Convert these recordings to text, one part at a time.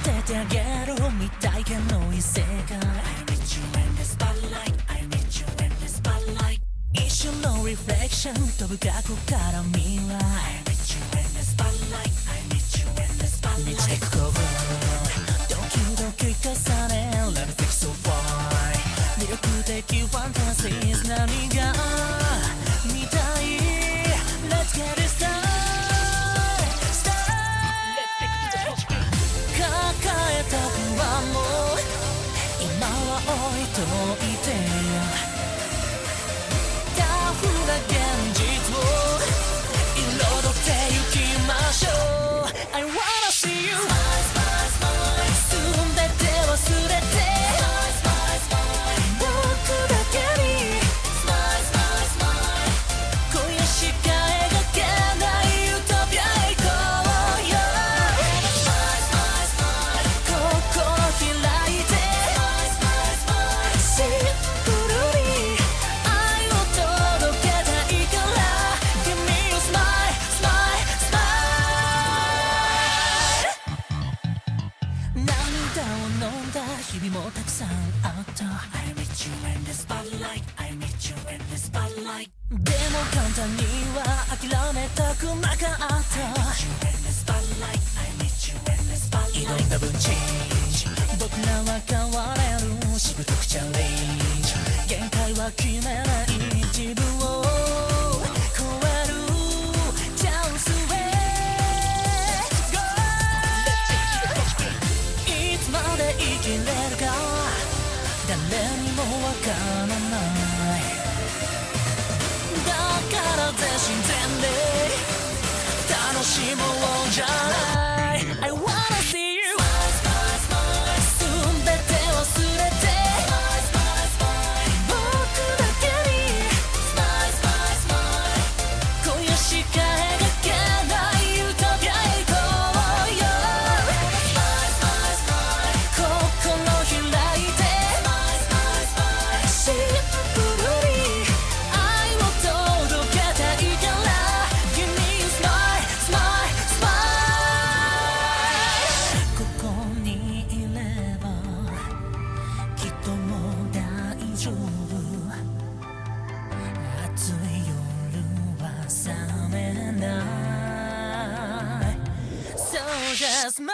ててあげる未体験の異世界 I need you in the spotlight I need you in the spotlight 一瞬のリフレクション飛ぶ過去から未来 I need you in the spotlight I need you in the spotlight 満ちてくこぶドキドキ重ね Let me take so far 魅力的ファンタジー何が見たい Let's get it started抱えた不安も今は置いといてタフな現実を彩ってゆきましょう I wanna see you 全て忘れて僕だけに今夜しか描けないユートピアへ行こうよ心開いてシンプルに愛を届けたいから Give me your smile, smile, smile 涙を飲んだ日々もたくさんあった I need you in the spotlight I need you in the spotlight でも簡単には諦めたくなかった I need you in the spotlight I need you in the spotlight 挑んだ分チェンジ僕らは変われるしぶとくチャレンジ限界は決めない自分を超えるチャンスへ Go いつまで生きれるか誰にもわからないだから全身全霊楽しもうじゃない I wanna see you 全て忘れて僕だけに今夜しか描けないユートピアへ行こうよ心開いてシンプルに愛を届けたいから Give me a smile, smile, smile ここにいればきっともう大丈夫暑い夜は冷めない So just smile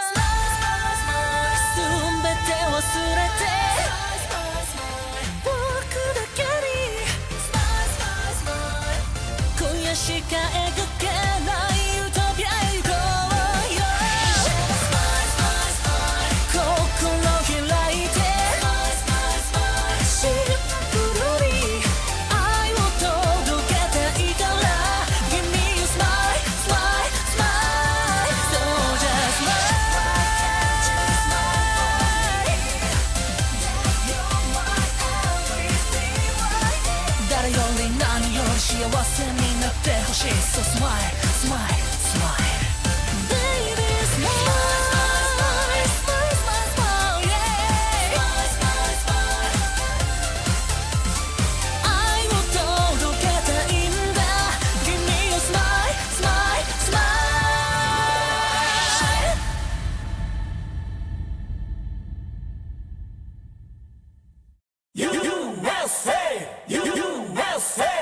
全て忘れて僕だけに今夜しか描けないユートピアへ行こうよ心開いてシンプルに愛を届けたいから Give me a smile, smile, smile So just smile 誰より何より幸せになってほしい So smile, smile, smile Baby smile, smile, smile, smile, yeah 愛を届けたいんだ Give me your smile, smile, smile USA! USA!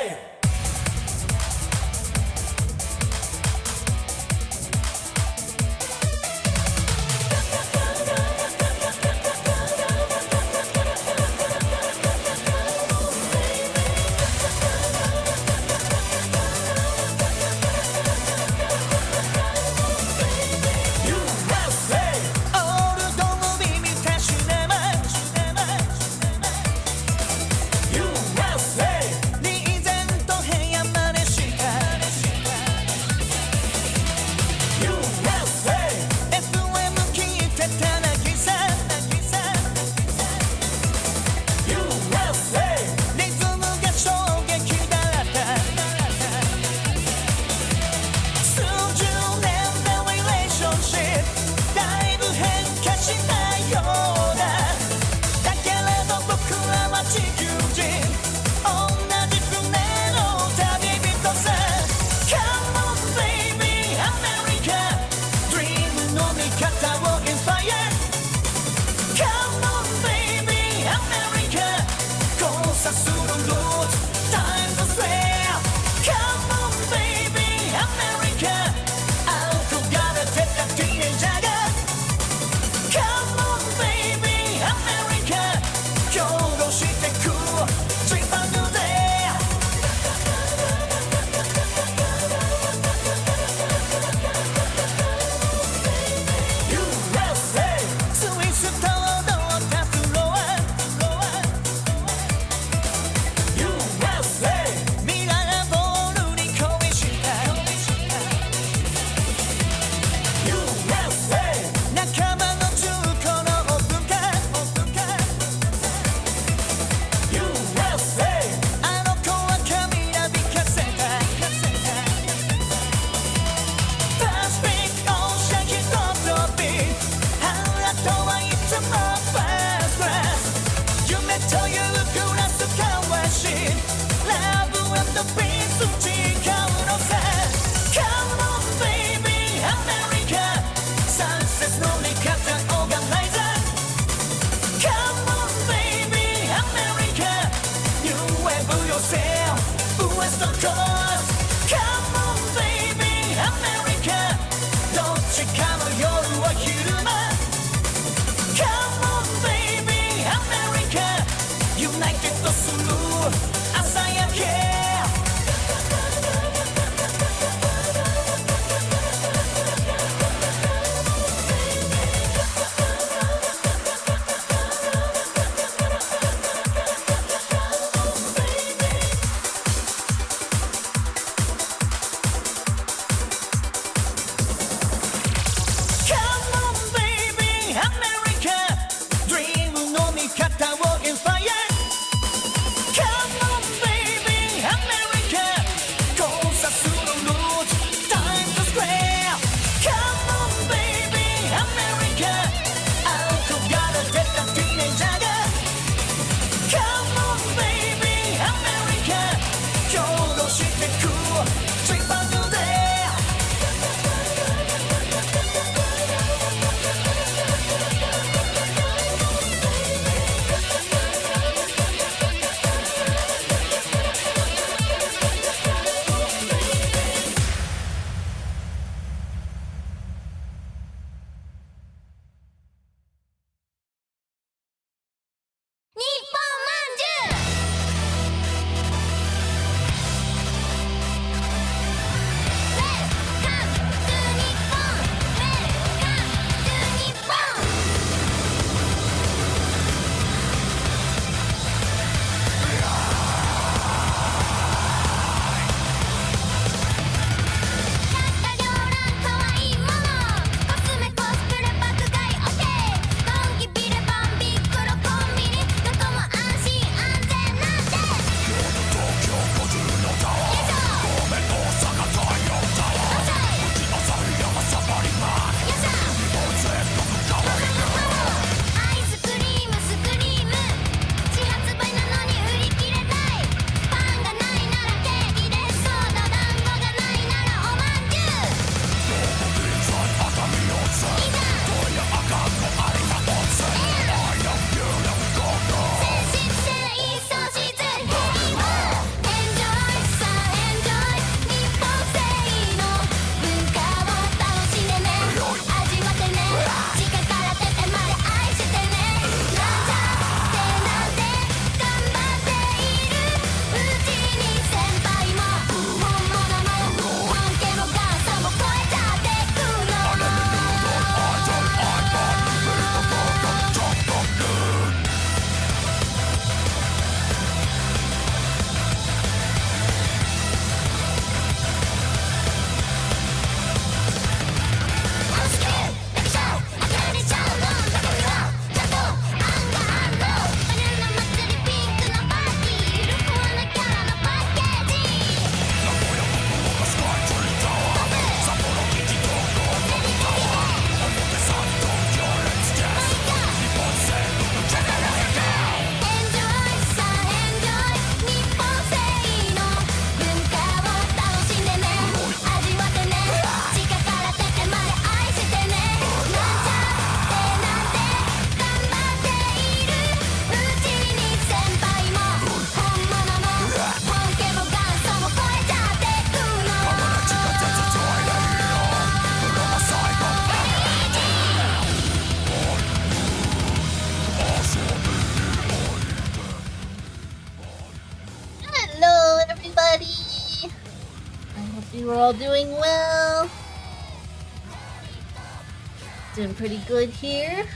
Inspire all doing well. Doing pretty good here.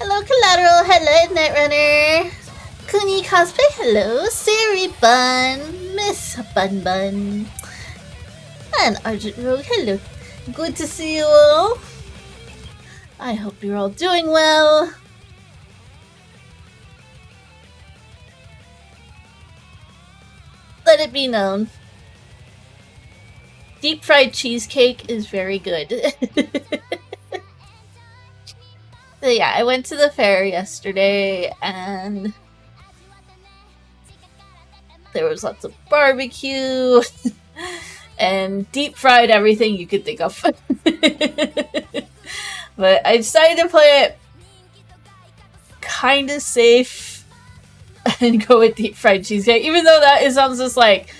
Hello, Collateral. Hello, Netrunner. Kuni Cosplay. Hello, Siri Bun. Miss Bun Bun. And Argent Rogue. Hello. Good to see you all. I hope you're all doing well. Let it be known. Deep fried cheesecake is very good. So yeah, I went to the fair yesterday and there was lots of barbecue and deep fried everything you could think of. But I decided to play it kind of safe and go with deep fried cheesecake. Even though that sounds just like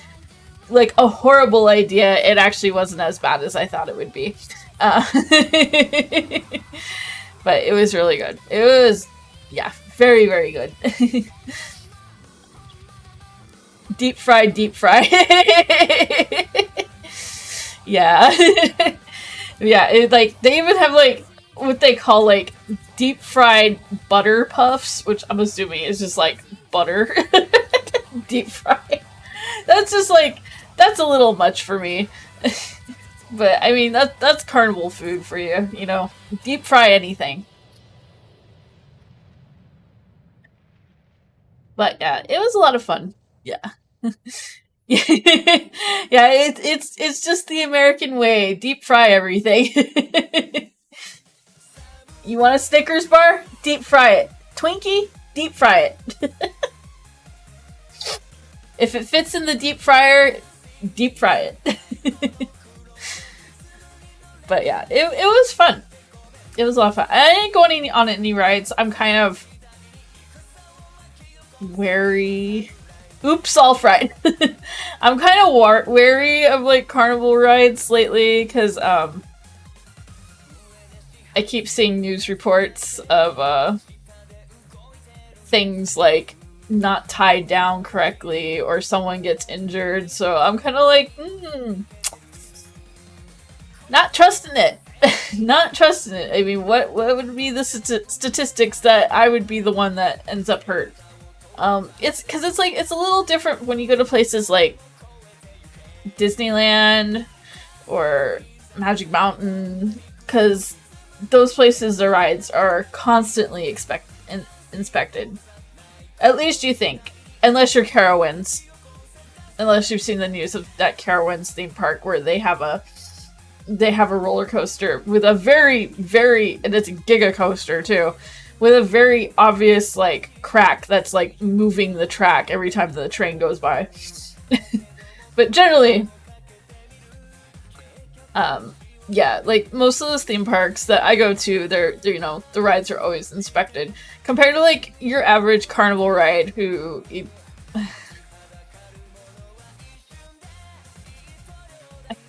a horrible idea, it actually wasn't as bad as I thought it would be. But it was really good. It was, yeah, very, very good. Deep fried. Yeah. Yeah, they even have what they call deep fried butter puffs, which I'm assuming is just butter. Deep fried. That's just that's a little much for me. But I mean that's carnival food for you, you know. Deep fry anything. But yeah, it was a lot of fun. Yeah. Yeah, it's just the American way. Deep fry everything. You want a Snickers bar? Deep fry it. Twinkie? Deep fry it. If it fits in the deep fryer, deep fry it. But yeah, it was fun. It was a lot of fun. I didn't go on any rides. I'm kind of wary. Oops, all fried. I'm kind of wary of carnival rides lately because I keep seeing news reports of things not tied down correctly or someone gets injured. So I'm kind of not trusting it. Not trusting it. I mean, what would be the statistics that I would be the one that ends up hurt? It's because it's a little different when you go to places like Disneyland or Magic Mountain, because those places, the rides are constantly inspected. At least you think, unless you're Carowinds. Unless you've seen the news of that Carowinds theme park where they have a roller coaster with a very, and it's a giga coaster too, with a very obvious crack that's moving the track every time the train goes by. But generally, yeah, most of those theme parks that I go to, they're the rides are always inspected compared to your average carnival ride who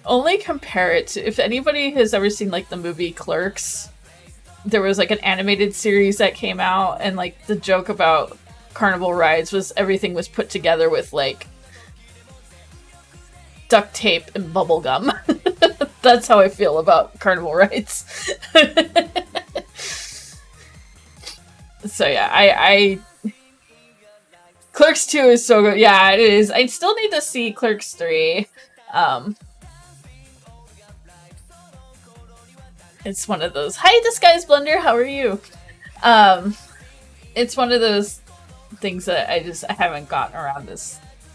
only compare it to, if anybody has ever seen the movie Clerks, there was an animated series that came out, and the joke about carnival rides was everything was put together with duct tape and bubble gum. That's how I feel about carnival rides. So yeah, I Clerks 2 is so good. Yeah, it is. I still need to see Clerks 3. It's one of those, hi Disguise Blender, how are you? It's one of those things that I haven't gotten around to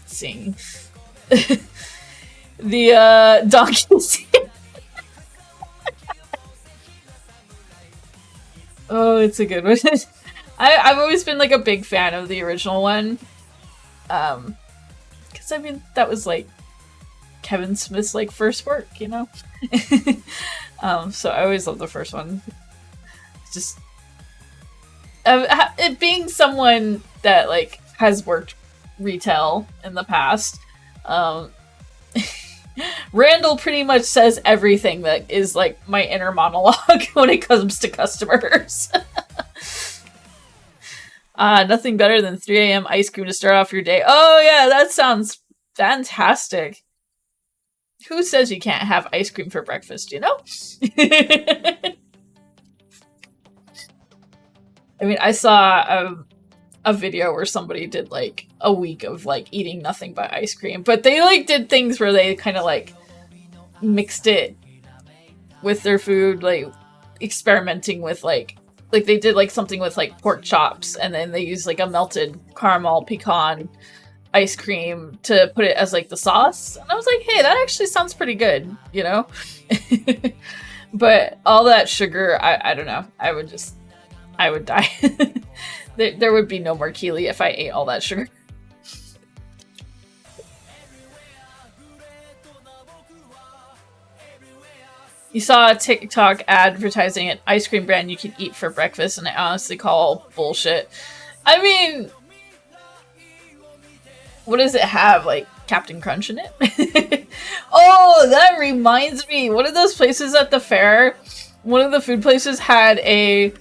seeing. The donkey scene. Oh, it's a good one. I've always been a big fan of the original one. Because I mean that was Kevin Smith's first work, you know? So I always love the first one. Just it being someone that has worked retail in the past. Randall pretty much says everything that is my inner monologue when it comes to customers. Nothing better than 3 a.m. ice cream to start off your day. Oh yeah, that sounds fantastic. Who says you can't have ice cream for breakfast, you know? I mean, I saw a video where somebody did like a week of like eating nothing but ice cream, but they like did things where they kind of like mixed it with their food, like experimenting with like they did like something with like pork chops, and then they used like a melted caramel pecan ice cream to put it as like the sauce. And I was like, hey, that actually sounds pretty good, you know? But all that sugar, I don't know. I would die. There would be no more Keely if I ate all that sugar. You saw a TikTok advertising an ice cream brand you can eat for breakfast, and I honestly call bullshit. I mean, what does it have? Like Captain Crunch in it? Oh, that reminds me. One of those places at the fair, one of the food places had a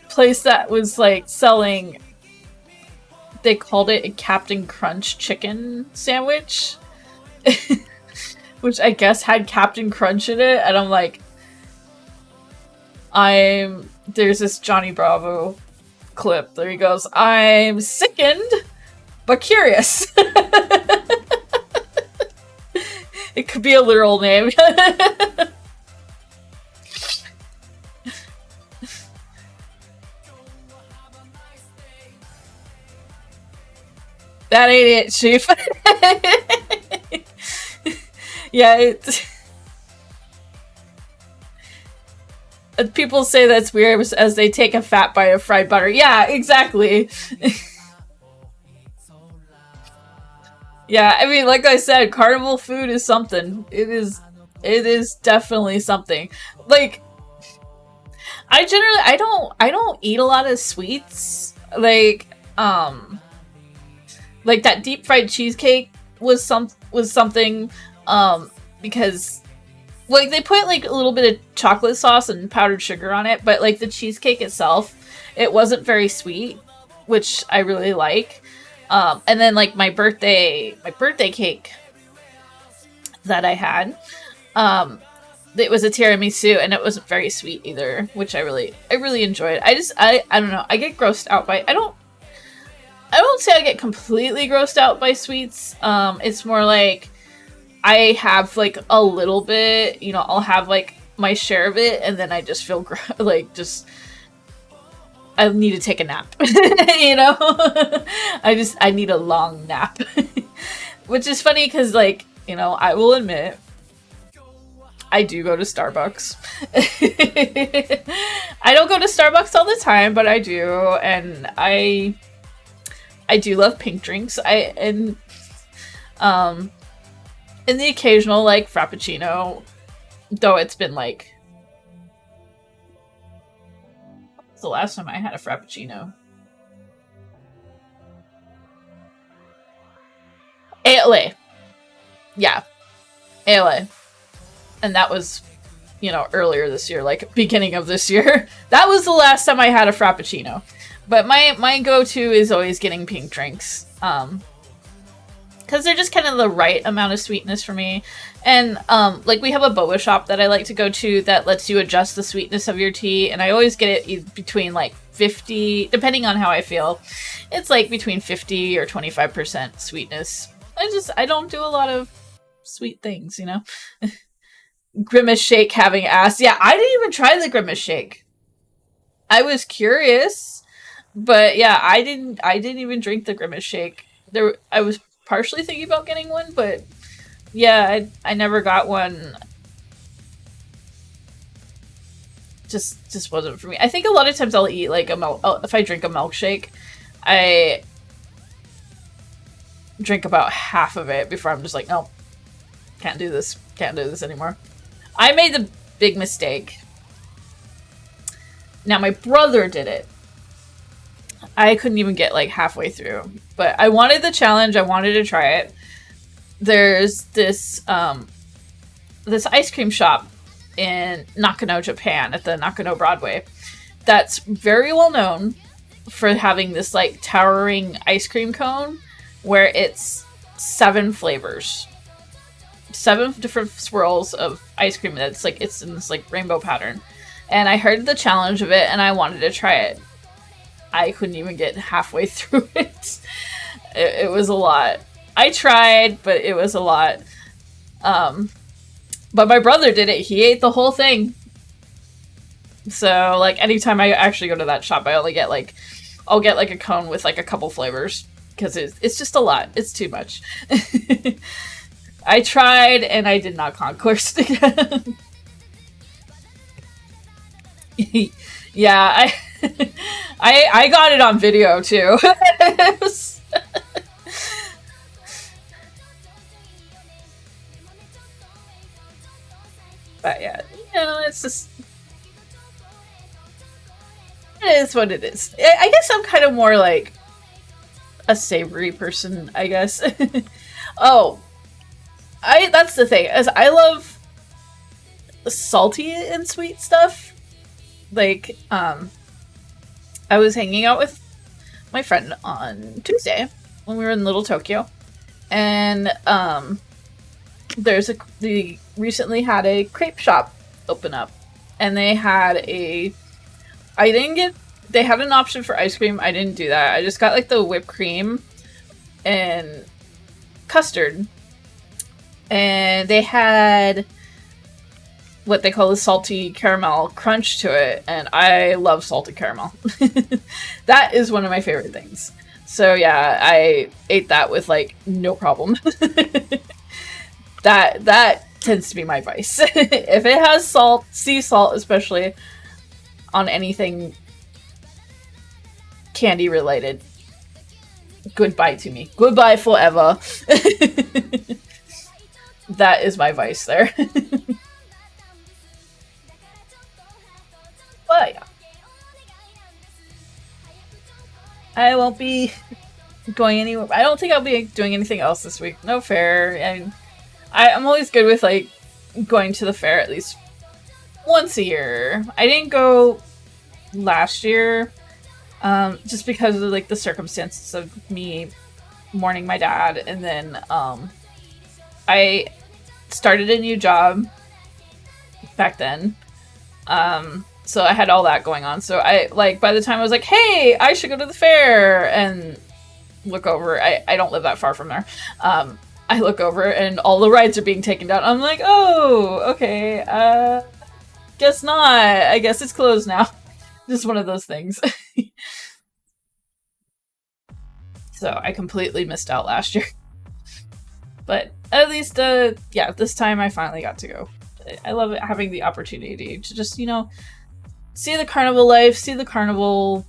place that was like selling, they called it a Captain Crunch chicken sandwich, which I guess had Captain Crunch in it. And I'm like, there's this Johnny Bravo clip. There he goes, I'm sickened, but curious. It could be a literal name. That ain't it, Chief. Yeah, people say that's weird as they take a fat bite of fried butter. Yeah, exactly. Yeah, I mean, like I said, carnival food is something. It is definitely something. Like, I don't eat a lot of sweets. Like that deep fried cheesecake was something, because like they put like a little bit of chocolate sauce and powdered sugar on it, but like the cheesecake itself, it wasn't very sweet, which I really like. And then like my birthday cake that I had, it was a tiramisu, and it wasn't very sweet either, which I really enjoyed. I don't know, I get grossed out by, I won't say I get completely grossed out by sweets. It's more like I have like a little bit, you know, I'll have like my share of it, and then I just feel like I need to take a nap, you know? I need a long nap. Which is funny because, like, you know, I will admit, I do go to Starbucks. I don't go to Starbucks all the time, but I do, and I do love pink drinks. And the occasional, like, Frappuccino, though it's been, like, the last time I had a Frappuccino? ALA. Yeah. ALA. And that was, you know, earlier this year, like beginning of this year. That was the last time I had a Frappuccino. But my go-to is always getting pink drinks. Because they're just kind of the right amount of sweetness for me. And, like, we have a boba shop that I like to go to that lets you adjust the sweetness of your tea. And I always get it between, like, 50, depending on how I feel. It's, like, between 50 or 25% sweetness. I don't do a lot of sweet things, you know? Grimace Shake having asked. Yeah, I didn't even try the Grimace Shake. I was curious. But, yeah, I didn't even drink the Grimace Shake. I was partially thinking about getting one, but yeah, I never got one. Just wasn't for me. I think a lot of times I'll eat like if I drink a milkshake, I drink about half of it before I'm just like, no, can't do this anymore. I made the big mistake. Now my brother did it. I couldn't even get like halfway through, but I wanted the challenge. I wanted to try it. There's this this ice cream shop in Nakano, Japan, at the Nakano Broadway, that's very well known for having this like towering ice cream cone where it's 7 flavors. 7 different swirls of ice cream that's like it's in this like rainbow pattern. And I heard the challenge of it and I wanted to try it. I couldn't even get halfway through it. It was a lot. I tried, but it was a lot. But my brother did it. He ate the whole thing. So like anytime I actually go to that shop, I only get like I'll get like a cone with like a couple flavors because it's just a lot. It's too much. I tried and I did not conquest again. Yeah, I got it on video too. But yeah, you know, it's just it is what it is. I guess I'm kind of more like a savory person, I guess. Oh, I that's the thing, is I love salty and sweet stuff. Like, I was hanging out with my friend on Tuesday when we were in Little Tokyo, and they recently had a crepe shop open up, and they had a I didn't get they had an option for ice cream. I didn't do that. I just got like the whipped cream and custard, and they had what they call a salty caramel crunch to it, and I love salted caramel. That is one of my favorite things. So yeah, I ate that with like no problem. That tends to be my vice. If it has salt, sea salt especially, on anything candy related, goodbye to me. Goodbye forever. That is my vice there. But yeah. I won't be going anywhere. I don't think I'll be doing anything else this week. No fair. And I'm always good with like going to the fair at least once a year. I didn't go last year, just because of like the circumstances of me mourning my dad, and then I started a new job back then. So I had all that going on. So I like by the time I was like, hey, I should go to the fair and look over. I don't live that far from there. I look over and all the rides are being taken down. I'm like, oh, okay. Guess not. I guess it's closed now. Just one of those things. So I completely missed out last year. But at least, yeah, this time I finally got to go. I love it, having the opportunity to just, you know, see the carnival life, see the carnival,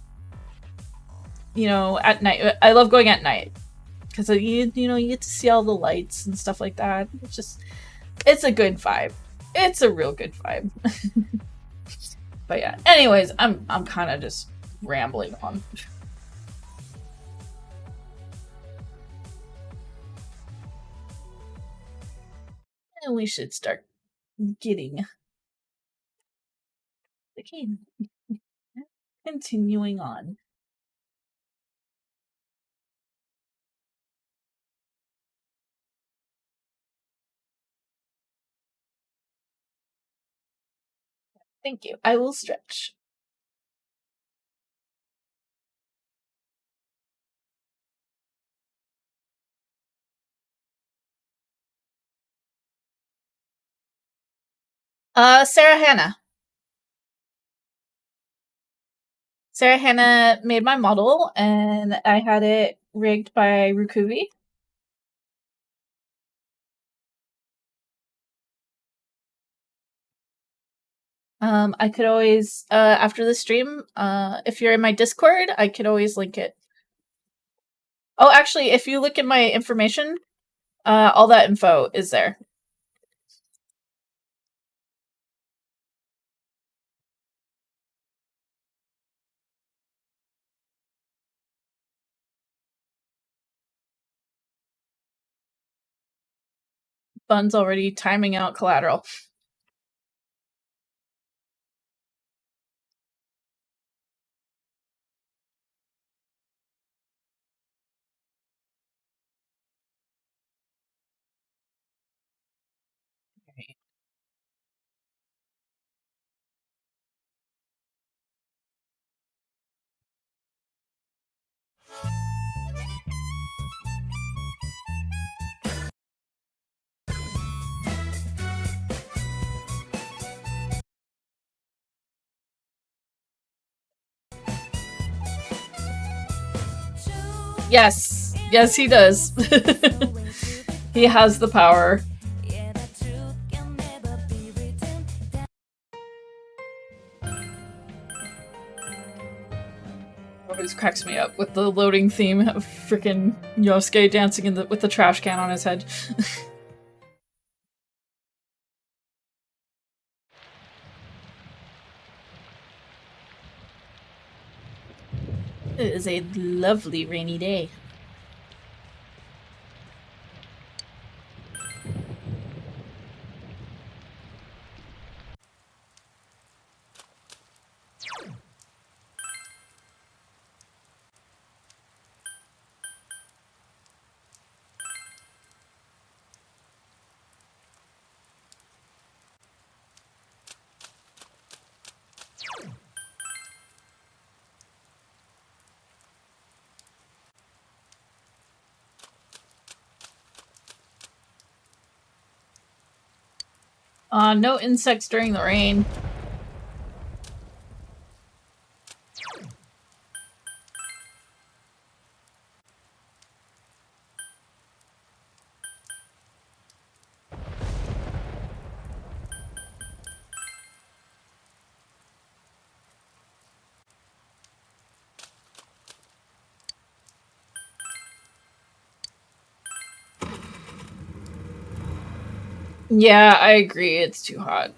you know, at night. I love going at night because you know, you get to see all the lights and stuff like that. It's just, it's a good vibe. It's a real good vibe. But yeah, anyways, I'm kind of just rambling on. And we should start getting the game. Continuing on. Thank you. I will stretch. Sarah Hannah. Sarah Hannah made my model, and I had it rigged by Rukuvi. I could always, after the stream, if you're in my Discord, I could always link it. Oh, actually, if you look at my information, all that info is there. Bun's already timing out collateral. Yes. Yes, he does. He has the power. Always cracks me up with the loading theme of frickin' Yosuke dancing with the trash can on his head. It is a lovely rainy day. No insects during the rain. Yeah, I agree. It's too hot.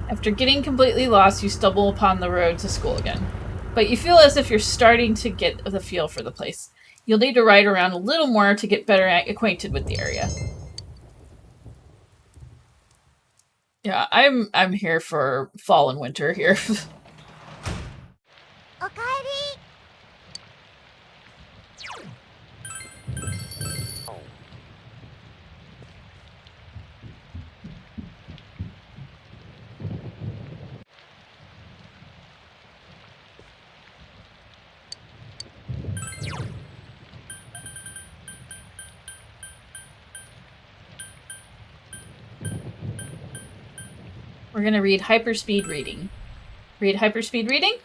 After getting completely lost, you stumble upon the road to school again. But you feel as if you're starting to get the feel for the place. You'll need to ride around a little more to get better acquainted with the area. Yeah, I'm here for fall and winter here. We're gonna read hyperspeed reading. Read hyperspeed reading?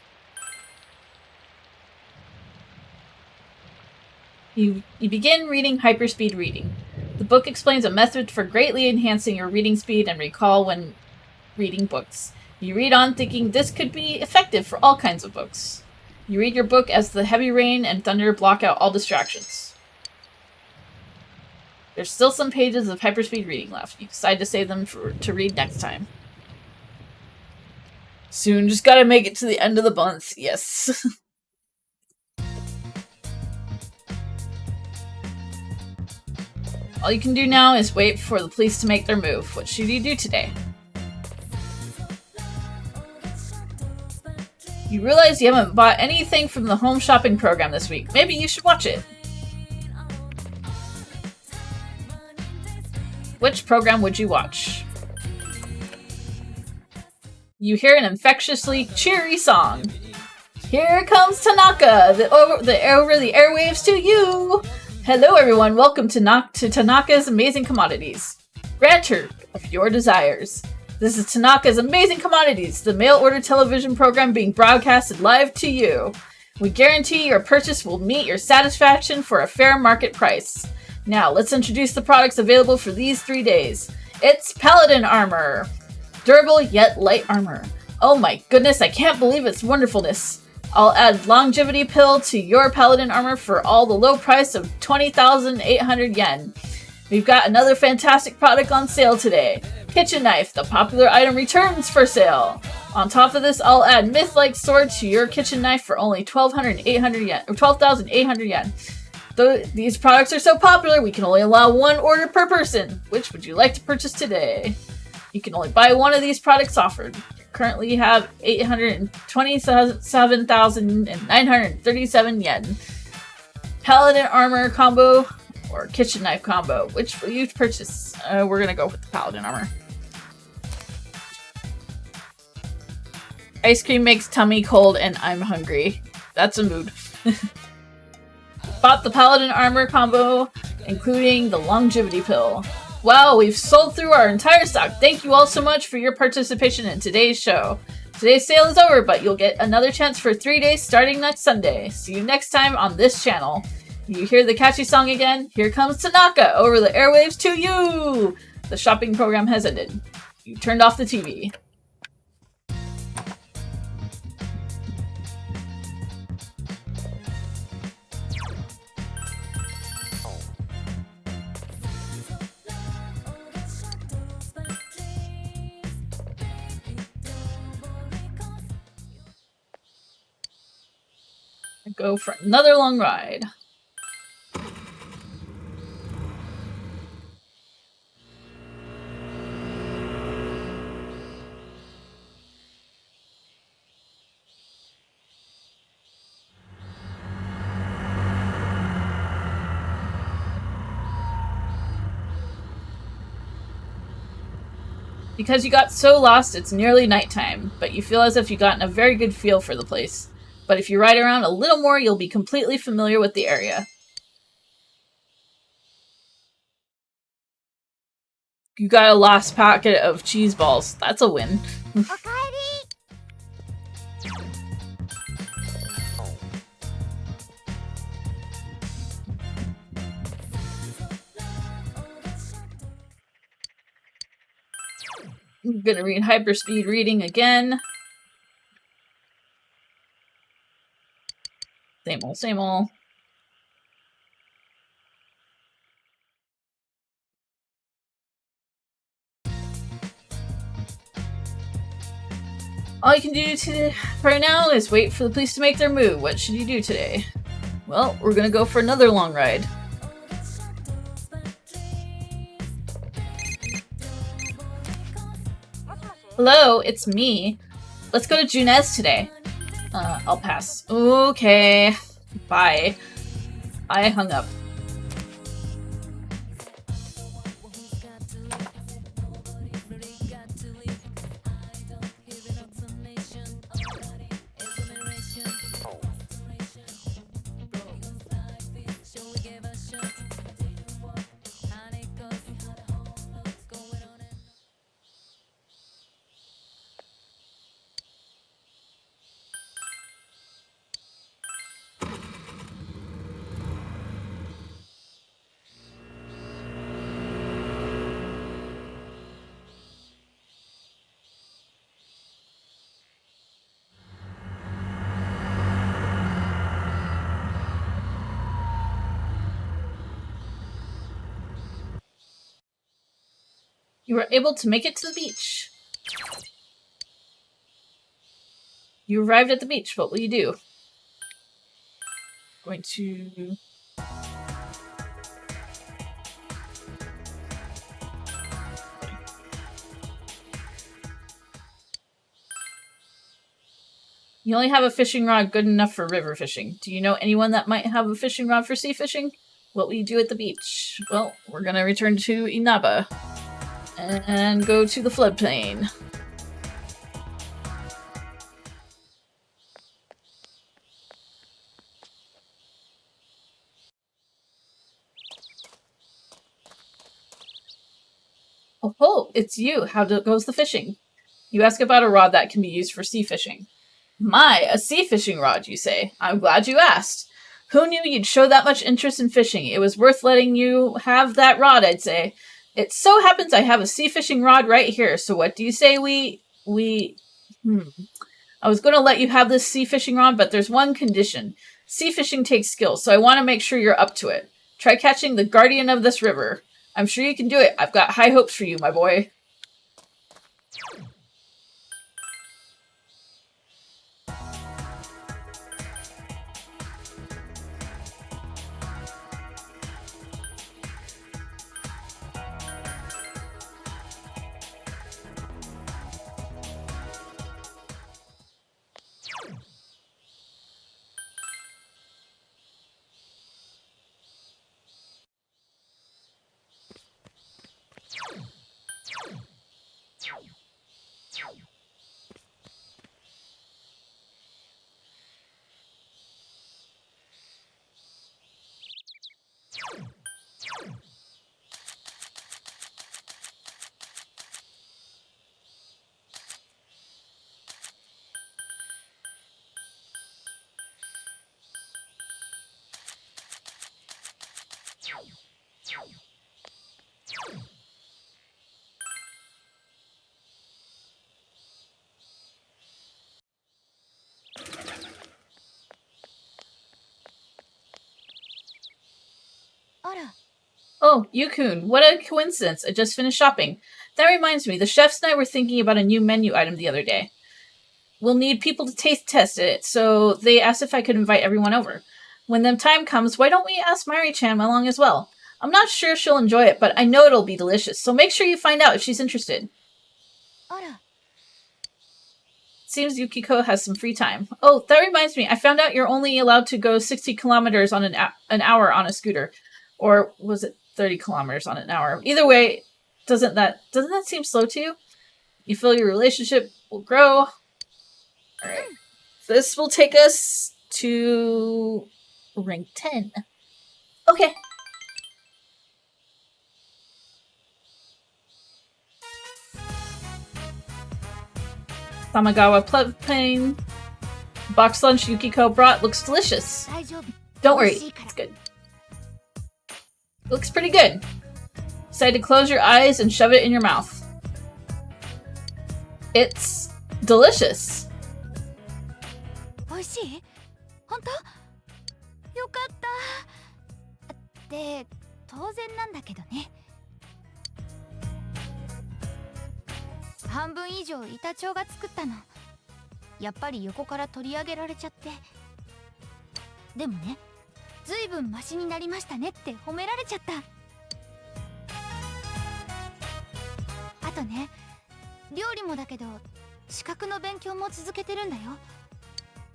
You begin reading hyperspeed reading. The book explains a method for greatly enhancing your reading speed and recall when reading books. You read on thinking this could be effective for all kinds of books. You read your book as the heavy rain and thunder block out all distractions. There's still some pages of hyperspeed reading left. You decide to save them to read next time. Soon, just gotta make it to the end of the month. Yes. All you can do now is wait for the police to make their move. What should you do today? You realize you haven't bought anything from the home shopping program this week. Maybe you should watch it. Which program would you watch? You hear an infectiously cheery song. Here comes Tanaka, over the airwaves to you. Hello everyone, welcome to Tanaka's Amazing Commodities. Grantor of your desires. This is Tanaka's Amazing Commodities, the mail-order television program being broadcasted live to you. We guarantee your purchase will meet your satisfaction for a fair market price. Now, let's introduce the products available for these 3 days. It's Paladin Armor. Durable yet light armor. Oh my goodness, I can't believe its wonderfulness. I'll add longevity pill to your paladin armor for all the low price of 20,800 yen. We've got another fantastic product on sale today. Kitchen knife, the popular item returns for sale. On top of this, I'll add myth-like sword to your kitchen knife for only 12,800 yen, or 12,800 yen. Though these products are so popular, we can only allow one order per person. Which would you like to purchase today? You can only buy one of these products offered. Currently you have 827,937 yen. Paladin armor combo or kitchen knife combo. Which will you purchase? We're gonna go with the paladin armor. Ice cream makes tummy cold and I'm hungry. That's a mood. bought the Paladin armor combo, including the longevity pill. Wow, we've sold through our entire stock. Thank you all so much for your participation in today's show. Today's sale is over, but you'll get another chance for 3 days starting next Sunday. See you next time on this channel. You hear the catchy song again? Here comes Tanaka over the airwaves to you! The shopping program has ended. You turned off the TV. Go for another long ride. Because you got so lost, it's nearly nighttime, but you feel as if you've gotten a very good feel for the place. But if you ride around a little more, you'll be completely familiar with the area. You got a lost packet of cheese balls. That's a win. I'm gonna read hyperspeed reading again. Same old, same old. All you can do for now is wait for the police to make their move. What should you do today? Well, we're gonna go for another long ride. Hello, it's me. Let's go to Junez today. I'll pass. Okay. Bye. I hung up. You were able to make it to the beach. You arrived at the beach. What will you do? Going to... You only have a fishing rod good enough for river fishing. Do you know anyone that might have a fishing rod for sea fishing? What will you do at the beach? Well, we're gonna return to Inaba and go to the floodplain. Oh, it's you. How goes the fishing? You ask about a rod that can be used for sea fishing. My, a sea fishing rod, you say? I'm glad you asked. Who knew you'd show that much interest in fishing? It was worth letting you have that rod, I'd say. It so happens I have a sea fishing rod right here, so what do you say I was going to let you have this sea fishing rod, but there's one condition. Sea fishing takes skill, so I want to make sure you're up to it. Try catching the guardian of this river. I'm sure you can do it. I've got high hopes for you, my boy. Oh, Yukun, what a coincidence. I just finished shopping. That reminds me, the chefs and I were thinking about a new menu item the other day. We'll need people to taste test it, so they asked if I could invite everyone over. When the time comes, why don't we ask Mari-chan along as well? I'm not sure she'll enjoy it, but I know it'll be delicious, so make sure you find out if she's interested. Seems Yukiko has some free time. Oh, that reminds me, I found out you're only allowed to go 60 kilometers on an hour on a scooter. Or was it 30 kilometers on an hour? Either way, doesn't that seem slow to you? You feel your relationship will grow. Alright. This will take us to rank 10. Okay. Tamagawa plain. Box lunch Yukiko brought looks delicious. Don't worry, it's good. Looks pretty good. Decide to close your eyes and shove it in your mouth. It's delicious. 美味しい？本当？よかった。って当然なんだけどね。半分以上板長が作ったの。やっぱり横から取り上げられちゃって。でもね、ずいぶんマシになりましたねって褒められちゃった。あとね、料理もだけど資格の勉強も続けてるんだよ。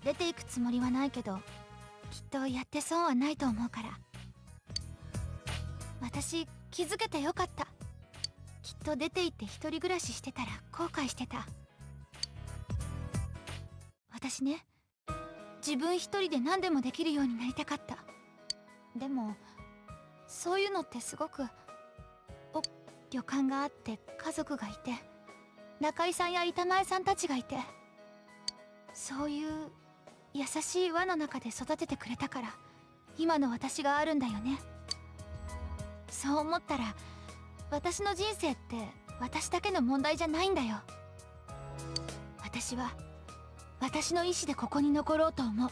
出ていくつもりはないけど、きっとやって損はないと思うから。私気づけてよかった。きっと出て行って一人暮らししてたら後悔してた。私ね、自分一人で何でもできるようになりたかった。でもそういうのってすごく旅館があって家族がいて中井さんや板前さんたちがいて、そういう優しい輪の中で育ててくれたから今の私があるんだよね。そう思ったら私の人生って私だけの問題じゃないんだよ。私は私の意志でここに残ろうと思う。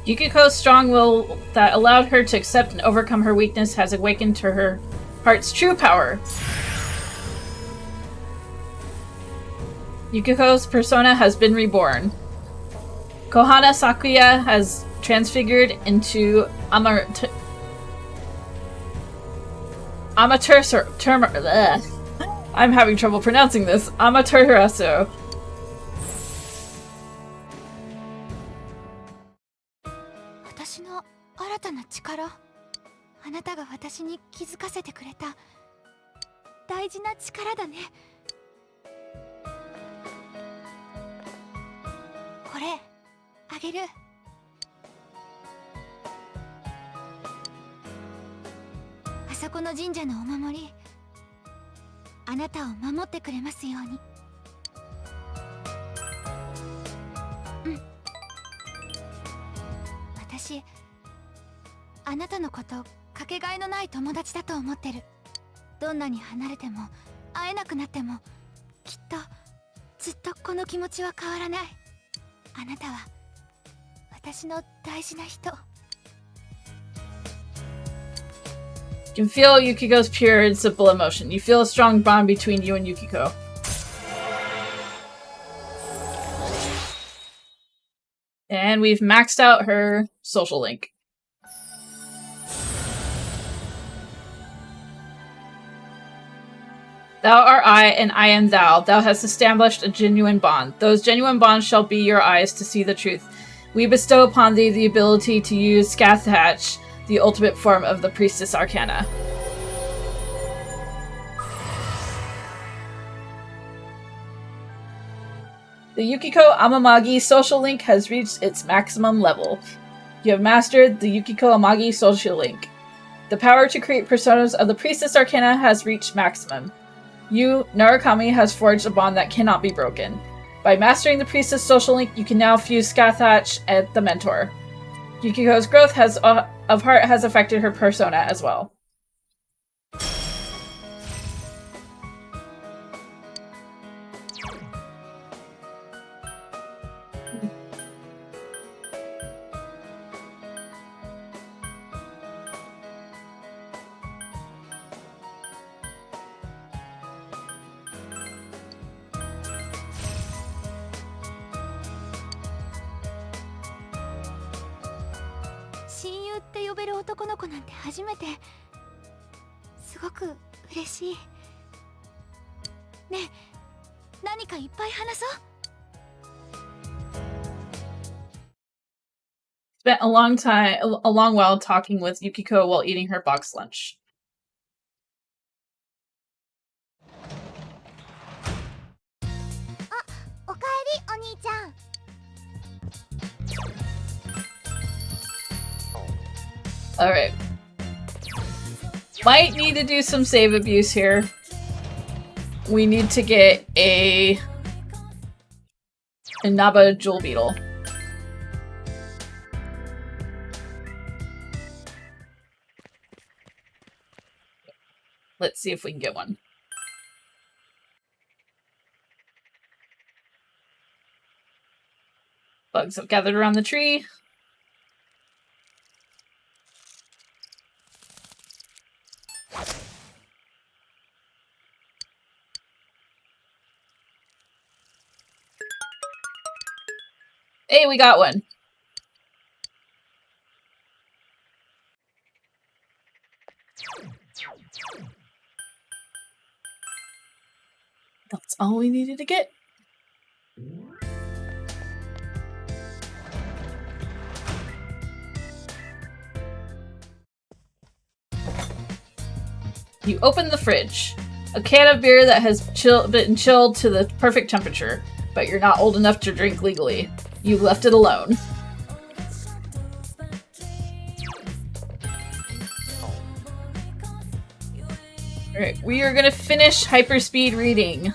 Yukiko's strong will that allowed her to accept and overcome her weakness has awakened to her heart's true power. Yukiko's persona has been reborn. Kohana Sakuya has transfigured into Amaterasu. I'm having trouble pronouncing this. Amaterasu. 私の新たな力、あなたが私に気づかせてくれた大事な力だね。これあげる。あそこの神社のお守り、あなたを守ってくれますように。私、あなたのことかけがえのない友達だと思ってる。どんなに離れても会えなくなってもきっとずっとこの気持ちは変わらない。あなたは私の大事な人。 You can feel Yukiko's pure and simple emotion. You feel a strong bond between you and Yukiko. And we've maxed out her social link. Thou art I, and I am thou. Thou hast established a genuine bond. Those genuine bonds shall be your eyes to see the truth. We bestow upon thee the ability to use Scathach, the ultimate form of the Priestess Arcana. The Yukiko Amamagi social link has reached its maximum level. You have mastered the Yukiko Amagi social link. The power to create personas of the Priestess Arcana has reached maximum. You, Narukami, has forged a bond that cannot be broken. By mastering the Priestess social link, you can now fuse Scathach and the Mentor. Yukiko's growth of heart has affected her persona as well. Spent a long while talking with Yukiko while eating her box lunch. Alright. Might need to do some save abuse here. We need to get a Naba Jewel Beetle. Let's see if we can get one. Bugs have gathered around the tree. Hey, we got one. That's all we needed to get. You open the fridge. A can of beer that has been chilled to the perfect temperature, but you're not old enough to drink legally. You left it alone. Alright, we are gonna finish hyperspeed reading,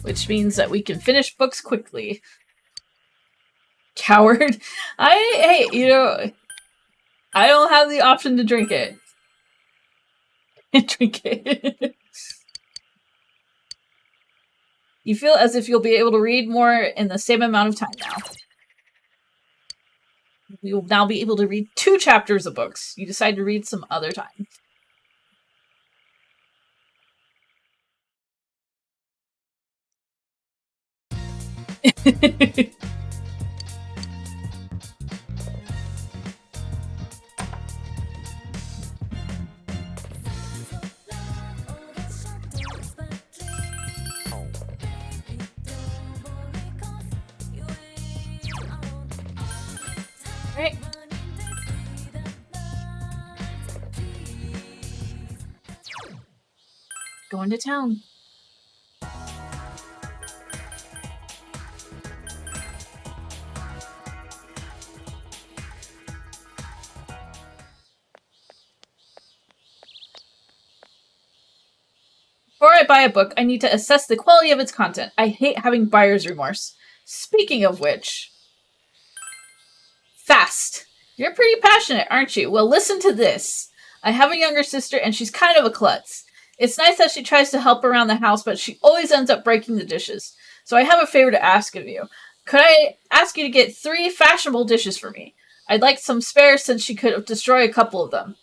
which means that we can finish books quickly. Coward. Hey, you know, I don't have the option to drink it. Drink it. You feel as if you'll be able to read more in the same amount of time now. We will now be able to read 2 chapters of books. You decide to read some other time. Alright. Going to town. Before I buy a book, I need to assess the quality of its content. I hate having buyer's remorse. Speaking of which... Fast! You're pretty passionate, aren't you? Well, listen to this. I have a younger sister, and she's kind of a klutz. It's nice that she tries to help around the house, but she always ends up breaking the dishes. So I have a favor to ask of you. Could I ask you to get 3 fashionable dishes for me? I'd like some spares since she could destroy a couple of them.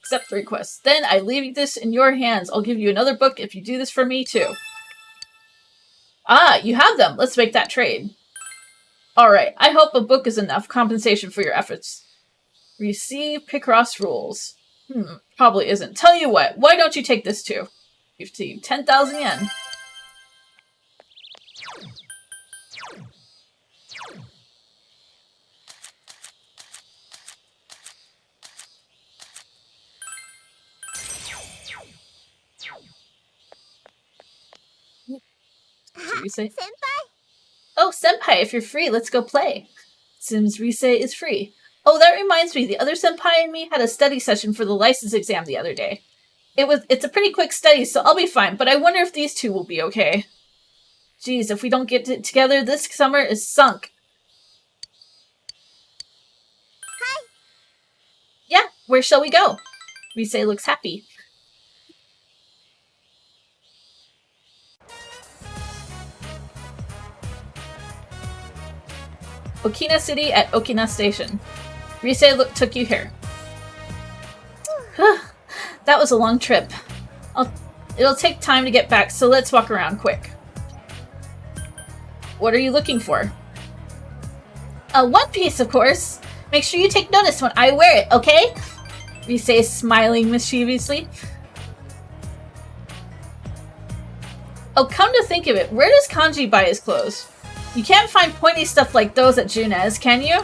Accept the request. Then I leave this in your hands. I'll give you another book if you do this for me, too. Ah, you have them. Let's make that trade. Alright, I hope a book is enough compensation for your efforts. Receive Picross rules. Probably isn't. Tell you what, why don't you take this too? You've received 10,000 yen. What did you say? Senpai! Oh, senpai, if you're free, let's go play. Sims Rise is free. Oh, that reminds me, the other senpai and me had a study session for the license exam the other day. It's a pretty quick study, so I'll be fine, but I wonder if these two will be okay. Geez, if we don't get it together, this summer is sunk. Where shall we go? Rise looks happy. Okina City at Okina Station. Rise took you here. That was a long trip. It'll take time to get back, so let's walk around quick. What are you looking for? A one piece, of course. Make sure you take notice when I wear it, okay? Rise is smiling mischievously. Oh, come to think of it, where does Kanji buy his clothes? You can't find pointy stuff like those at Junes, can you?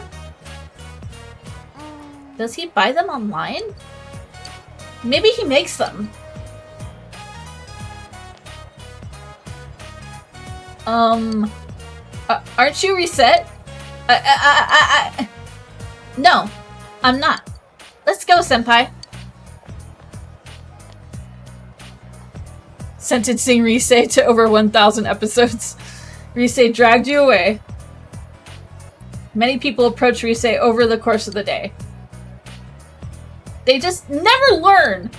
Does he buy them online? Maybe he makes them. Aren't you reset? No, I'm not. Let's go, senpai. Sentencing Rise to over 1,000 episodes. Rise dragged you away. Many people approach Rise over the course of the day. They just never learn.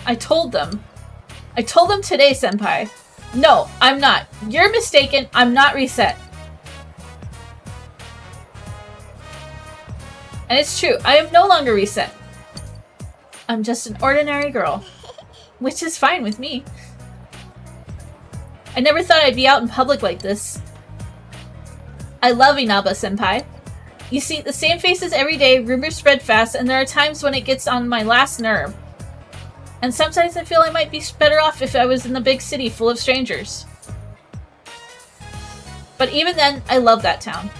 I told them. I told them today, senpai. No, I'm not. You're mistaken. I'm not reset. And it's true. I am no longer reset. I'm just an ordinary girl. Which is fine with me. I never thought I'd be out in public like this. I love Inaba, senpai. You see the same faces every day, rumors spread fast, and there are times when it gets on my last nerve. And sometimes I feel I might be better off if I was in the big city full of strangers. But even then, I love that town.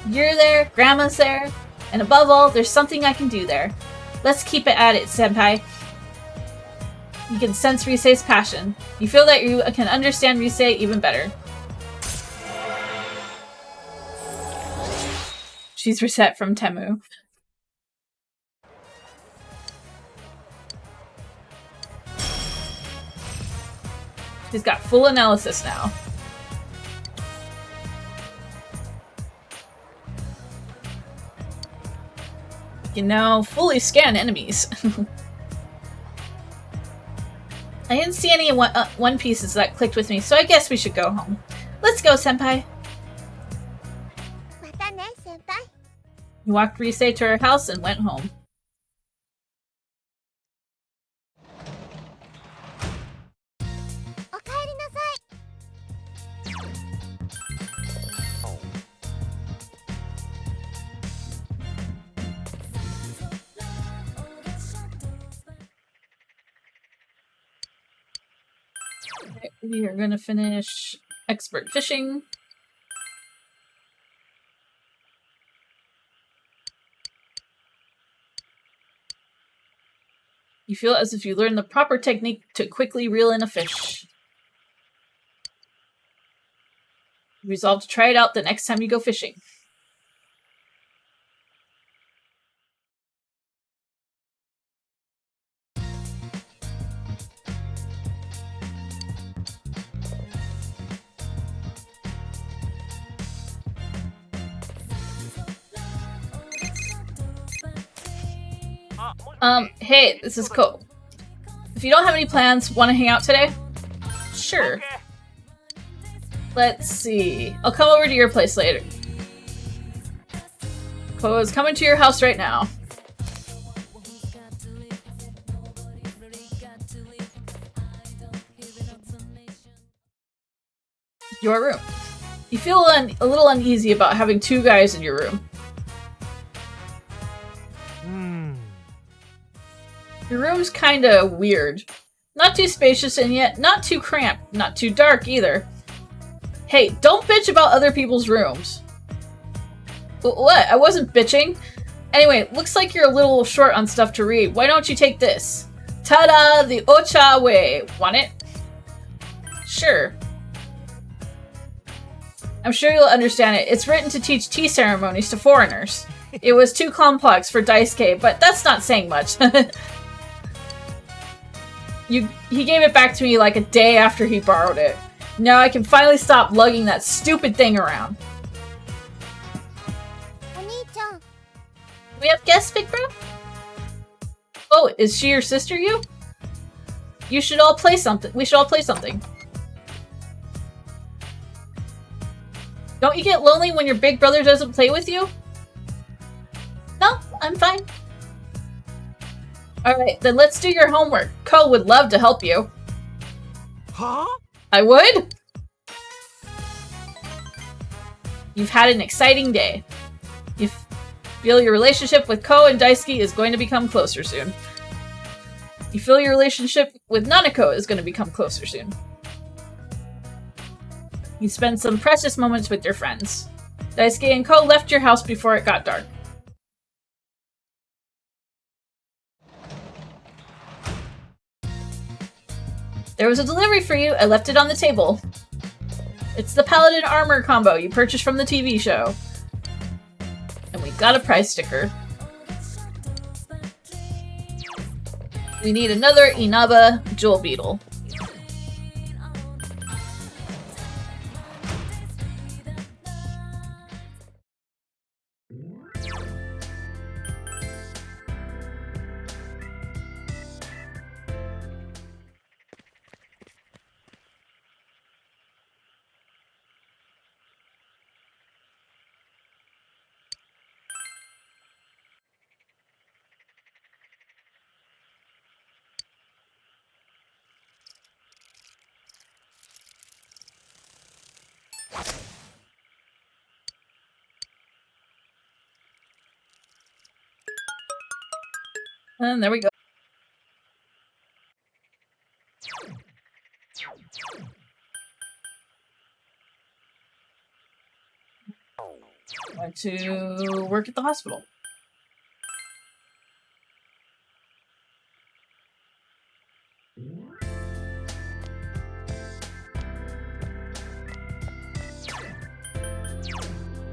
You're there, Grandma's there, and above all, there's something I can do there. Let's keep it at it, senpai. You can sense Rise's passion. You feel that you can understand Rise even better. She's reset from Temu. She's got full analysis now. You can now fully scan enemies. I didn't see any One Pieces that clicked with me, so I guess we should go home. Let's go, senpai. He walked Rise to her house and went home. We are going to finish expert fishing. You feel as if you learned the proper technique to quickly reel in a fish. You resolve to try it out the next time you go fishing. Hey, this is Ko. If you don't have any plans, want to hang out today? Sure. Okay. Let's see. I'll come over to your place later. Ko is coming to your house right now. Your room. You feel a little uneasy about having two guys in your room. Your room's kinda weird. Not too spacious and yet not too cramped, not too dark either. Hey, don't bitch about other people's rooms. What? I wasn't bitching. Anyway, looks like you're a little short on stuff to read. Why don't you take this? Ta-da! The Ocha way. Want it? Sure. I'm sure you'll understand it. It's written to teach tea ceremonies to foreigners. It was too complex for Daisuke, but that's not saying much. He gave it back to me like a day after he borrowed it. Now I can finally stop lugging that stupid thing around. Oni-chan. Do we have guests, big bro? Oh, is she your sister, you? You should all play something. We should all play something. Don't you get lonely when your big brother doesn't play with you? No, I'm fine. Alright, then let's do your homework. Ko would love to help you. Huh? I would? You've had an exciting day. You feel your relationship with Ko and Daisuke is going to become closer soon. You feel your relationship with Nanako is going to become closer soon. You spend some precious moments with your friends. Daisuke and Ko left your house before it got dark. There was a delivery for you. I left it on the table. It's the Paladin armor combo you purchased from the TV show. And we got a price sticker. We need another Inaba Jewel Beetle. And there we go. Went to work at the hospital.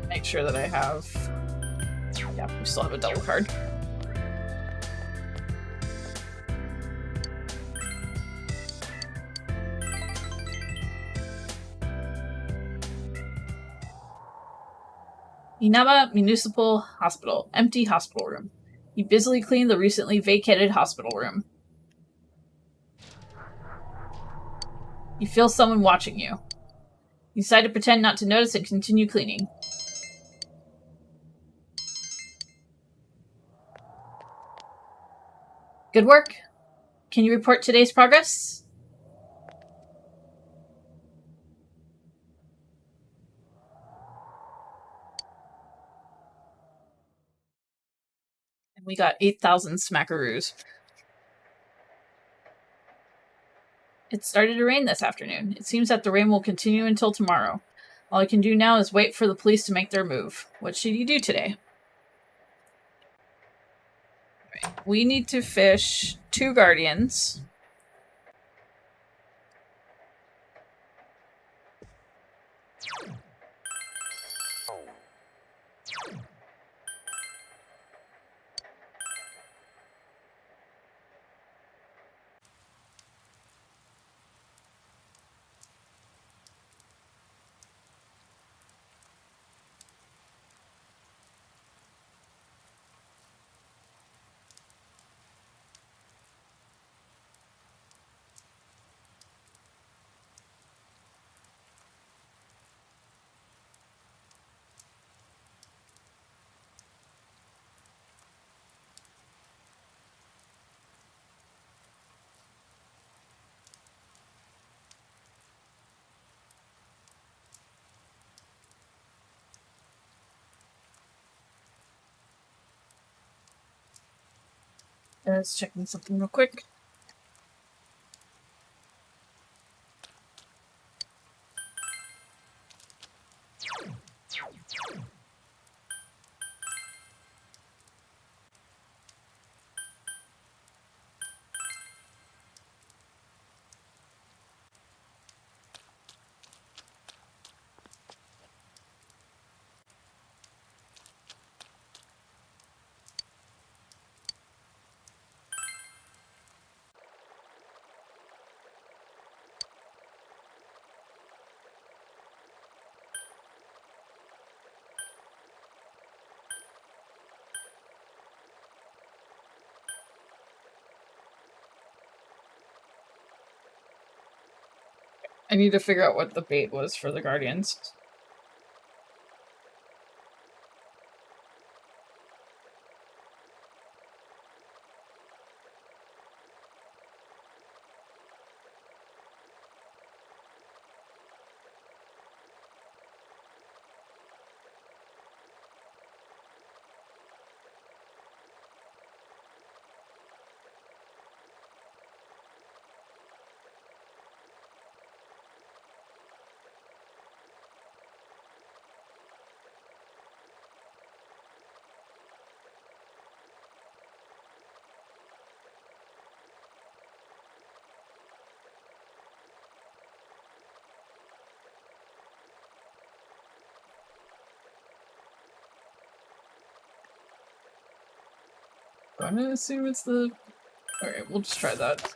Make sure that I have... Yeah, we still have a double card. Inaba Municipal Hospital. Empty hospital room. You busily clean the recently vacated hospital room. You feel someone watching you. You decide to pretend not to notice and continue cleaning. Good work. Can you report today's progress? And we got 8,000 smackaroos. It started to rain this afternoon. It seems that the rain will continue until tomorrow. All I can do now is wait for the police to make their move. What should you do today? Right. We need to fish 2 guardians. Just checking something real quick. I need to figure out what the bait was for the Guardians. I'm gonna assume it's the... Alright, we'll just try that.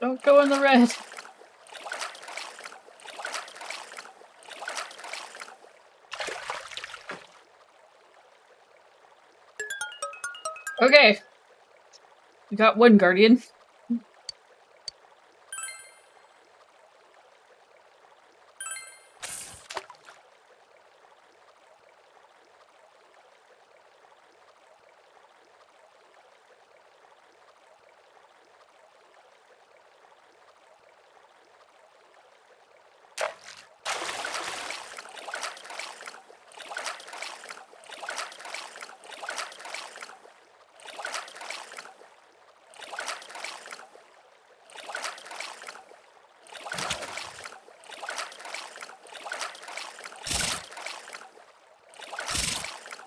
Don't go in the red! Okay! We got one Guardian.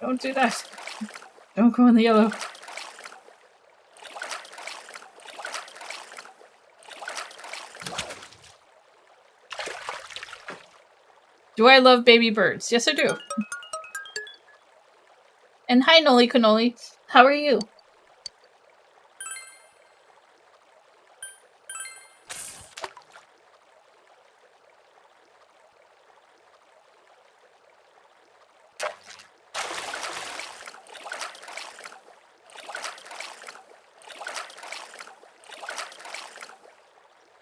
Don't do that. Don't go in the yellow. Do I love baby birds? Yes, I do. And hi, Noli Cannoli. How are you?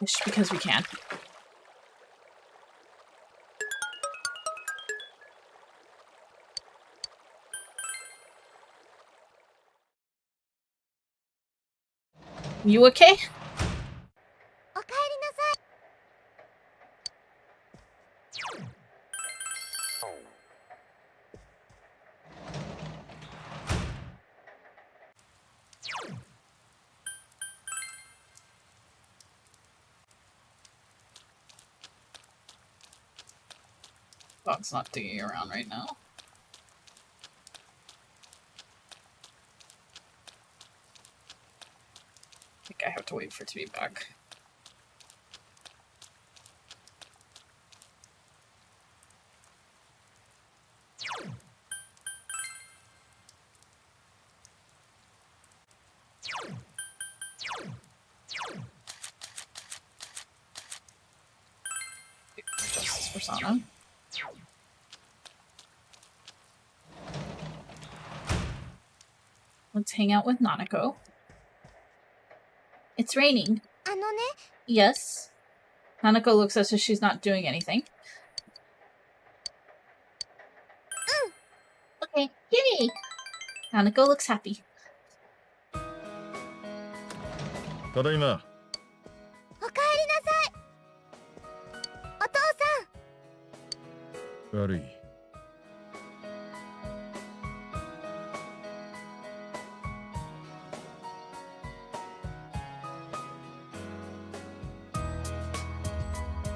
Just because we can. You okay? Dog's not digging around right now. I think I have to wait for it to be back. Justice Persona. Let's hang out with Nanako. It's raining. Yes. Nanako looks as if she's not doing anything. Okay, yay! Nanako looks happy. ただいま。おかえりなさい。お父さん。悪い。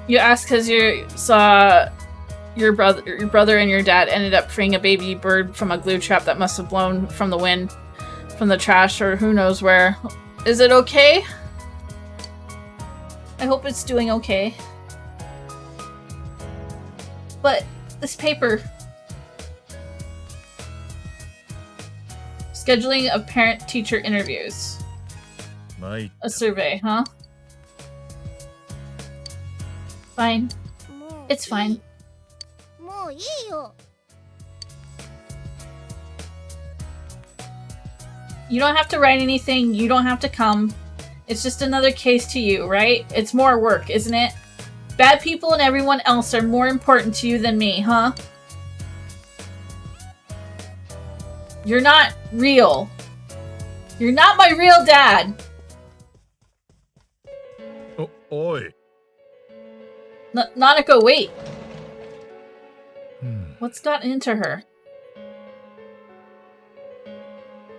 You asked because you saw your brother and your dad ended up freeing a baby bird from a glue trap that must have blown from the wind, from the trash, or who knows where. Is it okay? I hope it's doing okay. But this paper... Scheduling of parent-teacher interviews. A survey, huh? Fine. It's fine. You don't have to write anything, you don't have to come. It's just another case to you, right? It's more work, isn't it? Bad people and everyone else are more important to you than me, huh? You're not real. You're not my real dad. Oi. Nanako, wait. What's gotten into her?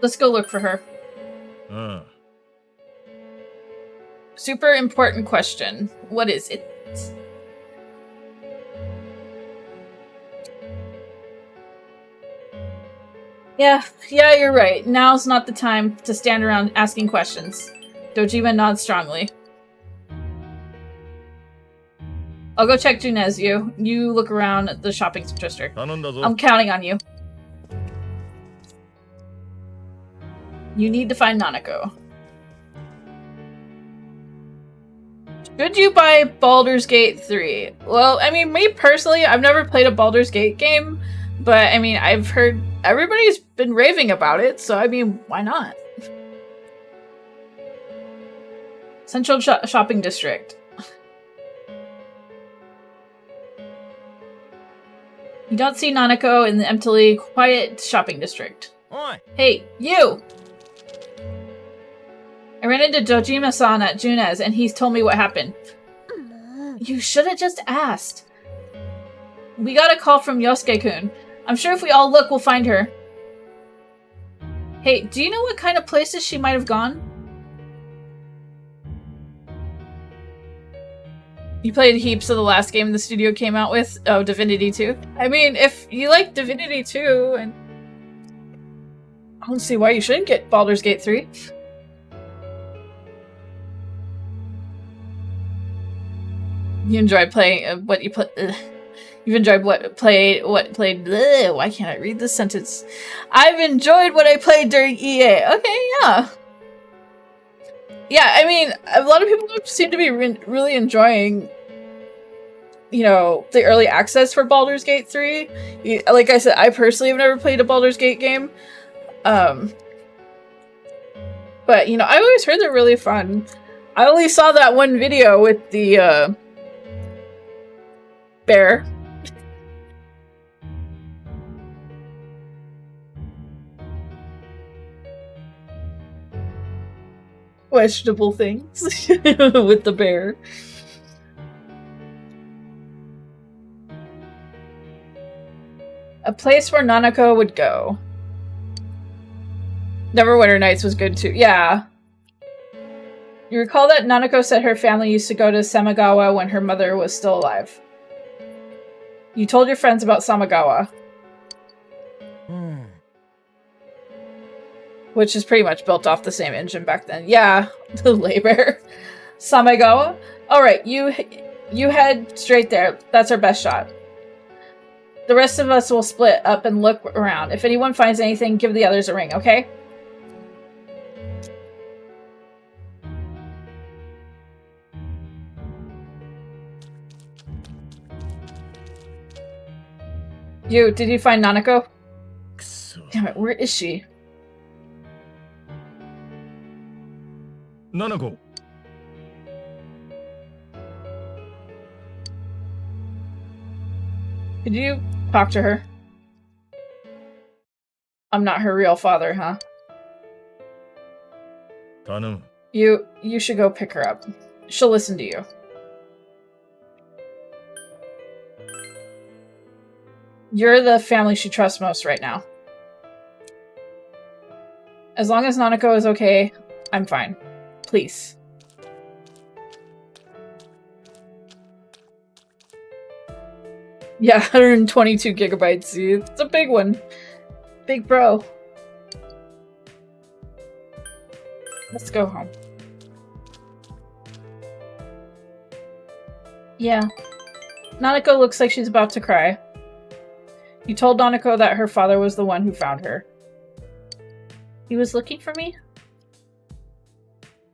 Let's go look for her. Super important question. What is it? Yeah, you're right. Now's not the time to stand around asking questions. Dojima nods strongly. I'll go check Junez. You look around the shopping district. I'm counting on you. You need to find Nanako. Should you buy Baldur's Gate 3? Well, I mean, me personally, I've never played a Baldur's Gate game, but I mean, I've heard everybody's been raving about it, so I mean, why not? Central Shopping District. You don't see Nanako in the emptily quiet shopping district. Oi. Hey, you! I ran into Dojima-san at Junez, and he's told me what happened. You should have just asked. We got a call from Yosuke-kun. I'm sure if we all look, we'll find her. Hey, do you know what kind of places she might have gone? You played heaps of the last game the studio came out with? Oh, Divinity 2? I mean, if you like Divinity 2, and I don't see why you shouldn't get Baldur's Gate 3. You enjoyed playing what you play. You've enjoyed what played. Ugh, why can't I read this sentence? I've enjoyed what I played during EA. Okay, yeah. Yeah, I mean, a lot of people seem to be really enjoying, you know, the early access for Baldur's Gate 3. Like I said, I personally have never played a Baldur's Gate game. But, you know, I've always heard they're really fun. I only saw that one video with the, bear. Questionable things with the bear. A place where Nanako would go. Neverwinter Nights was good too. Yeah. You recall that Nanako said her family used to go to Samagawa when her mother was still alive. You told your friends about Samagawa. Which is pretty much built off the same engine back then. Yeah, the labor. Samagawa? Alright, you head straight there. That's our best shot. The rest of us will split up and look around. If anyone finds anything, give the others a ring, okay? Did you find Nanako? Damn it, where is she? Nanako. Could you talk to her? I'm not her real father, huh? Tanum. You should go pick her up. She'll listen to you. You're the family she trusts most right now. As long as Nanako is okay, I'm fine. Please. Yeah, 122 gigabytes. It's a big one. Big bro. Let's go home. Yeah. Nanako looks like she's about to cry. You told Nanako that her father was the one who found her. He was looking for me?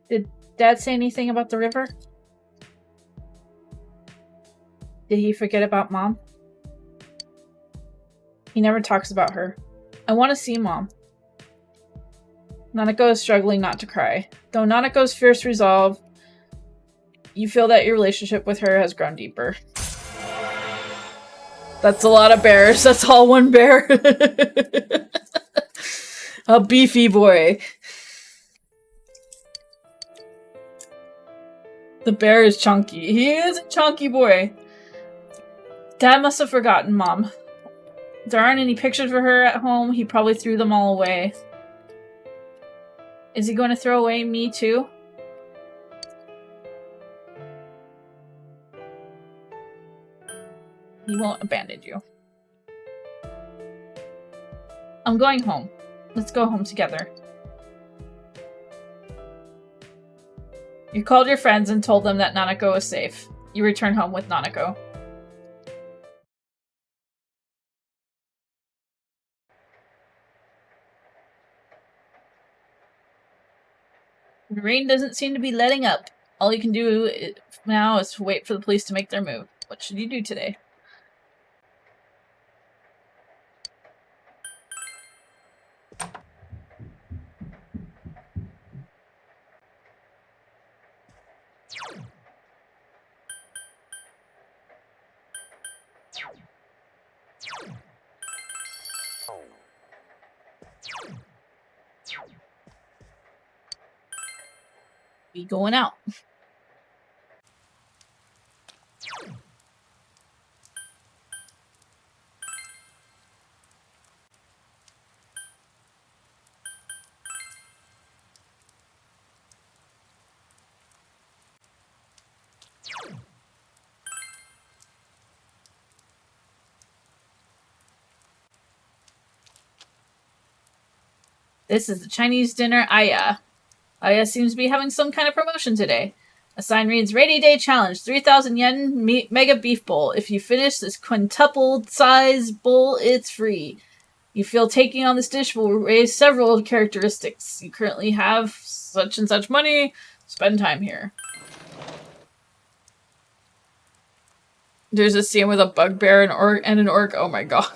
Did Dad say anything about the river? Did he forget about Mom? He never talks about her. I want to see Mom. Nanako is struggling not to cry. Though Nanako's fierce resolve, you feel that your relationship with her has grown deeper. That's a lot of bears. That's all one bear. A beefy boy. The bear is chunky. He is a chunky boy. Dad must have forgotten Mom. There aren't any pictures of her at home. He probably threw them all away. Is he going to throw away me too? He won't abandon you. I'm going home. Let's go home together. You called your friends and told them that Nanako is safe. You return home with Nanako. The rain doesn't seem to be letting up. All you can do now is wait for the police to make their move. What should you do today? We going out. This is the Chinese dinner Aya. Aya seems to be having some kind of promotion today. A sign reads, Rainy Day Challenge, 3,000 yen mega beef bowl. If you finish this quintuple size bowl, it's free. You feel taking on this dish will raise several characteristics. You currently have such and such money. Spend time here. There's a scene with a bugbear and an orc. Oh my god.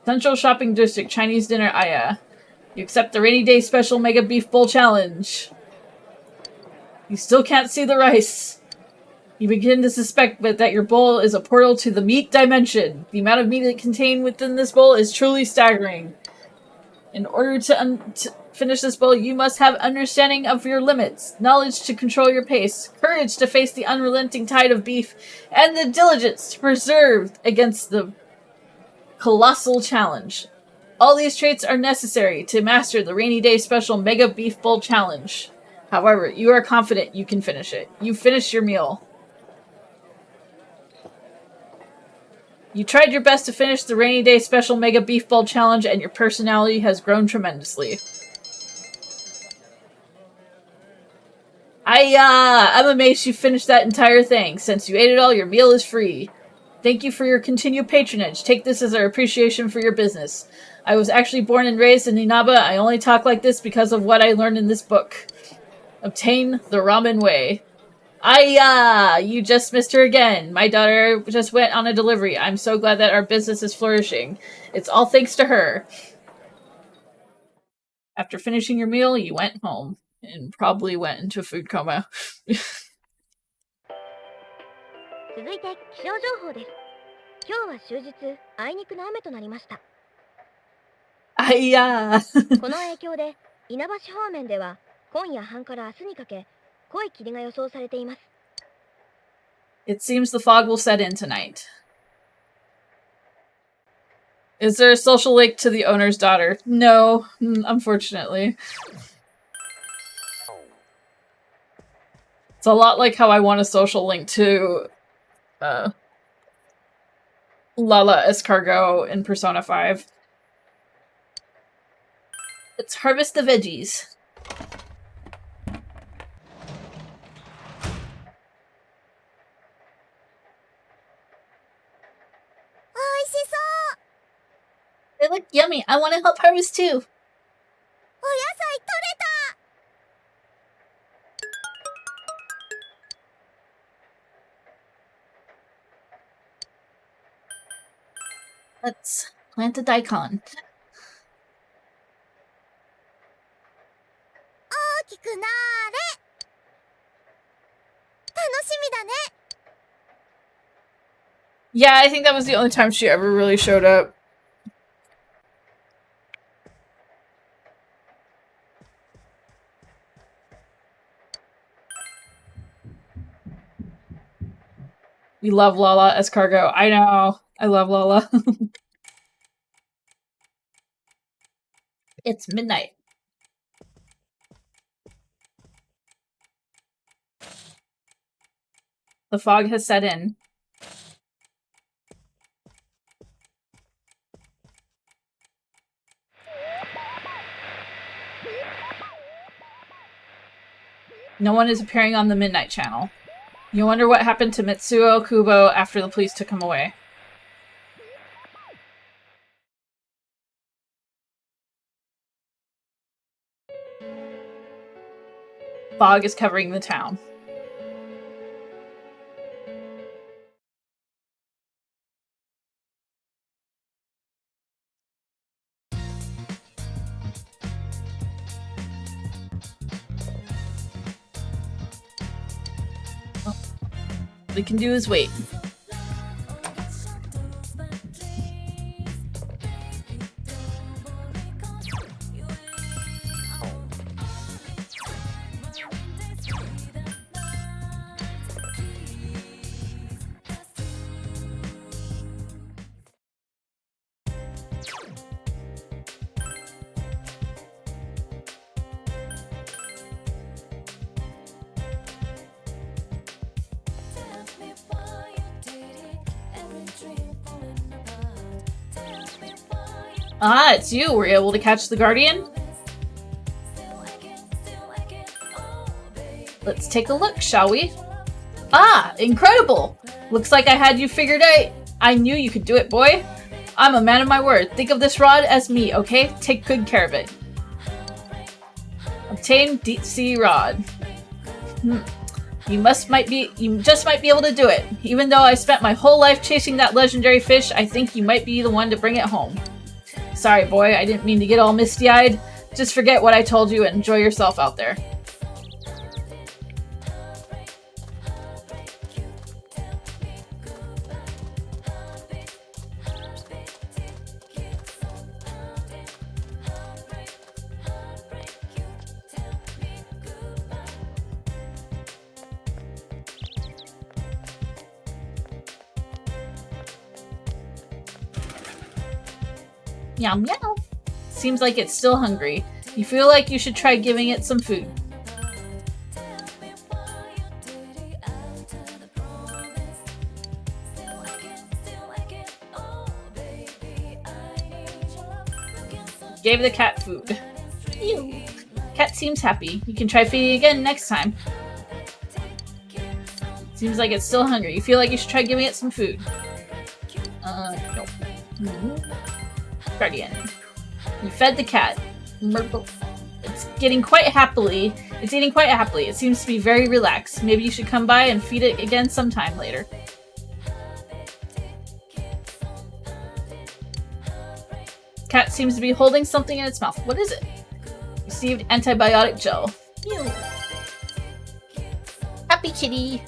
Central Shopping District, Chinese Dinner Aya. You accept the Rainy Day Special Mega Beef Bowl Challenge. You still can't see the rice. You begin to suspect that your bowl is a portal to the meat dimension. The amount of meat contained within this bowl is truly staggering. In order to finish this bowl, you must have understanding of your limits, knowledge to control your pace, courage to face the unrelenting tide of beef, and the diligence to persevere against the colossal challenge. All these traits are necessary to master the Rainy Day Special Mega Beef Bowl Challenge. However, you are confident you can finish it. You finished your meal. You tried your best to finish the Rainy Day Special Mega Beef Bowl Challenge, and your personality has grown tremendously. I'm amazed you finished that entire thing. Since you ate it all, your meal is free. Thank you for your continued patronage. Take this as our appreciation for your business. I was actually born and raised in Inaba. I only talk like this because of what I learned in this book. Obtain the ramen way. You just missed her again. My daughter just went on a delivery. I'm so glad that our business is flourishing. It's all thanks to her. After finishing your meal, you went home and probably went into food coma. 続いて気象情報です。今日は終日あいにくの雨となりました。この影響で稲葉市方面では今夜半から明日にかけ濃い霧が予想されています。It seems the fog will set in tonight. Is there a social link to the owner's daughter? No, unfortunately. It's a lot like how I want a social link to Lala Escargot in Persona 5. Let's harvest the veggies. They look yummy. I want to help harvest too. お野菜取れた Let's plant a daikon. 大きくなーれ楽しみだね Yeah, I think that was the only time she ever really showed up. You love Lala escargot. I know. I love Lala. It's midnight. The fog has set in. No one is appearing on the Midnight Channel. You wonder what happened to Mitsuo Kubo after the police took him away. Fog is covering the town. All we can do is wait. Ah, it's you. Were you able to catch the Guardian? Let's take a look, shall we? Ah, incredible! Looks like I had you figured out. I knew you could do it, boy. I'm a man of my word. Think of this rod as me, okay? Take good care of it. Obtain deep sea rod. You just might be able to do it. Even though I spent my whole life chasing that legendary fish, I think you might be the one to bring it home. Sorry, boy, I didn't mean to get all misty-eyed. Just forget what I told you and enjoy yourself out there. Meow meow. Seems like it's still hungry. You feel like you should try giving it some food. Gave the cat food. Ew. Cat seems happy. You can try feeding again next time. Seems like it's still hungry. You feel like you should try giving it some food. Nope. Guardian. You fed the cat. It's eating quite happily. It seems to be very relaxed. Maybe you should come by and feed it again sometime later. Cat seems to be holding something in its mouth. What is it? Received antibiotic gel. Ew. Happy kitty.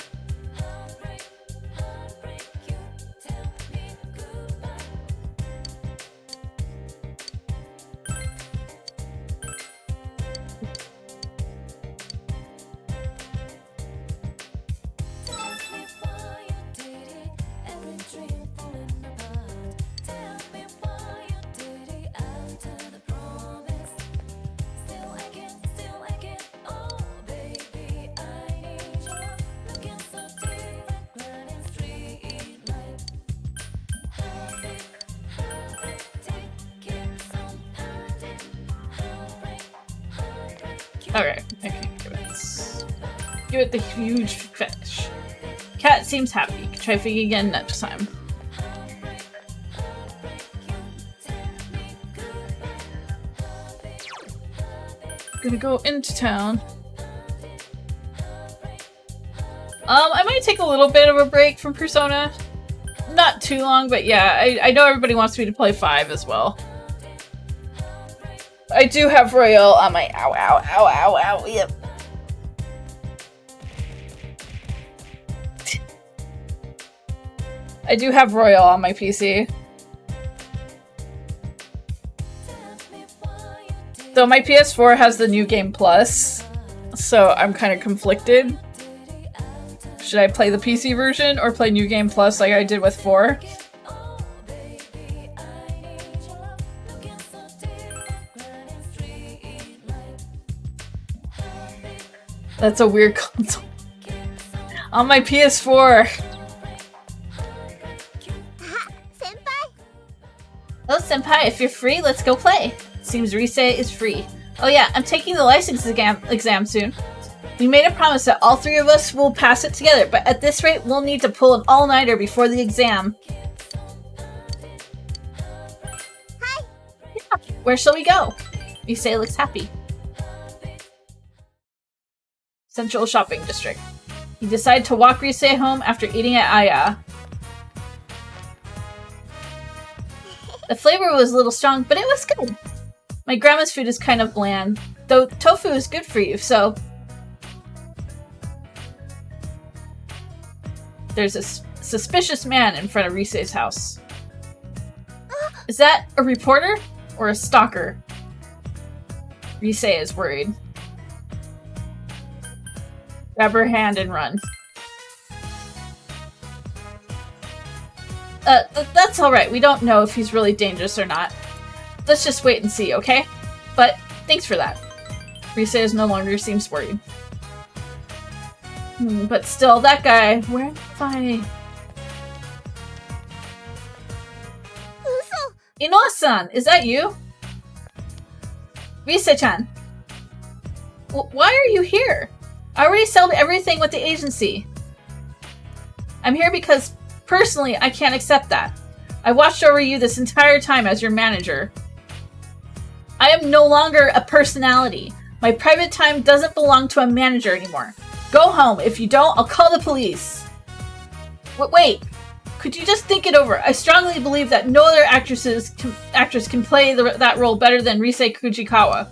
Okay, give it the huge fish. Cat seems happy. Try feeding again next time. gonna go into town. I might take a little bit of a break from Persona. Not too long, but yeah, I know everybody wants me to play 5 as well. I do have Royale on my ow, yep. I do have Royale on my PC. Though my PS4 has the New Game Plus, so I'm kind of conflicted. Should I play the PC version or play New Game Plus like I did with 4? That's a weird console. On my PS4. Hello, Senpai. If you're free, let's go play. Seems Rise is free. Oh yeah, I'm taking the license exam soon. We made a promise that all 3 of us will pass it together, but at this rate, we'll need to pull an all-nighter before the exam. Hi! Yeah. Where shall we go? Rise looks happy. Central Shopping District. He decided to walk Rise home after eating at Aya. The flavor was a little strong, but it was good. My grandma's food is kind of bland, though tofu is good for you, so... There's a suspicious man in front of Rise's house. Is that a reporter or a stalker? Rise is worried. Grab her hand and run. That's alright. We don't know if he's really dangerous or not. Let's just wait and see, okay? But thanks for that. Rise no longer seems worried. But still, that guy, where am I? Inoue-san, is that you? Rise-chan. Why are you here? I already sold everything with the agency. I'm here because, personally, I can't accept that. I watched over you this entire time as your manager. I am no longer a personality. My private time doesn't belong to a manager anymore. Go home. If you don't, I'll call the police. Wait. Could you just think it over? I strongly believe that no other actress can play that role better than Rise Kujikawa.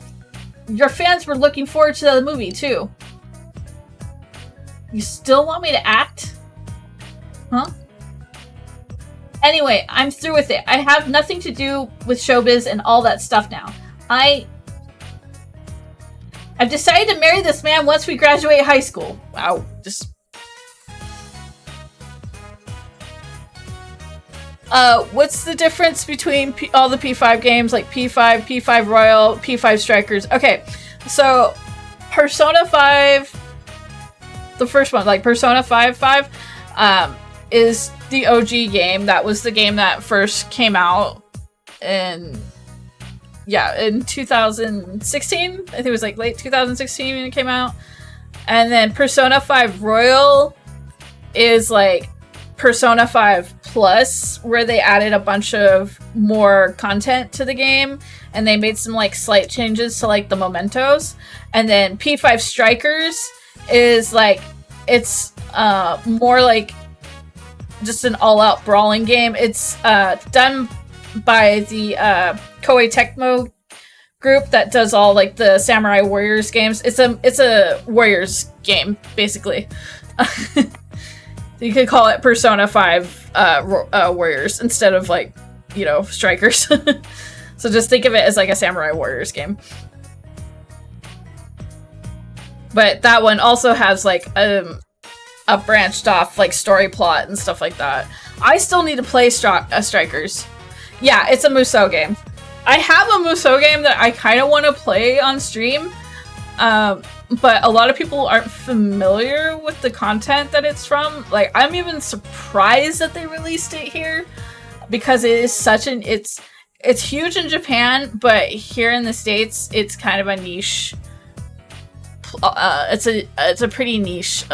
Your fans were looking forward to the movie, too. You still want me to act? Huh? Anyway, I'm through with it. I have nothing to do with showbiz and all that stuff now. I've decided to marry this man once we graduate high school. Wow, just... what's the difference between all the P5 games, like P5, P5 Royal, P5 Strikers? Okay, so Persona 5, the first one, like Persona 5, is the OG game. That was the game that first came out in 2016. I think it was like late 2016 when it came out. And then Persona 5 Royal is like Persona 5 Plus, where they added a bunch of more content to the game and they made some like slight changes to like the mementos. And then P5 Strikers is like, it's more like just an all-out brawling game. It's done by the Koei Tecmo group that does all like the Samurai Warriors games. It's a Warriors game, basically. You could call it Persona 5 Warriors instead of like, you know, Strikers. So just think of it as like a Samurai Warriors game. But that one also has like a branched off like story plot and stuff like that. I still need to play Strikers. Yeah, it's a Musou game. I have a Musou game that I kind of want to play on stream. But a lot of people aren't familiar with the content that it's from. Like, I'm even surprised that they released it here because it is such an it's huge in Japan, but here in the States, it's kind of a niche. It's a pretty niche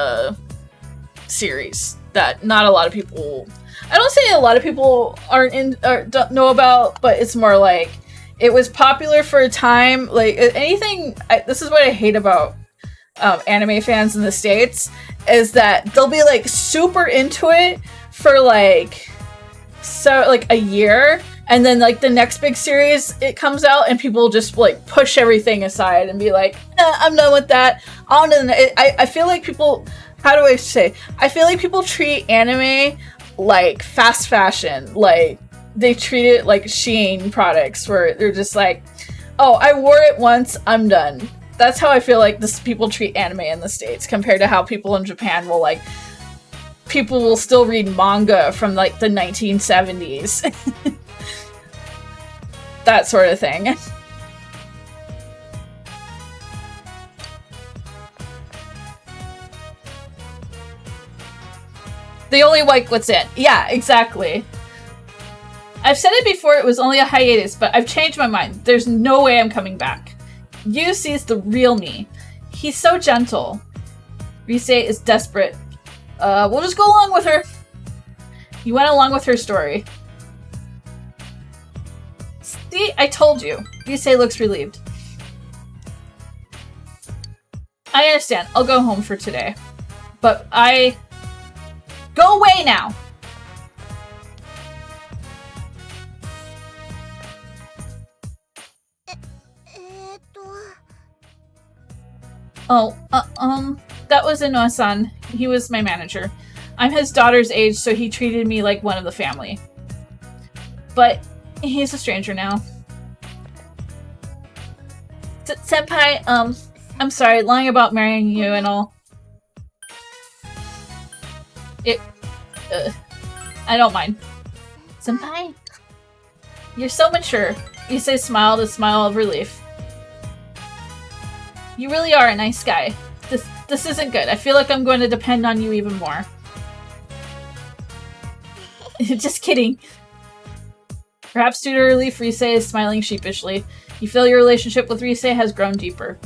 series that not a lot of people. I don't say a lot of people aren't in or don't know about, but it's more like it was popular for a time. Like anything, this is what I hate about anime fans in the States, is that they'll be like super into it for like a year, and then like the next big series it comes out and people just like push everything aside and be like, I'm done with that. I feel like people, how do I say, I feel like people treat anime like fast fashion. Like they treat it like Shein products, where they're just like, oh, I wore it once, I'm done. That's how I feel like people treat anime in the States, compared to how people in Japan will like, people will still read manga from like the 1970s. That sort of thing. They only like what's in. Yeah, exactly. I've said it before, it was only a hiatus, but I've changed my mind. There's no way I'm coming back. Yu sees the real me. He's so gentle. Rise is desperate. We'll just go along with her. You went along with her story. See, I told you. Rise looks relieved. I understand. I'll go home for today. But go away now! Oh, that was Inoue-san. He was my manager. I'm his daughter's age, so he treated me like one of the family. But he's a stranger now. Senpai, I'm sorry, lying about marrying you and all. I don't mind. Senpai? You're so mature. Issei smiled a smile of relief. You really are a nice guy. This isn't good. I feel like I'm going to depend on you even more. Just kidding. Perhaps due to relief, Rise is smiling sheepishly. You feel your relationship with Rise has grown deeper.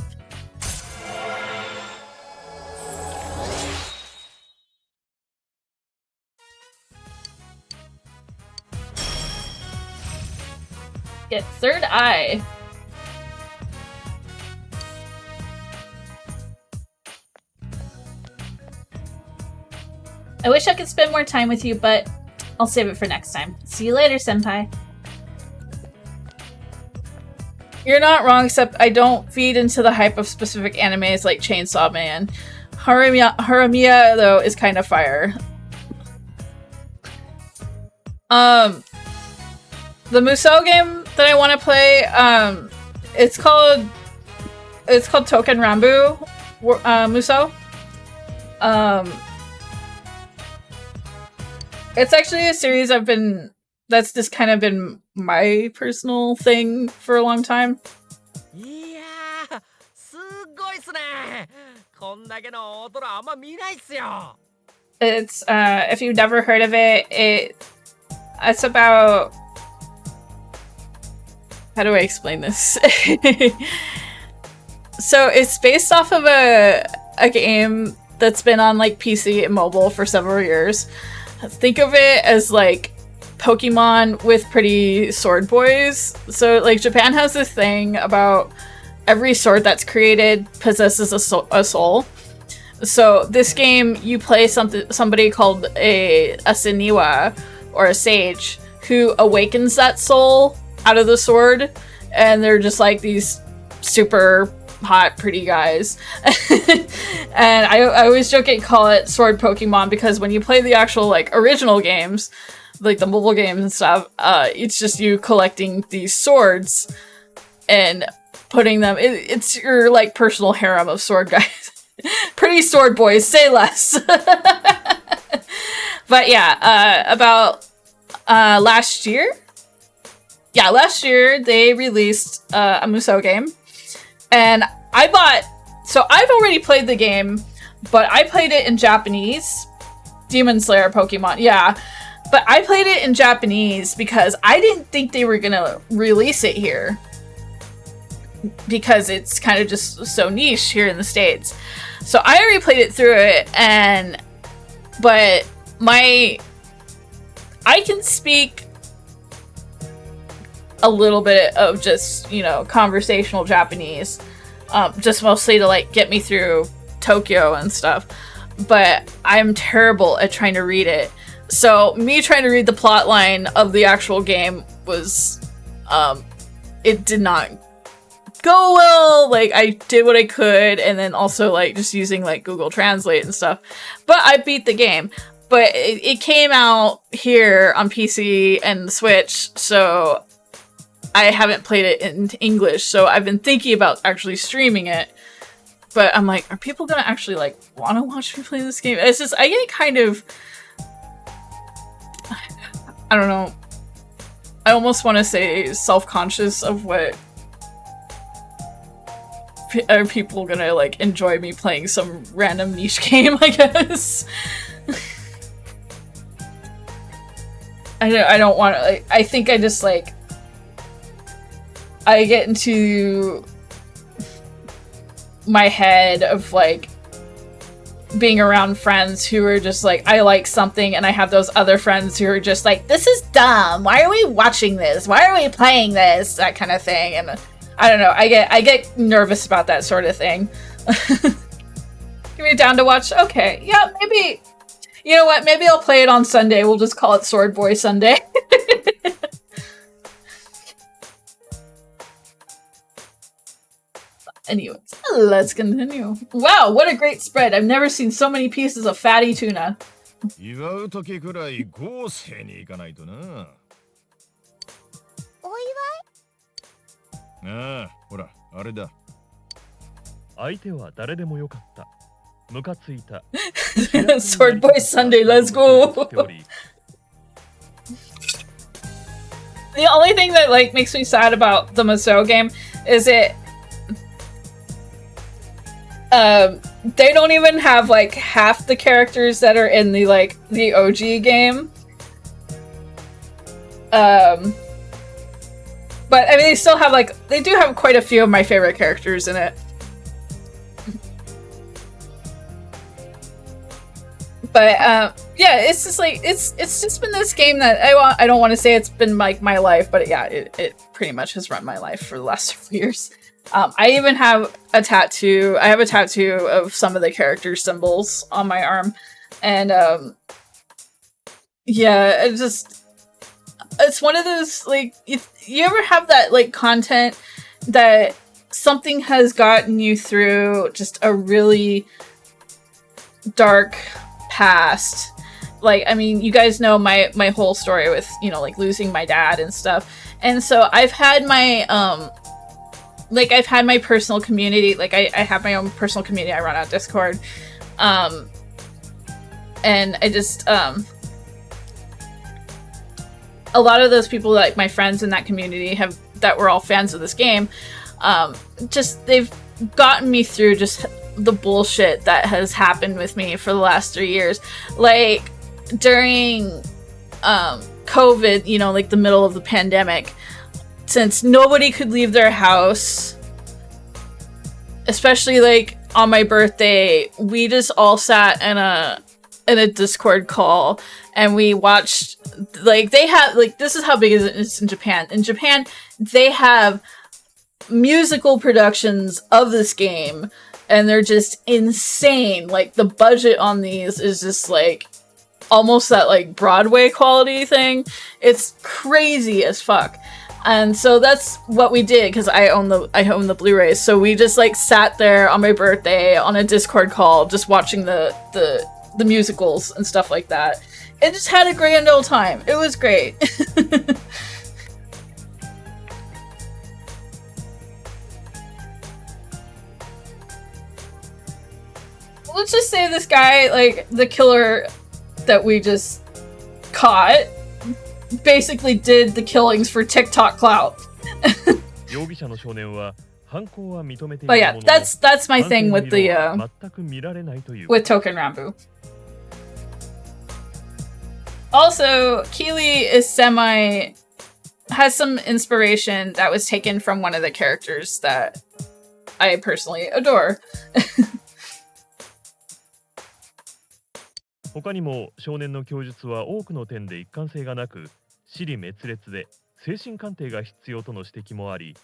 Get third eye. I wish I could spend more time with you, but I'll save it for next time. See you later, senpai. You're not wrong, except I don't feed into the hype of specific animes like Chainsaw Man. Haramiya, though, is kind of fire. The Musou game that I want to play, it's called Token Rambu Musou. It's actually a series that's just kind of been my personal thing for a long time. It's, if you've never heard of it, it's about... How do I explain this? So it's based off of a game that's been on like PC and mobile for several years. Think of it as like Pokemon with pretty sword boys. So like Japan has this thing about every sword that's created possesses a soul. So this game, you play somebody called a Seniwa or a sage who awakens that soul out of the sword, and they're just like these super hot, pretty guys. And I always joke and call it Sword Pokemon because when you play the actual like original games, like the mobile games and stuff, it's just you collecting these swords and putting them. It's your like personal harem of sword guys. Pretty sword boys, say less. But yeah, about last year. Yeah, last year they released a Musou game. And so I've already played the game, but I played it in Japanese. Demon Slayer Pokemon, yeah. But I played it in Japanese because I didn't think they were gonna release it here. Because it's kind of just so niche here in the States. So I already played it through it, but I can speak a little bit of just, conversational Japanese, just mostly to like get me through Tokyo and stuff. But I'm terrible at trying to read it. So me trying to read the plot line of the actual game was, it did not go well. Like, I did what I could, and then also like just using like Google Translate and stuff. But I beat the game. But it came out here on PC and the Switch, so I haven't played it in English. So I've been thinking about actually streaming it. But I'm like, are people gonna actually like want to watch me play this game? It's just, I get kind of, I don't know. I almost want to say self-conscious of what are people gonna like enjoy me playing some random niche game, I guess. I don't want to, like, I think I just like, I get into my head of like being around friends who are just like, I like something, and I have those other friends who are just like, this is dumb, why are we watching this, why are we playing this, that kind of thing. And I don't know, I get nervous about that sort of thing. You're down to watch? Okay, yeah, maybe, you know what, maybe I'll play it on Sunday. We'll just call it Sword Boy Sunday. Anyways, let's continue. Wow, what a great spread. I've never seen so many pieces of fatty tuna. 祝う時くらい豪勢に行かないとな。お祝い？ああ、ほら、あれだ。相手は誰でもよかった。ムカついた。Sword Boy Sunday, let's go. The only thing that like makes me sad about the Musou game is they don't even have like half the characters that are in the OG game. But I mean, they still have they do have quite a few of my favorite characters in it. But yeah, it's just like it's just been this game that I don't want to say it's been like my life, but yeah, it pretty much has run my life for the last few years. I even have a tattoo. I have a tattoo of some of the character symbols on my arm, and yeah, it's one of those like, if you ever have that like content that something has gotten you through just a really dark past. Like, I mean, you guys know my whole story with, like losing my dad and stuff. And so I've had my I've had my personal community. Like I have my own personal community I run on Discord. And I just a lot of those people, like my friends in that community that were all fans of this game, they've gotten me through just the bullshit that has happened with me for the last 3 years. Like during COVID, like the middle of the pandemic, since nobody could leave their house, especially like on my birthday, we just all sat in a Discord call and we watched, like, they have, like, this is how big it is in Japan. In Japan, they have musical productions of this game, and they're just insane. Like, the budget on these is just like almost that like Broadway quality thing. It's crazy as fuck. And so that's what we did, because I own the Blu-rays. So we just like sat there on my birthday on a Discord call, just watching the musicals and stuff like that. It just had a grand old time. It was great. Let's just say this guy, like the killer that we just caught, basically did the killings for TikTok clout. But yeah, that's my thing with the with Token Rambu. Also, Keely has some inspiration that was taken from one of the characters that I personally adore. 他にも少年の供述は多くの点で一貫性がなく、支離滅裂で精神鑑定が必要との指摘もあり、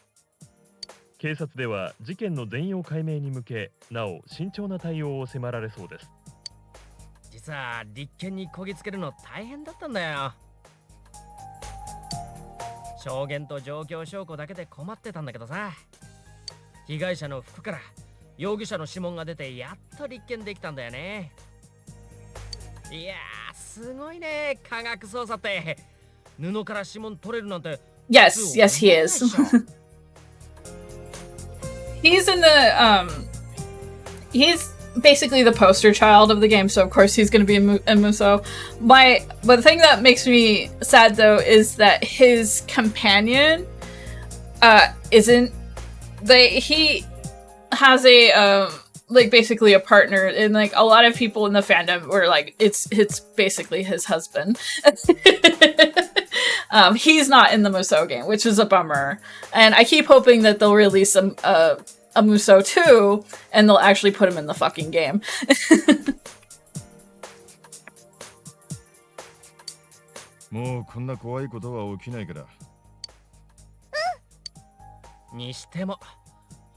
警察では事件の全容解明に向けなお慎重な対応を迫られそうです。実は立件にこぎつけるの大変だったんだよ。証言と状況証拠だけで困ってたんだけどさ、被害者の服から容疑者の指紋が出てやっと立件できたんだよね。いやー、すごいね、科学捜査って。布から指紋取れるなんて。 Yes, yes, he is. He's in the he's basically the poster child of the game, so of course he's going to be a Muso. But the thing that makes me sad though is that his companion isn't. He has a like basically a partner, and like a lot of people in the fandom were like it's basically his husband. He's not in the Muso game, which is a bummer, and I keep hoping that they'll release a Muso 2 and they'll actually put him in the fucking game. もうこんな怖いことは起きないから。にしても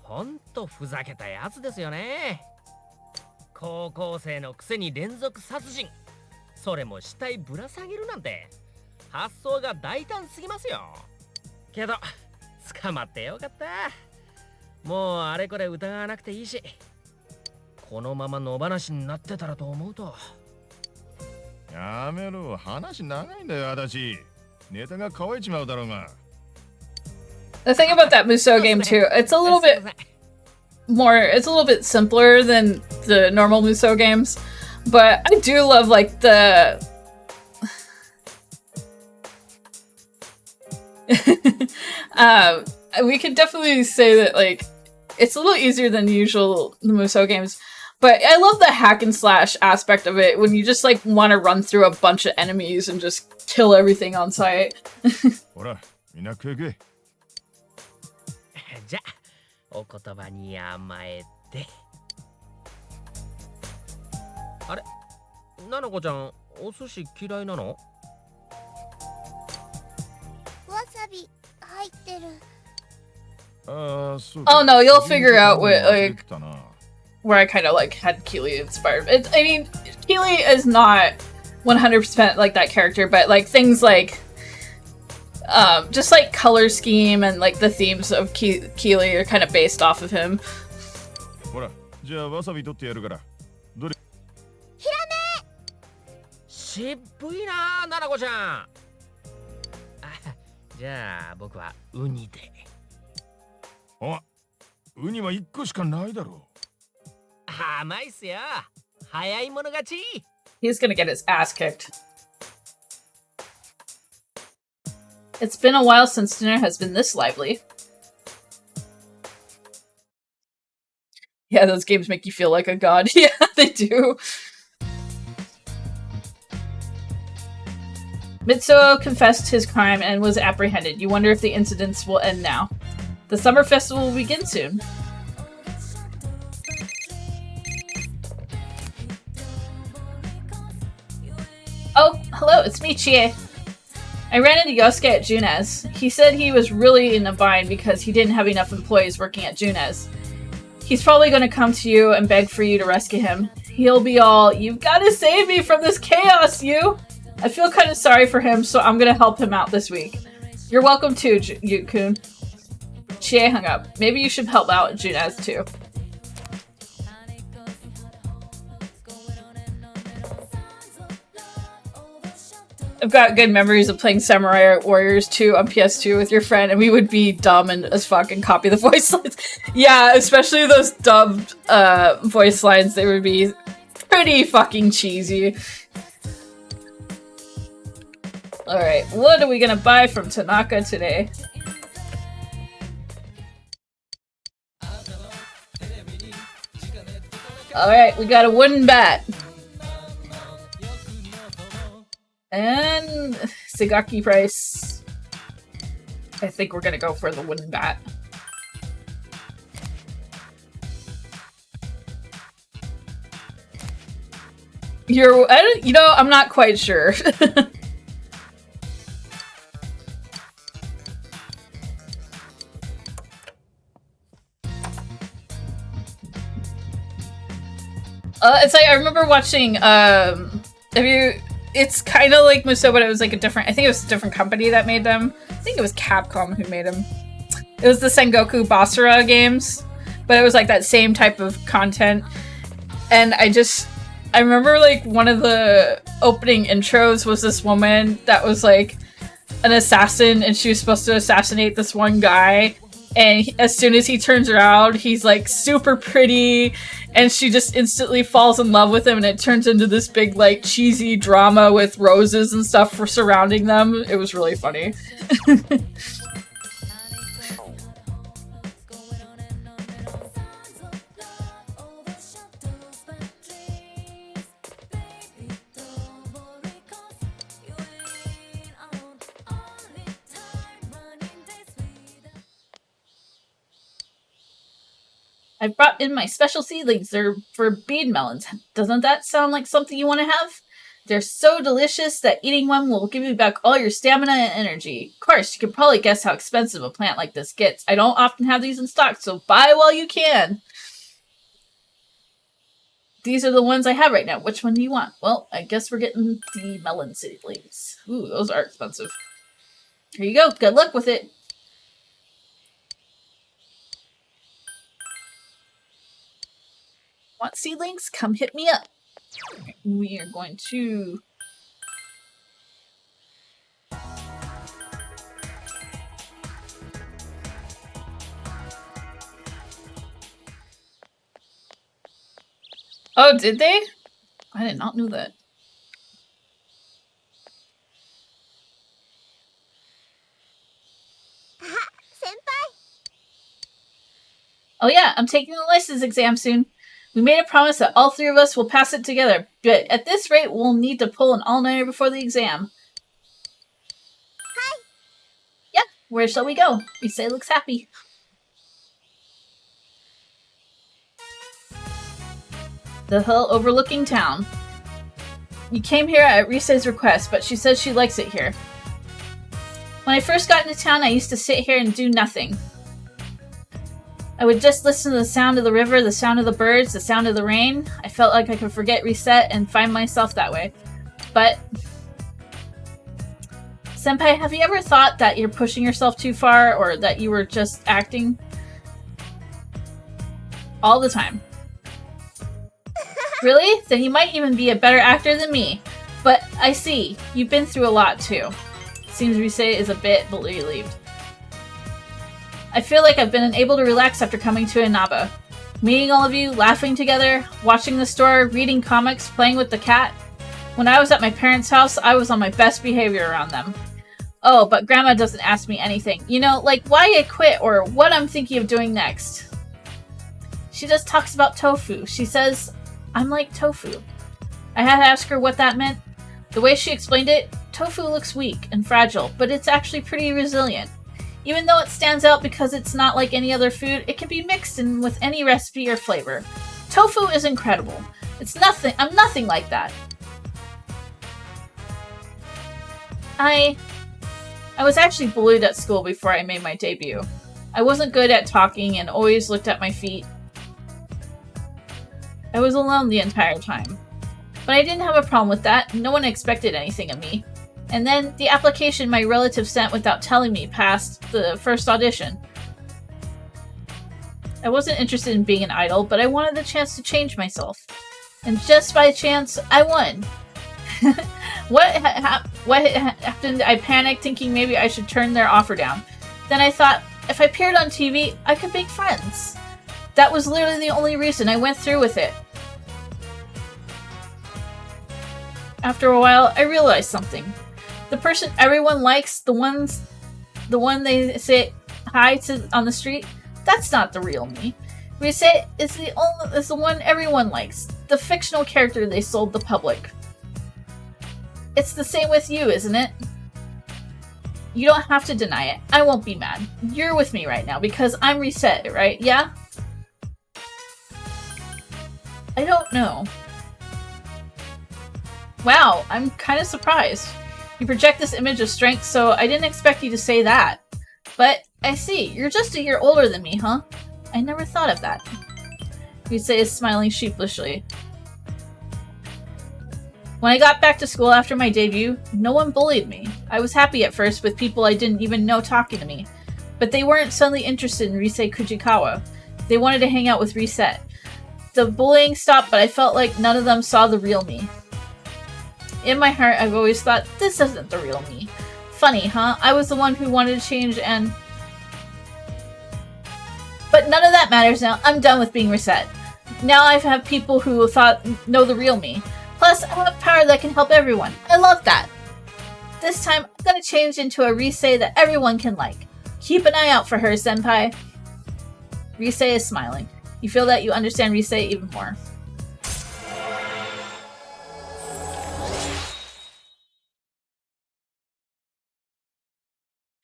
ほんとふざけたやつですよね。高校生のくせに連続殺人、それも死体ぶら下げるなんて発想が大胆すぎますよ。けど捕まってよかった。もうあれこれ疑わなくていいし、このまま野放しになってたらと思うと。やめろ、話長いんだよ、私。ネタが乾いちまうだろうが。The thing about that Muso game too, it's a little bit simpler than the normal Muso games, but I do love like the we could definitely say that like it's a little easier than the Muso games, but I love the hack and slash aspect of it when you just like want to run through a bunch of enemies and just kill everything on sight. ほら、みんな食え食え。じゃあお言葉に甘えて。あれ、ななこちゃんお寿司嫌いなの？わさび入ってる。Oh no, you'll figure out what like where I kind of like had Keely inspired. I mean, Keely is not 100% like that character, but like things like just like color scheme and like the themes of Keely are kind of based off of him. ほら、じゃあわさび取ってやるから。どれ？ヒラメ。渋いな、ななこちゃん。あ、じゃあ僕はウニで。あ、ウニは1個しかないだろう。甘いっすよ。早い者勝ち。He's gonna get his ass kicked. It's been a while since dinner has been this lively. Yeah, those games make you feel like a god. Yeah, they do. Mitsuo confessed his crime and was apprehended. You wonder if the incidents will end now. The summer festival will begin soon. Oh, hello, it's me, Chie. I ran into Yosuke at Junes. He said he was really in a bind because he didn't have enough employees working at Junes. He's probably going to come to you and beg for you to rescue him. He'll be all, "You've got to save me from this chaos, you!" I feel kind of sorry for him, so I'm going to help him out this week. You're welcome too, Yukun. Chie hung up. Maybe you should help out Junes too. I've got good memories of playing Samurai Warriors 2 on PS2 with your friend, and we would be dumb and as fuck and copy the voice lines. Yeah, especially those dubbed voice lines, they would be pretty fucking cheesy. Alright, what are we gonna buy from Tanaka today? Alright, we got a wooden bat. And Sagaki price. I think we're gonna go for the wooden bat. I'm not quite sure. It's like I remember watching. It's kind of like Musou, but it was like a different. I think it was a different company that made them. I think it was Capcom who made them. It was the Sengoku Basara games, but it was like that same type of content. And I remember like one of the opening intros was this woman that was like an assassin, and she was supposed to assassinate this one guy. And as soon as he turns around, he's like super pretty, and she just instantly falls in love with him, and it turns into this big like cheesy drama with roses and stuff for surrounding them. It was really funny. I brought in my special seedlings. They're for bead melons. Doesn't that sound like something you want to have? They're so delicious that eating one will give you back all your stamina and energy. Of course, you can probably guess how expensive a plant like this gets. I don't often have these in stock, so buy while you can. These are the ones I have right now. Which one do you want? Well, I guess we're getting the melon seedlings. Ooh, those are expensive. Here you go. Good luck with it. Want seedlings? Come hit me up. We are going to... Oh, did they? I did not know that. Oh yeah, I'm taking the license exam soon. We made a promise that all three of us will pass it together, but at this rate, we'll need to pull an all-nighter before the exam. Hi! Yeah, where shall we go? Rise looks happy. The hill overlooking town. You came here at Rise's request, but she says she likes it here. When I first got into town, I used to sit here and do nothing. I would just listen to the sound of the river, the sound of the birds, the sound of the rain. I felt like I could forget reset and find myself that way. But... Senpai, have you ever thought that you're pushing yourself too far, or that you were just acting? All the time. Really? Then you might even be a better actor than me. But I see. You've been through a lot too. Seems Rise is a bit relieved. I feel like I've been able to relax after coming to Inaba. Meeting all of you, laughing together, watching the store, reading comics, playing with the cat. When I was at my parents' house, I was on my best behavior around them. Oh, but Grandma doesn't ask me anything. You know, like why I quit or what I'm thinking of doing next. She just talks about tofu. She says, I'm like tofu. I had to ask her what that meant. The way she explained it, tofu looks weak and fragile, but it's actually pretty resilient. Even though it stands out because it's not like any other food, it can be mixed in with any recipe or flavor. Tofu is incredible. I'm nothing like that. I was actually bullied at school before I made my debut. I wasn't good at talking and always looked at my feet. I was alone the entire time. But I didn't have a problem with that. No one expected anything of me. And then the application my relative sent without telling me passed the first audition. I wasn't interested in being an idol, but I wanted the chance to change myself. And just by chance, I won. What happened? I panicked, thinking maybe I should turn their offer down. Then I thought, if I appeared on TV, I could make friends. That was literally the only reason I went through with it. After a while, I realized something. The person everyone likes, the one they say hi to on the street, that's not the real me. Rise is the one everyone likes, the fictional character they sold the public. It's the same with you, isn't it? You don't have to deny it. I won't be mad. You're with me right now because I'm Reset, right? Yeah? I don't know. Wow, I'm kind of surprised. You project this image of strength, so I didn't expect you to say that. But I see, you're just a year older than me, huh? I never thought of that. Rise is smiling sheepishly. When I got back to school after my debut, no one bullied me. I was happy at first with people I didn't even know talking to me. But they weren't suddenly interested in Rise Kujikawa. They wanted to hang out with Reset. The bullying stopped, but I felt like none of them saw the real me. In my heart, I've always thought, this isn't the real me. Funny, huh? I was the one who wanted to change and... But none of that matters now. I'm done with being Reset. Now I have people who know the real me. Plus, I have power that can help everyone. I love that. This time, I'm gonna change into a Rise that everyone can like. Keep an eye out for her, senpai. Rise is smiling. You feel that you understand Rise even more.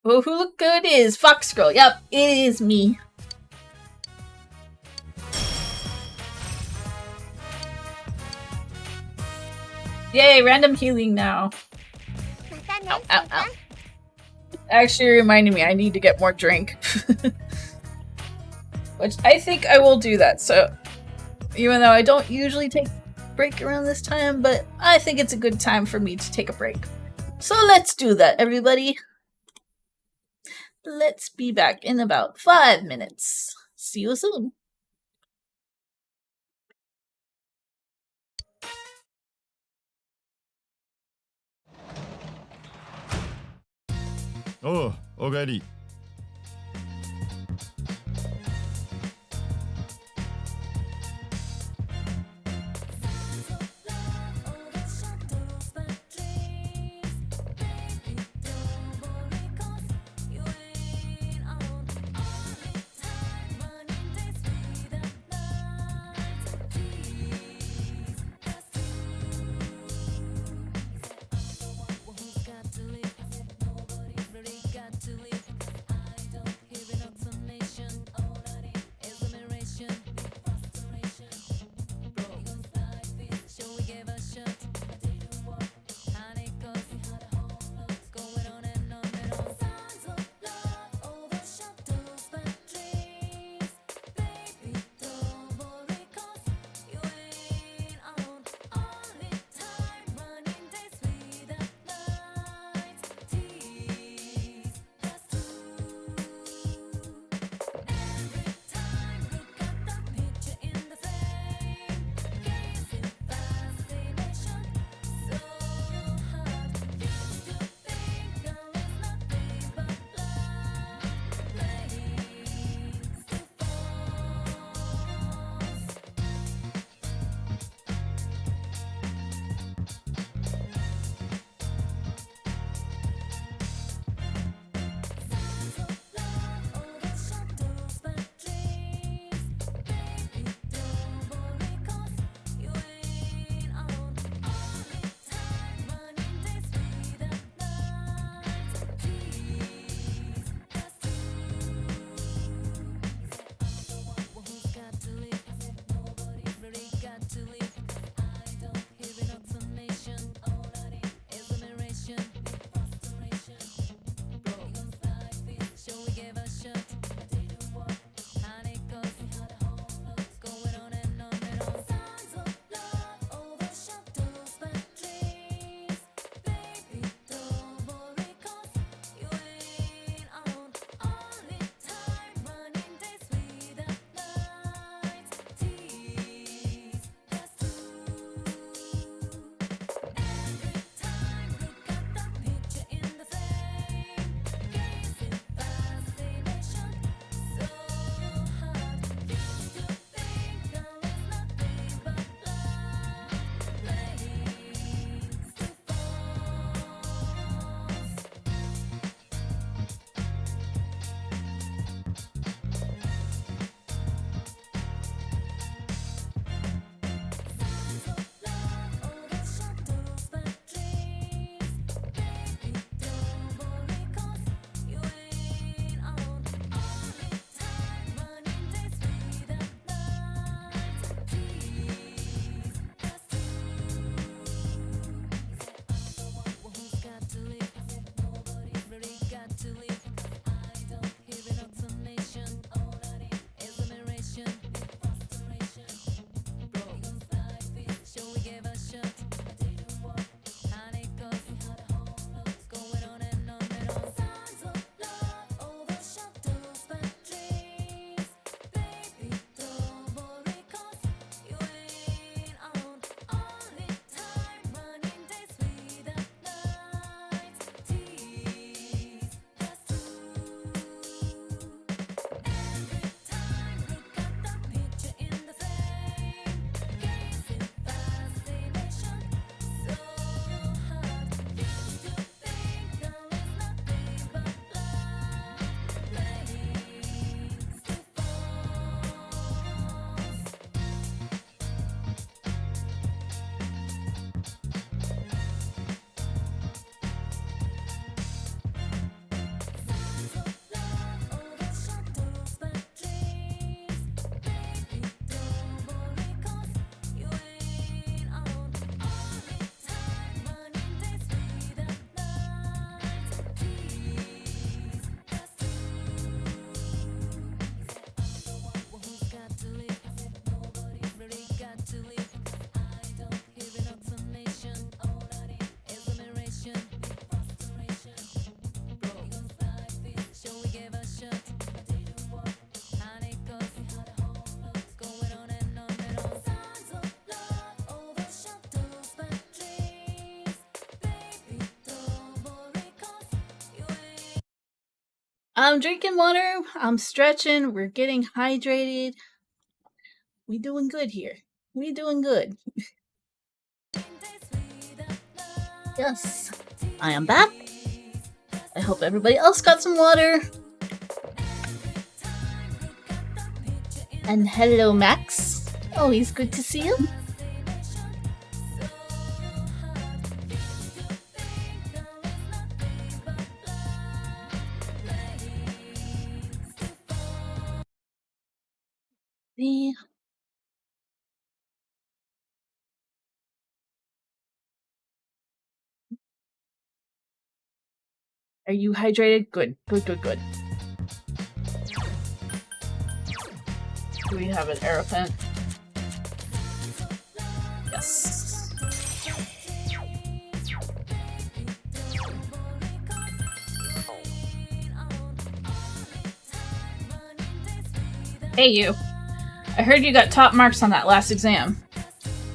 Oh, who look good is Fox Girl. Yep, it is me. Yay, random healing now. Ow, ow, ow. Actually reminding me I need to get more drink. Which I think I will do that, so even though I don't usually take a break around this time, but I think it's a good time for me to take a break. So let's do that, everybody. Let's be back in about 5 minutes. See you soon. Oh, おかえり。I'm drinking water. I'm stretching. We're getting hydrated. We doing good here. We doing good. Yes, I am back. I hope everybody else got some water. And hello, Max. Always good to see you. Are you hydrated? Good. Good, good, good. Do we have an aerophant? Yes. Hey, you. I heard you got top marks on that last exam.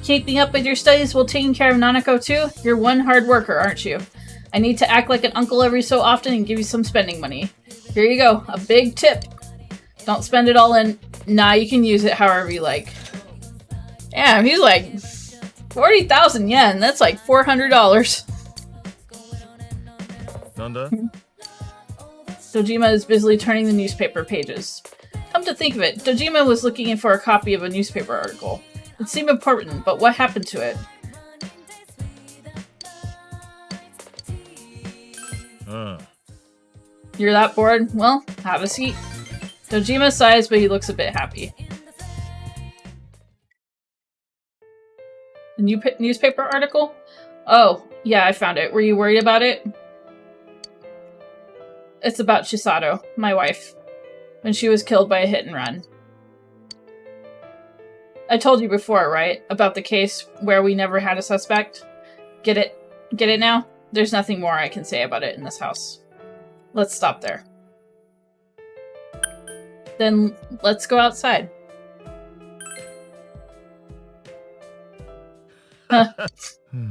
Keeping up with your studies while taking care of Nanako too? You're one hard worker, aren't you? I need to act like an uncle every so often and give you some spending money. Here you go, a big tip. Don't spend it all in. Nah, you can use it however you like. Damn, he's like 40,000 yen. That's like $400. Nanda? Dojima is busily turning the newspaper pages. Come to think of it, Dojima was looking for a copy of a newspaper article. It seemed important, but what happened to it? You're that bored? Well, have a seat. Dojima sighs, but he looks a bit happy. A new newspaper article? Oh, yeah, I found it. Were you worried about it? It's about Chisato, my wife, when she was killed by a hit and run. I told you before, right? About the case where we never had a suspect? Get it? Get it now? There's nothing more I can say about it in this house. Let's stop there. Then let's go outside.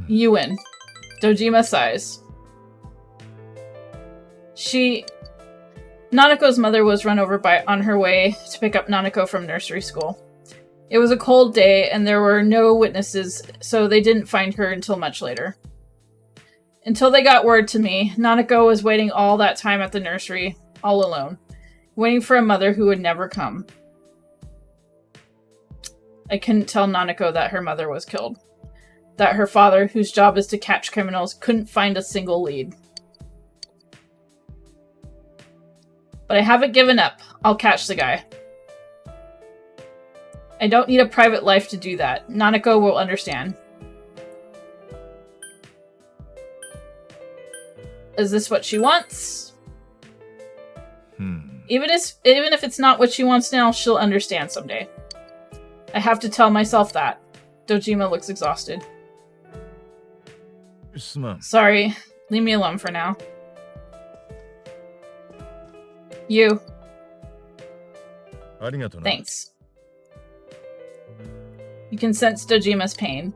You win. Dojima sighs. Nanako's mother was run over on her way to pick up Nanako from nursery school. It was a cold day and there were no witnesses, so they didn't find her until much later. Until they got word to me, Nanako was waiting all that time at the nursery, all alone, waiting for a mother who would never come. I couldn't tell Nanako that her mother was killed. That her father, whose job is to catch criminals, couldn't find a single lead. But I haven't given up. I'll catch the guy. I don't need a private life to do that. Nanako will understand. Is this what she wants? Even if it's not what she wants now, she'll understand someday. I have to tell myself that. Dojima looks exhausted. Sorry. Leave me alone for now. You. Thanks. You can sense Dojima's pain.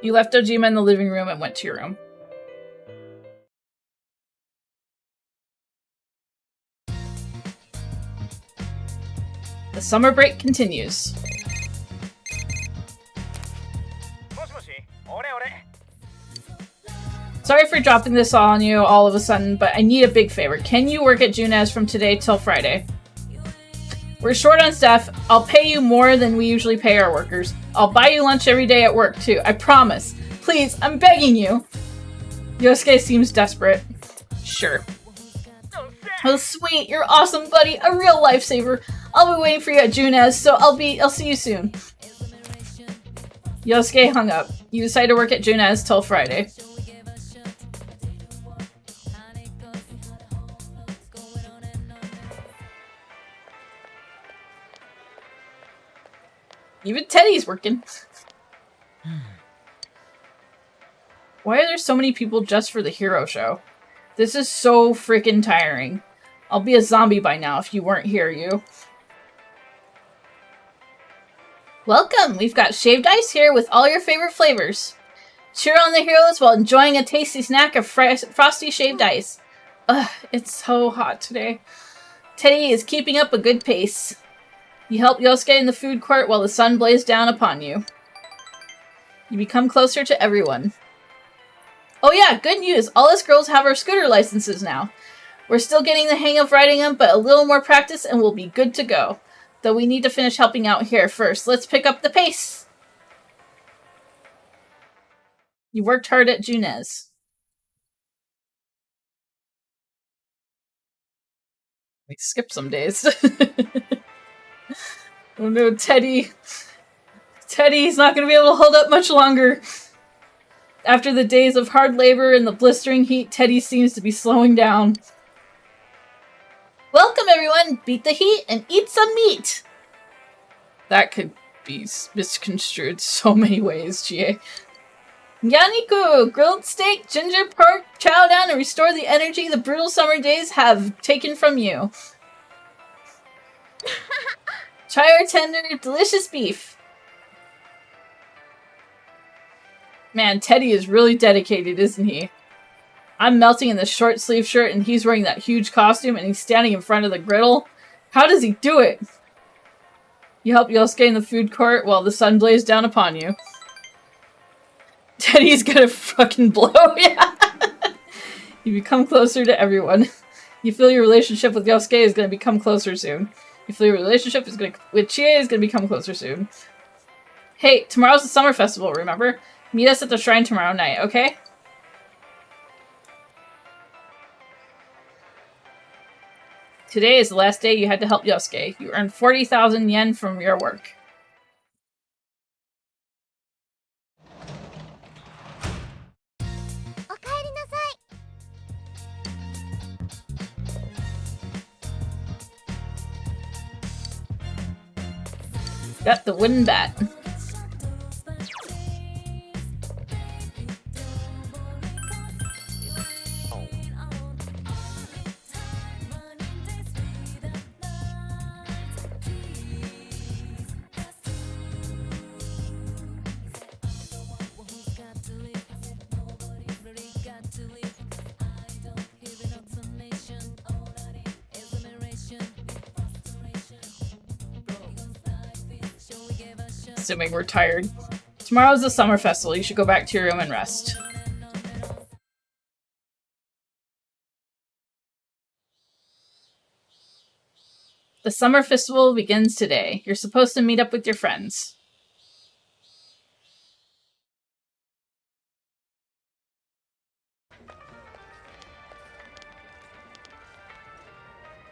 You left Dojima in the living room and went to your room. The summer break continues. Sorry for dropping this all on you all of a sudden, but I need a big favor. Can you work at Junes from today till Friday? We're short on staff. I'll pay you more than we usually pay our workers. I'll buy you lunch every day at work, too. I promise. Please, I'm begging you. Yosuke seems desperate. Sure. Oh, sweet. You're awesome, buddy. A real lifesaver. I'll be waiting for you at Junes, so I'll see you soon. Yosuke hung up. You decide to work at Junes till Friday. Even Teddy's working. Why are there so many people just for the hero show? This is so freaking tiring. I'll be a zombie by now if you weren't here, you. Welcome! We've got shaved ice here with all your favorite flavors. Cheer on the heroes while enjoying a tasty snack of frosty shaved ice. Ugh, it's so hot today. Teddy is keeping up a good pace. You help Yosuke in the food court while the sun blazes down upon you. You become closer to everyone. Oh yeah, good news! All us girls have our scooter licenses now. We're still getting the hang of riding them, but a little more practice and we'll be good to go. Though we need to finish helping out here first. Let's pick up the pace! You worked hard at Junez. We skip some days. Oh no, Teddy. Teddy's not going to be able to hold up much longer. After the days of hard labor and the blistering heat, Teddy seems to be slowing down. Welcome, everyone! Beat the heat and eat some meat! That could be misconstrued so many ways, GA. Yaniku! Grilled steak, ginger pork, chow down, and restore the energy the brutal summer days have taken from you. Try our tender, delicious beef. Man, Teddy is really dedicated, isn't he? I'm melting in this short sleeve shirt and he's wearing that huge costume and he's standing in front of the griddle. How does he do it? You help Yosuke in the food court while the sun blazes down upon you. Teddy's gonna fucking blow, yeah. You become closer to everyone. You feel your relationship with Yosuke is gonna become closer soon. You feel your relationship with Chie is gonna become closer soon. Hey, tomorrow's the summer festival, remember? Meet us at the shrine tomorrow night, okay? Today is the last day you had to help Yosuke. You earned 40,000 yen from your work. Got the wooden bat. Assuming we're tired. Tomorrow's the summer festival. You should go back to your room and rest. The summer festival begins today. You're supposed to meet up with your friends.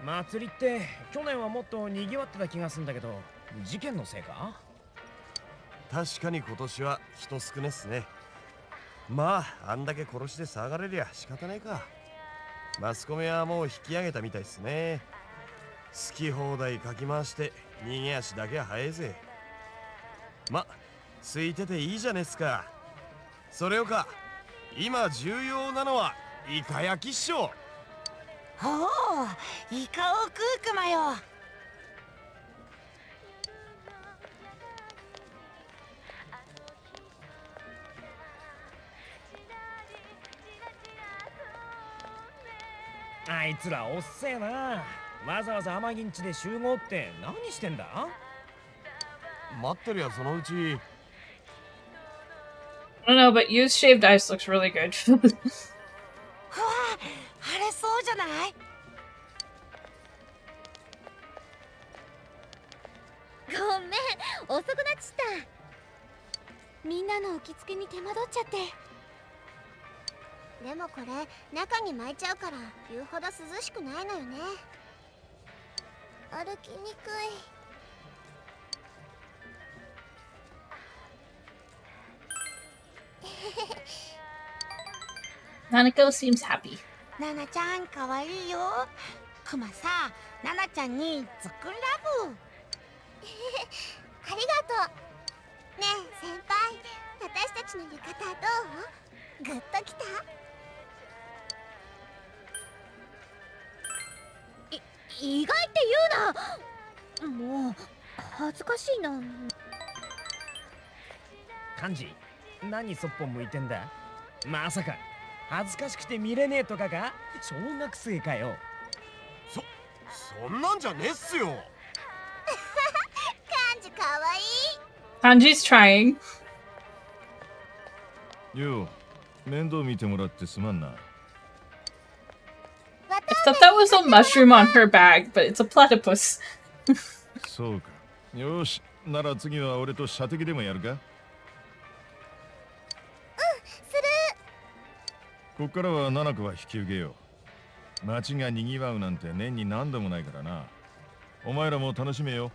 Matsuri って去年はもっと賑わってた気がするんだけど、事件のせいか？確かに今年は人少ねっすね。まああんだけ殺して騒がれりゃ仕方ないか。マスコミはもう引き上げたみたいっすね。好き放題かき回して逃げ足だけは早いぜ。ま、空いてていいじゃねっすか。それよか、今重要なのはイカ焼きっしょ。おお、イカを食うクマよ。あいつらおっせえな。わざわざ天銀地で集合って何してんだ？待ってるよそのうち。I don't know, but used shaved ice looks really good. うわ、あれそうじゃない？ごめん、遅くなっちゃった。みんなの受付に手間取っちゃって。でもこれ中に巻いちゃうから言うほど涼しくないのよね。歩きにくい。Nanako seems happy. ナナちゃんかわいいよ。クマさ、ナナちゃんにズックンラブ。ありがとう。ねえ先輩、私たちの浴衣どう？グッときた？意外って言うな。もう恥ずかしいな。幹事、何そっぽ向いてんだ。まさか恥ずかしくて見れねえとかか。小学生かよ。そんなんじゃねえっすよ。幹事かわいい。 Kanji's trying. よう、面倒見てもらってすまんな。I thought that was a mushroom on her bag, but it's a platypus. そうか。よし、なら次は俺と射的でもやるか。こっからは7個は引き受けよう。街が賑わうなんて年に何度もないからな。お前らも楽しめよ。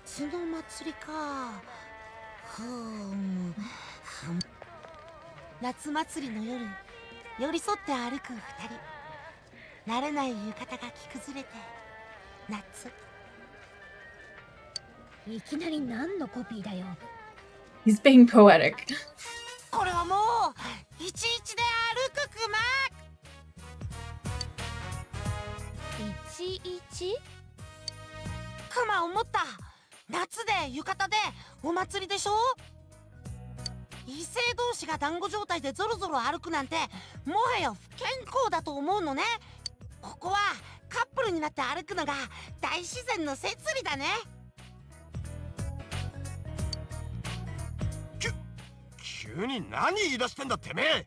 夏の祭りか。夏祭りの夜、寄り添って歩く2人。慣れない浴衣が着崩れて夏。いきなり何のコピーだよ。 He's being poetic. これはもういちいちで歩くクマ。11？クマ思った。夏で浴衣でお祭りでしょ。異性同士が団子状態でゾロゾロ歩くなんてもはや不健康だと思うのね。ここはカップルになって歩くのが大自然の摂理だね。急に何言い出してんだてめえ。はーい、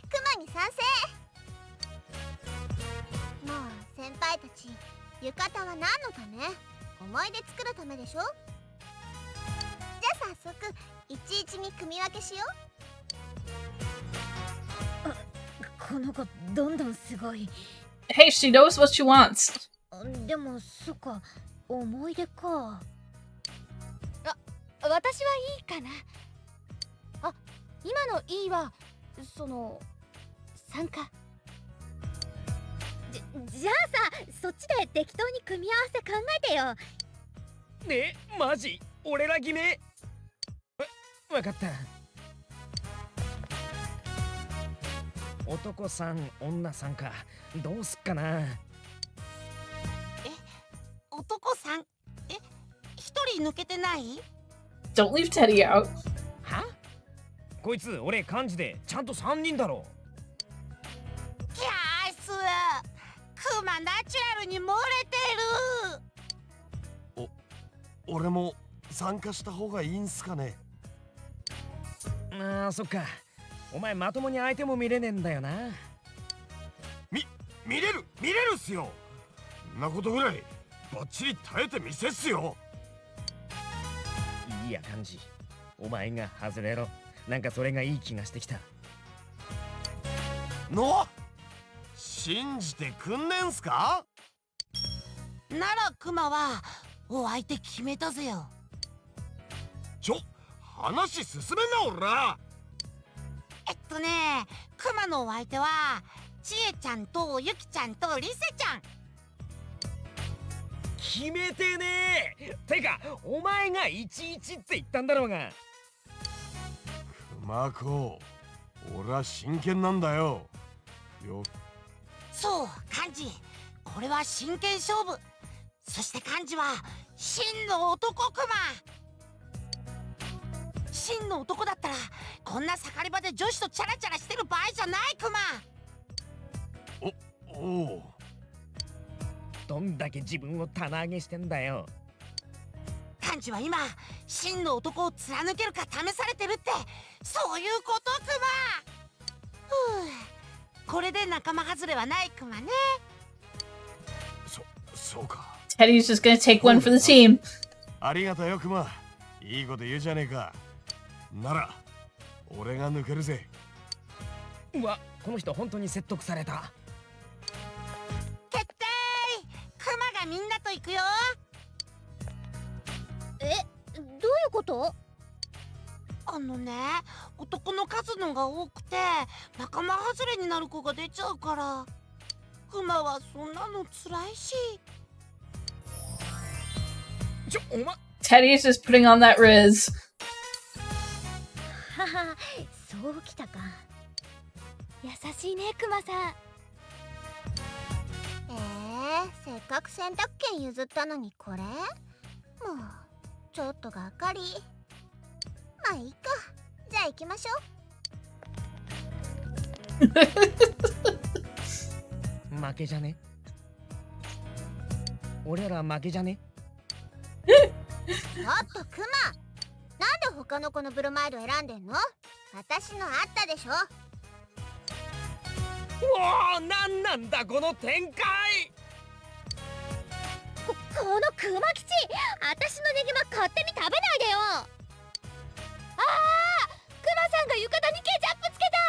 クマに賛成。もう先輩たち、浴衣は何のため？思い出作るためでしょ。じゃあ早速11に組み分けしよう。この子どんどんすごい。 Hey, she knows what she wants. でもそっか、思い出か。私はいいかな。あ、今のいいはその参加。じゃあさ、そっちで適当に組み合わせ考えてよ。ねえ、マジ俺ら決め。わかった。男さん女さんか、どうすっかな。男さん、一人抜けてない？ Don't leave Teddy out. は？こいつ俺漢字でちゃんと3人だろ。キャース、クマナチュラルに漏れてる。俺も参加した方がいいんすかね。ああ、そっか。お前まともに相手も見れねえんだよな。見れるっすよ。んなことぐらいバッチリ耐えてみせっすよ。いいや漢字、お前が外れろ。なんかそれがいい気がしてきた。信じてくんねんすか。ならクマはお相手決めたぜよ。話進めんなおら。クマのお相手はちえちゃんとゆきちゃんとりせちゃん。決めてねえ。てかお前が11って言ったんだろうが。熊子、俺は真剣なんだよ。そう、漢字、これは真剣勝負。そして漢字は真の男クマ。真の男だったらこんな盛り場で女子とチャラチャラしてる場合じゃないクマ。おう。どんだけ自分を棚上げしてんだよ。漢字は今真の男を貫けるか試されてるって、そういうことクマ。これで仲間外れはないクマね。そうか。Teddy's just gonna take one for the team. ありがとうよクマ。いいこと言うじゃねえか。なら俺が抜けるぜ。うわ、この人本当に説得された。決定。クマがみんなと行くよ。どういうこと？男の数のが多くて仲間外れになる子が出ちゃうから、クマはそんなの辛いし。お前 Teddy's just putting on that Riz. はは、そうきたか。優しいねクマさん。せっかく洗濯権譲ったのにこれもうちょっとがっかり。まあいいか。じゃあ行きましょ負けじゃね？俺ら負けじゃね？ちょっとクマ、なんで他の子のブロマイド選んでんの？私のあったでしょ。おお、なんなんだこの展開。このクマ吉、私のネギマ勝手に食べないでよ。ああ、クマさんが浴衣にケチャップつけた。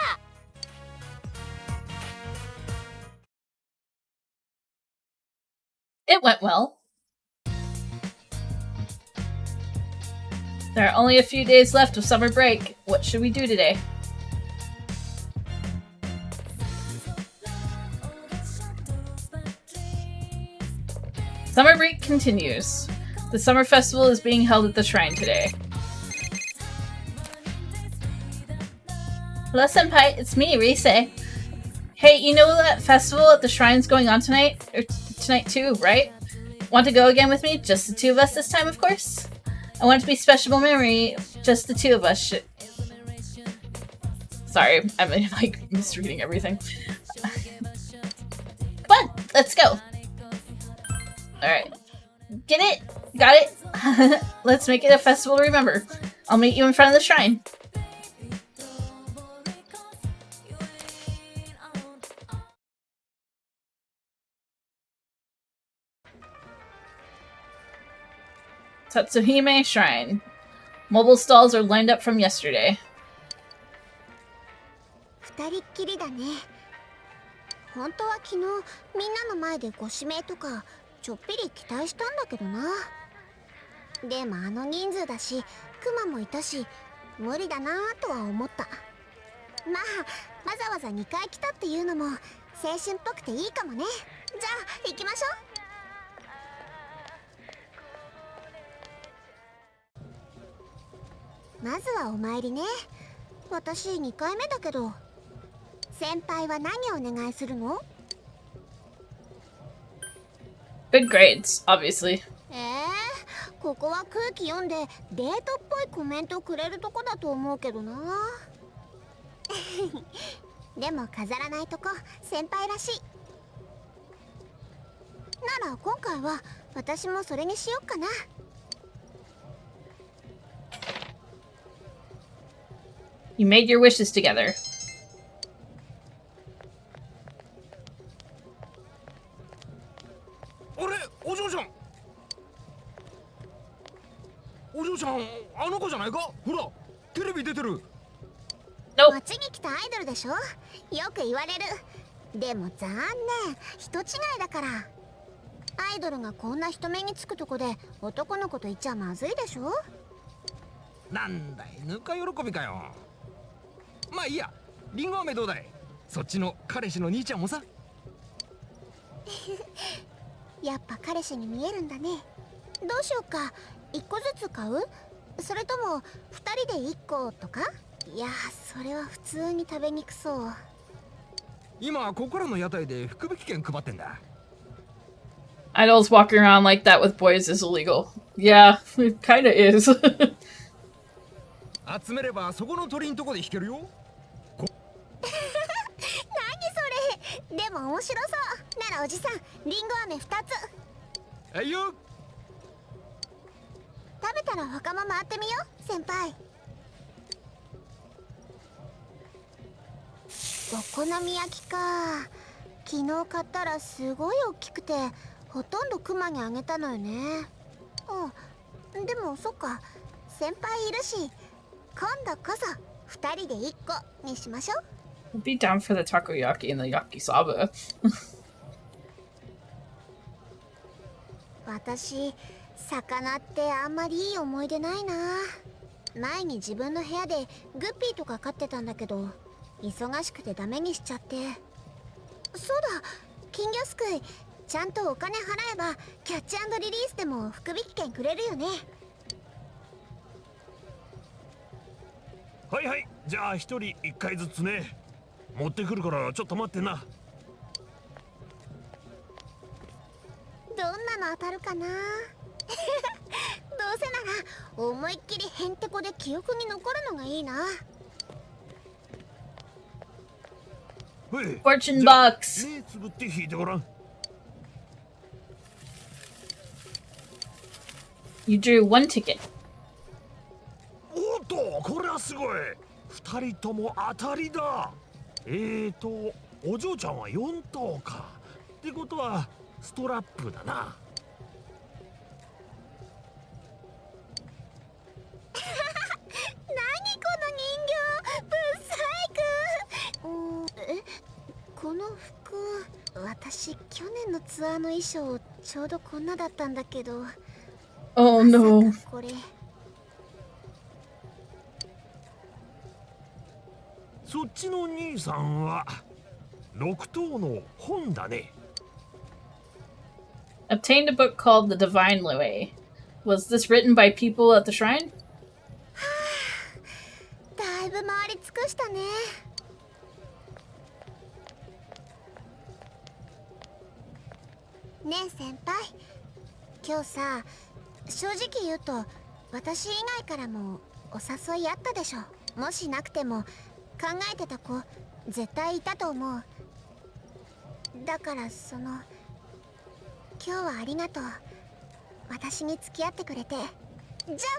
It went well. There are only a few days left of summer break. What should we do today? Summer break continues. The summer festival is being held at the shrine today. Hello, Senpai. It's me, Rise. Hey, you know that festival at the shrine's going on tonight? Or tonight too, right? Want to go again with me? Just the two of us this time, of course? I want it to be special memory. Just the two of us. Sorry, I'm like misreading everything. Come on, let's go. Alright. Get it? Got it? Let's make it a festival to remember. I'll meet you in front of the shrine. Tatsuhime Shrine. Mobile stalls are lined up from yesterday. 二人っきりだね。本当は昨日みんなの前でご指名とかちょっぴり期待したんだけどな。でもあの人数だしクマもいたし無理だなとは思った。まあわざわざ2回来たっていうのも青春っぽくていいかもね。じゃあ行きましょう。まずはお参りね。私2回目だけど。先輩は何をお願いするの？ Good grades, obviously. ここは空気読んでデートっぽいコメントくれるとこだと思うけどな。でも飾らないとこ先輩らしい。なら今回は私もそれにしよっかな。You made your wishes together. あれ、お嬢ちゃん。お嬢ちゃん、あの子じゃないか。ほら、テレビ出てる。Nope. 街に来たアイドルでしょ。よく言われる。でも残念、人違いだから。アイドルがこんな人目につくとこで男の子と言っちゃまずいでしょ。なんだい、ぬか喜びかよ。まあいいや、リンゴ飴どうだい。そっちの彼氏の兄ちゃんもさ。やっぱ彼氏に見えるんだね。どうしようか。1個ずつ買う？それとも2人で1個とか？いや、それは普通に食べにくそう。今ここらの屋台で福引券配ってんだ。Idols walking around like that with boys is illegal. Yeah, it kinda is. 集めればそこの鳥んとこで弾けるよ。何それ。でも面白そう。ならおじさん、リンゴ飴2つ。はいよ。食べたら他も回ってみよう、先輩。お好み焼きか。昨日買ったらすごい大きくてほとんどクマにあげたのよね。うん、でもそっか、先輩いるし今度こそ2人で1個にしましょう。 I'd be down for the takoyaki and the yakisoba. 私魚ってあんまりいい思い出ないな。前に自分の部屋でグッピーとか飼ってたんだけど忙しくてダメにしちゃって。そうだ、金魚すくいちゃんとお金払えばキャッチ&リリースでも福引券くれるよね。はいはい、じゃあ一人一回ずつね。持ってくるからちょっと待ってな。んなの当たるかな。どうせなら思いっきりヘンテコで記憶に残るのがいいな。Fortune box. 目つぶって引いてごらん。 You drew one ticket. おっと、これはすごい。二人とも当たりだ。お嬢ちゃんは4等か。ってことはストラップだな。何この人形、ブサイク。この服、私去年のツアーの衣装ちょうどこんなだったんだけど。 Oh no. まさかこれ。そっちの兄さんは6等の本だね。 Obtained a book called The Divine Way. Was this written by people at the shrine? だいぶ回り尽くしたね。ねえ先輩、今日さ、正直言うと私以外からもお誘いあったでしょ。もしなくても考えてた子絶対いたと思う。だから今日はありがとう。私に付き合ってくれて。じゃ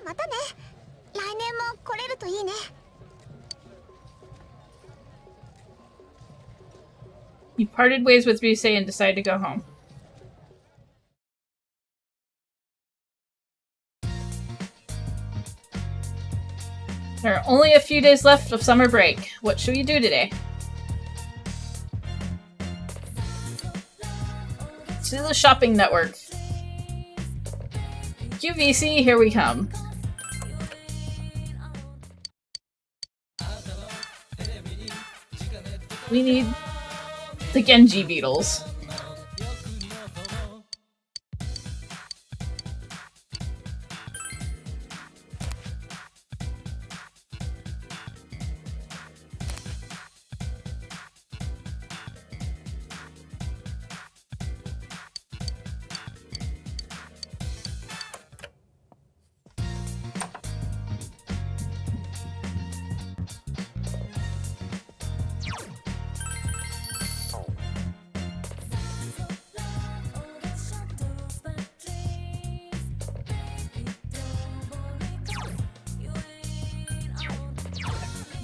あまたね。来年も来れるといいね。You parted ways with Ryusei and decided to go home. There are only a few days left of summer break. What should we do today? To the shopping network. QVC, here we come. We need the Genji beetles.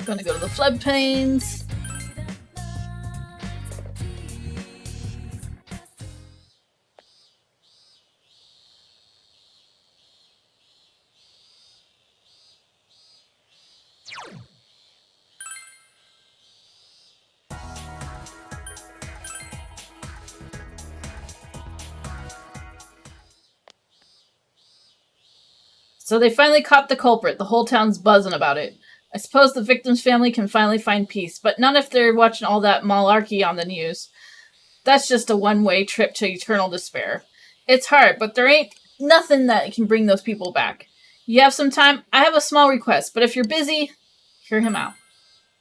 Gonna go to the floodplains. So they finally caught the culprit. The whole town's buzzing about it. I suppose the victim's family can finally find peace, but none if they're watching all that malarkey on the news. That's just a one-way trip to eternal despair. It's hard, but there ain't nothing that can bring those people back. You have some time? I have a small request, but if you're busy, hear him out.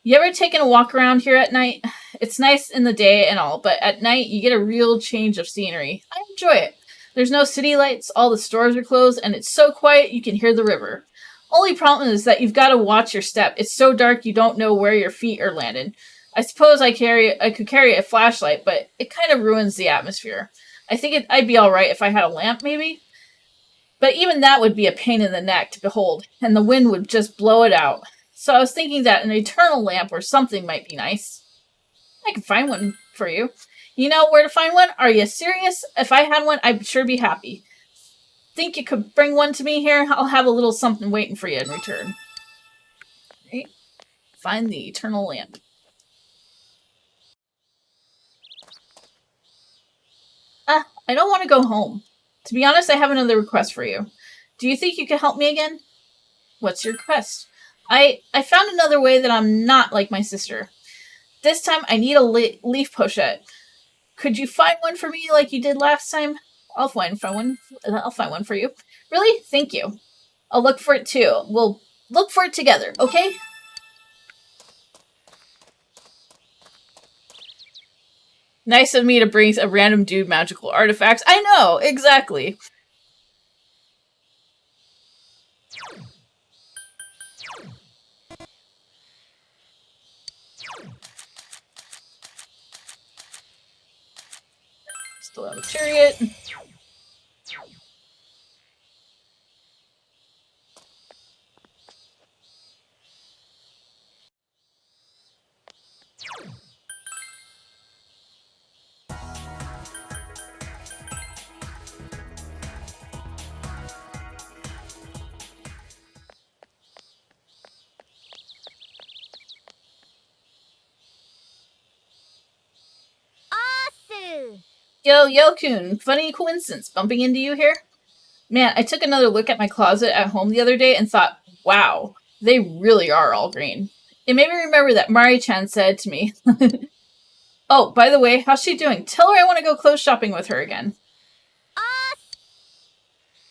You ever taken a walk around here at night? It's nice in the day and all, but at night you get a real change of scenery. I enjoy it. There's no city lights, all the stores are closed, and it's so quiet you can hear the river. Only problem is that you've got to watch your step. It's so dark you don't know where your feet are landed. I suppose I could carry a flashlight, but it kind of ruins the atmosphere. I think I'd be alright if I had a lamp, maybe? But even that would be a pain in the neck to behold, and the wind would just blow it out. So I was thinking that an eternal lamp or something might be nice. I can find one for you. You know where to find one? Are you serious? If I had one, I'd sure be happy. Think you could bring one to me here? I'll have a little something waiting for you in return. Okay. Find the eternal lamp. I don't want to go home. To be honest, I have another request for you. Do you think you could help me again? What's your request? I found another way that I'm not like my sister. This time I need a leaf pochette. Could you find one for me like you did last time? I'll find one for you. Really? Thank you. I'll look for it too. We'll look for it together, okay? Nice of me to bring a random dude magical artifacts. I know, exactly. Still have a chariot. Yo, Yokun, funny coincidence, bumping into you here? Man, I took another look at my closet at home the other day and thought, wow, they really are all green. It made me remember that Mari-chan said to me, oh, by the way, how's she doing? Tell her I want to go clothes shopping with her again.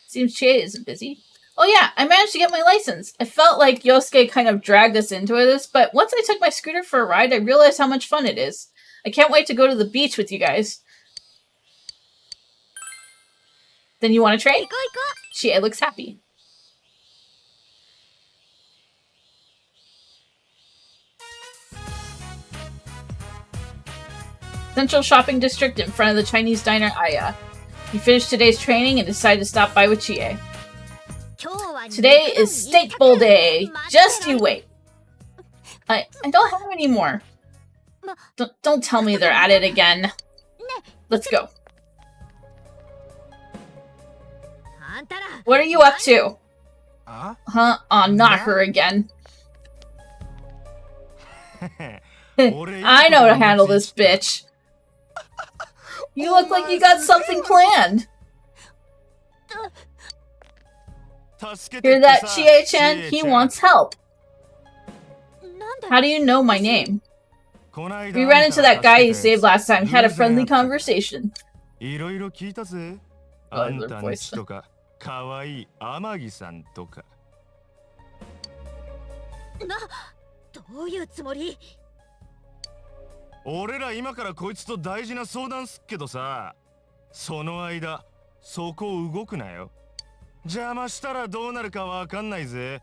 Seems Chie isn't busy. Oh yeah, I managed to get my license. I felt like Yosuke kind of dragged us into this, but once I took my scooter for a ride, I realized how much fun it is. I can't wait to go to the beach with you guys. Then you want to trade? Chie looks happy. Central Shopping District in front of the Chinese diner Aya. You finished today's training and decided to stop by with Chie. Today is Steak Bowl Day. Just you wait. I don't have any more. Don't tell me they're at it again. Let's go. What are you up to? Huh? Oh, not her again. I know to handle this bitch. You look like you got something planned. Hear that, Chie-chan? He wants help. How do you know my name? We ran into that guy you saved last time, had a friendly conversation. Oh, their voice. かわいい天城さんとか。どういうつもり？俺ら今からこいつと大事な相談すっけどさ、その間そこ動くなよ。邪魔したらどうなるかわかんないぜ。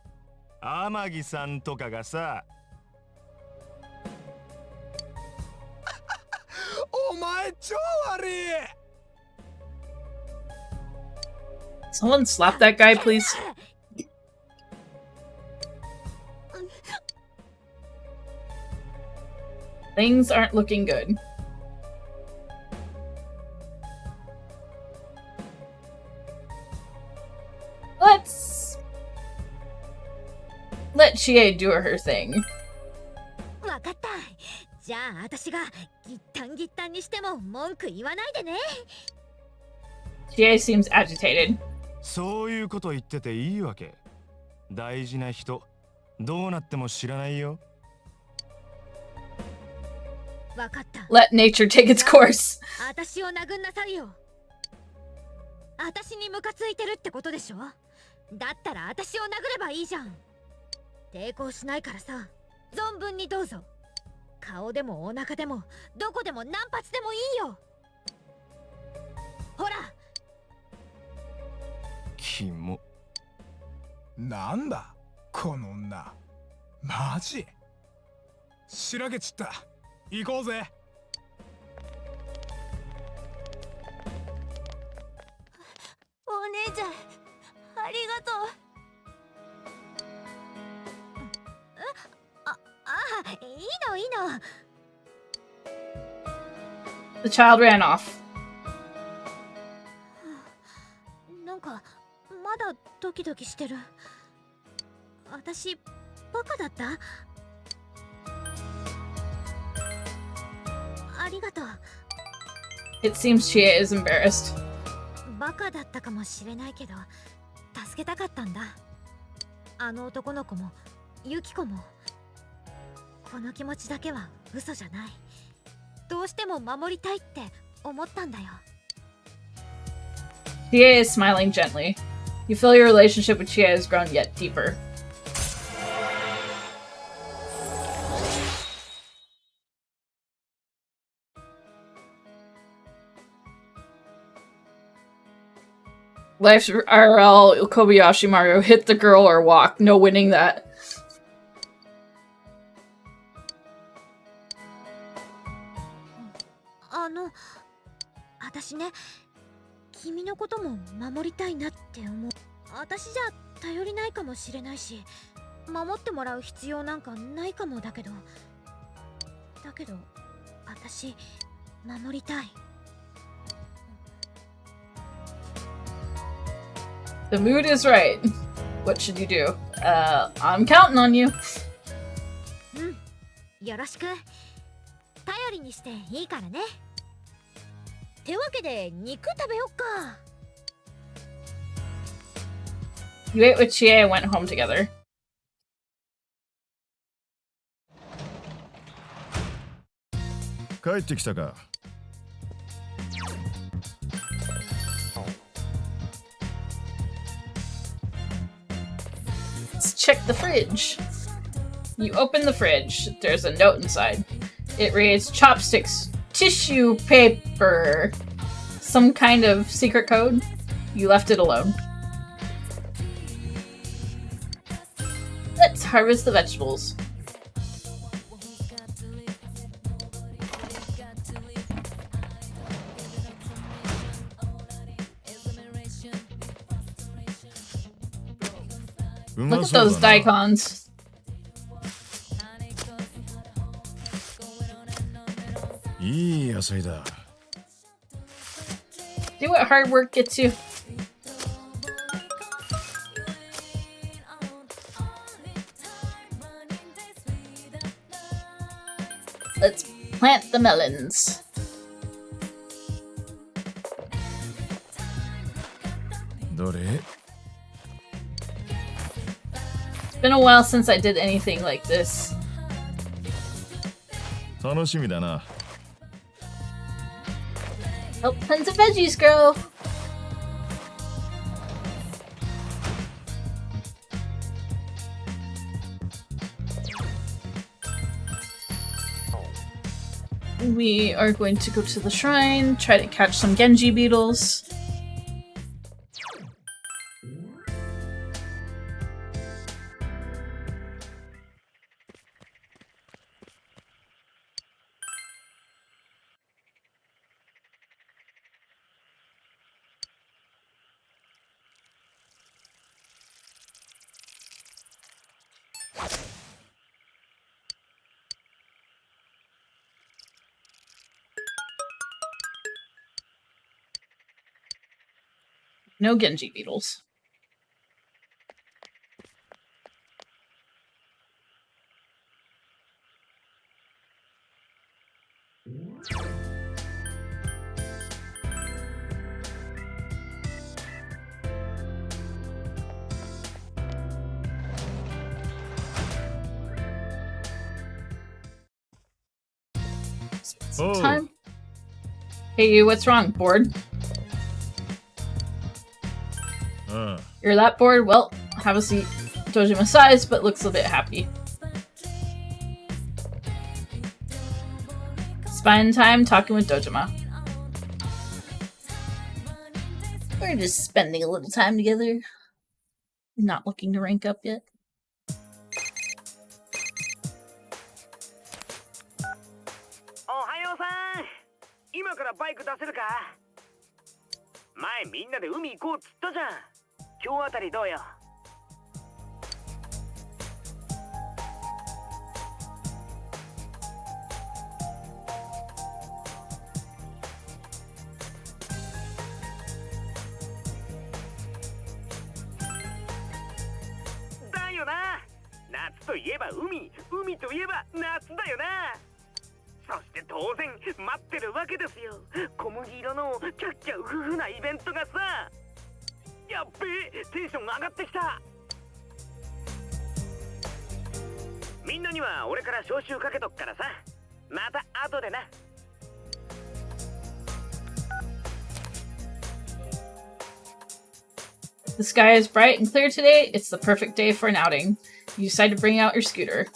天城さんとかがさ。お前超悪い。 Someone slap that guy, please. Things aren't looking good. Let's let Chie do her thing. わかった。じゃあ私がギッタンギッタンにしても文句言わないでね。Chie seems agitated. そういうこと言ってていいわけ。大事な人、どうなっても知らないよ。わかった。Let nature take its course. 私を殴んなさいよ。私にムカついてるってことでしょ。だったら私を殴ればいいじゃん。抵抗しないからさ、存分にどうぞ。顔でもお腹でもどこでも何発でもいいよ。ほら。キモ。なんだこの女。マジ。しらけちった。行こうぜ。お姉ちゃん、ありがとう。いいのいいの。The child ran off. なんかまだドキドキしてる。私バカだった？ありがとう。It seems Chie is embarrassed. バカだったかもしれないけど、助けたかったんだ。あの男の子もユキコも。この気持ちだけは嘘じゃない。どうしても守りたいって思ったんだよ。Chie is smiling gently. You feel your relationship with Chie has grown yet deeper. Life's RL Kobayashi Mario, hit the girl or walk. No winning that. 私ね、君のことも守りたいなって思う。私じゃ頼りないかもしれないし、守ってもらう必要なんかないかもだけど、私守りたい。The mood is right. What should you do? I'm counting on you. よろしく。頼りにしていいからね。てわけで肉食べよっか。You ate with Chie and went home together. Let's check the fridge. You open the fridge. There's a note inside. It reads chopsticks, tissue paper, some kind of secret code. You left it alone. Let's harvest the vegetables. Look at those daikons. See what hard work gets you. Let's plant the melons. It's been a while since I did anything like this. Help tons of veggies grow. We are going to go to the shrine, try to catch some Genji beetles. No Genji beetles. Some time. Hey you, what's wrong? Bored? You're that bored? Well, have a seat. Dojima sighs, but looks a bit happy. Spend time talking with Dojima. We're just spending a little time together. Not looking to rank up yet. 今からバイク出せるか？前みんなで海行こうっつったじゃん。今日あたりどうよ。だよな。夏といえば海、海といえば夏だよな。そして当然待ってるわけですよ。小麦色のキャッキャウフフなイベントがさ。やっべえ、テンション上がってきた。みんなには俺から招集かけとくからさ。また後でな。The sky is bright and clear today. It's the perfect day for an outing. You decide to bring out your scooter.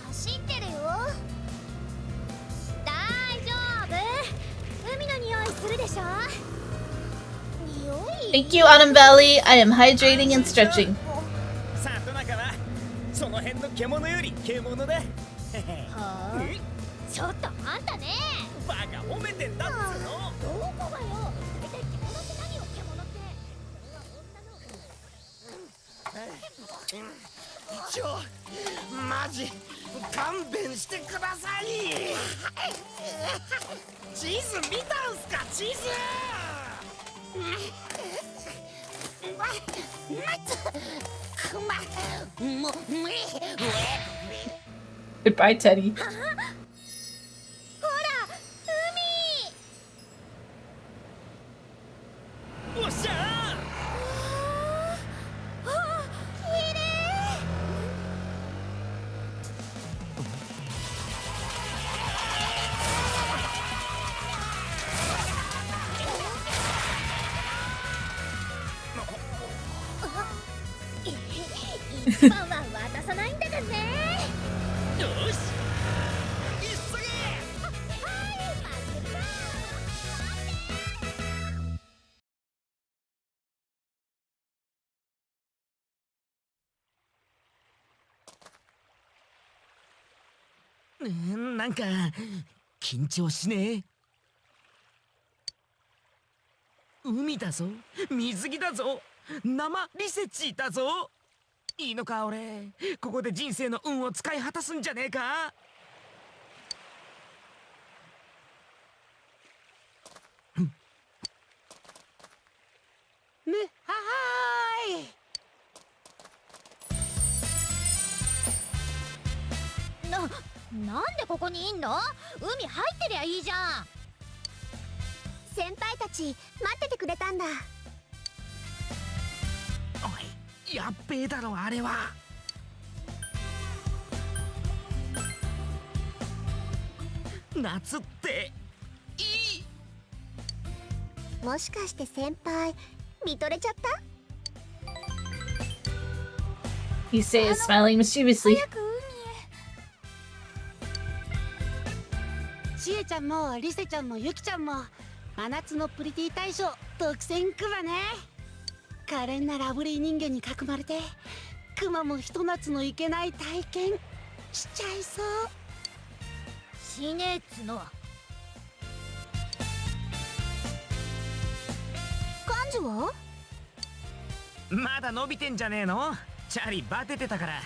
走ってるよ。大丈夫。海の匂いするでしょ。匂い。 Thank you, Autumn Valley. I am hydrating and stretching. 里中はその辺の獣より獣だ。はあ、ちょっとあんたね。バカ褒めてんだっつうの。どこがよ。大体獣って何よ、獣って。ちょ、マジ勘弁してください。地図見たんすか、地図。Goodbye, Teddy. ほら、おっしゃ海。あ、綺麗。一番は渡さないんだからね。よし、急げ。なんか緊張しねえ。海だぞ、水着だぞ、生リセチーだぞ。いいのか俺、ここで人生の運を使い果たすんじゃねえか。ね、はーい。なんでここにいんの？海入ってりゃいいじゃん。先輩たち待っててくれたんだ。おい、やっべえだろあれは。夏っていい。もしかして先輩見とれちゃった？ He says, smiling mischievously. 早くしえちゃんもリセちゃんもゆきちゃんも真夏のプリティ大賞独占クマね。可憐なラブリー人間に囲まれてクマもひと夏のいけない体験しちゃいそう。しねえっつの。幹事はまだ伸びてんじゃねえの。チャリバテてたから。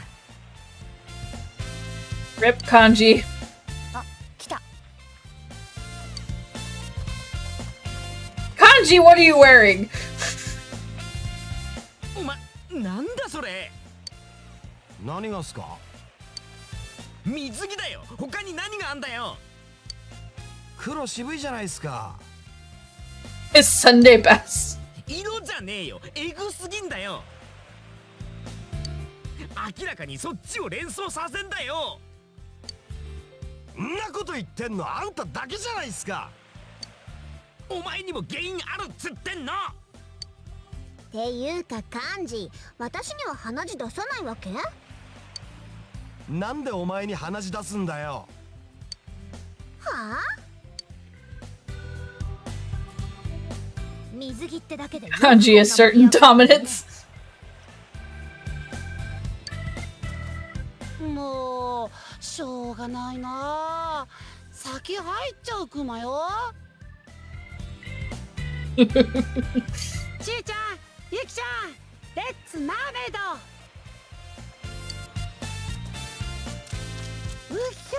Rip Kanji. あ、来た。 Kanji, what are you wearing? お前なんだそれ。何がっすか。水着だよ。他に何があんだよ。黒渋いじゃないっすか。 His Sunday best. 色じゃねえよ、エグすぎんだよ。明らかにそっちを連想させんだよ。んなこと言ってんのあんただけじゃないっすか。お前にも原因あるっつってんの。っていうか幹事、私には鼻血出さないわけ？なんでお前に鼻血出すんだよ。はあ？水着ってだけで Kanji has certain dominance. もうしょうがないな。先入っちゃうクマよ。ちえちゃん、ゆきちゃん、レッツマーメイド。うひ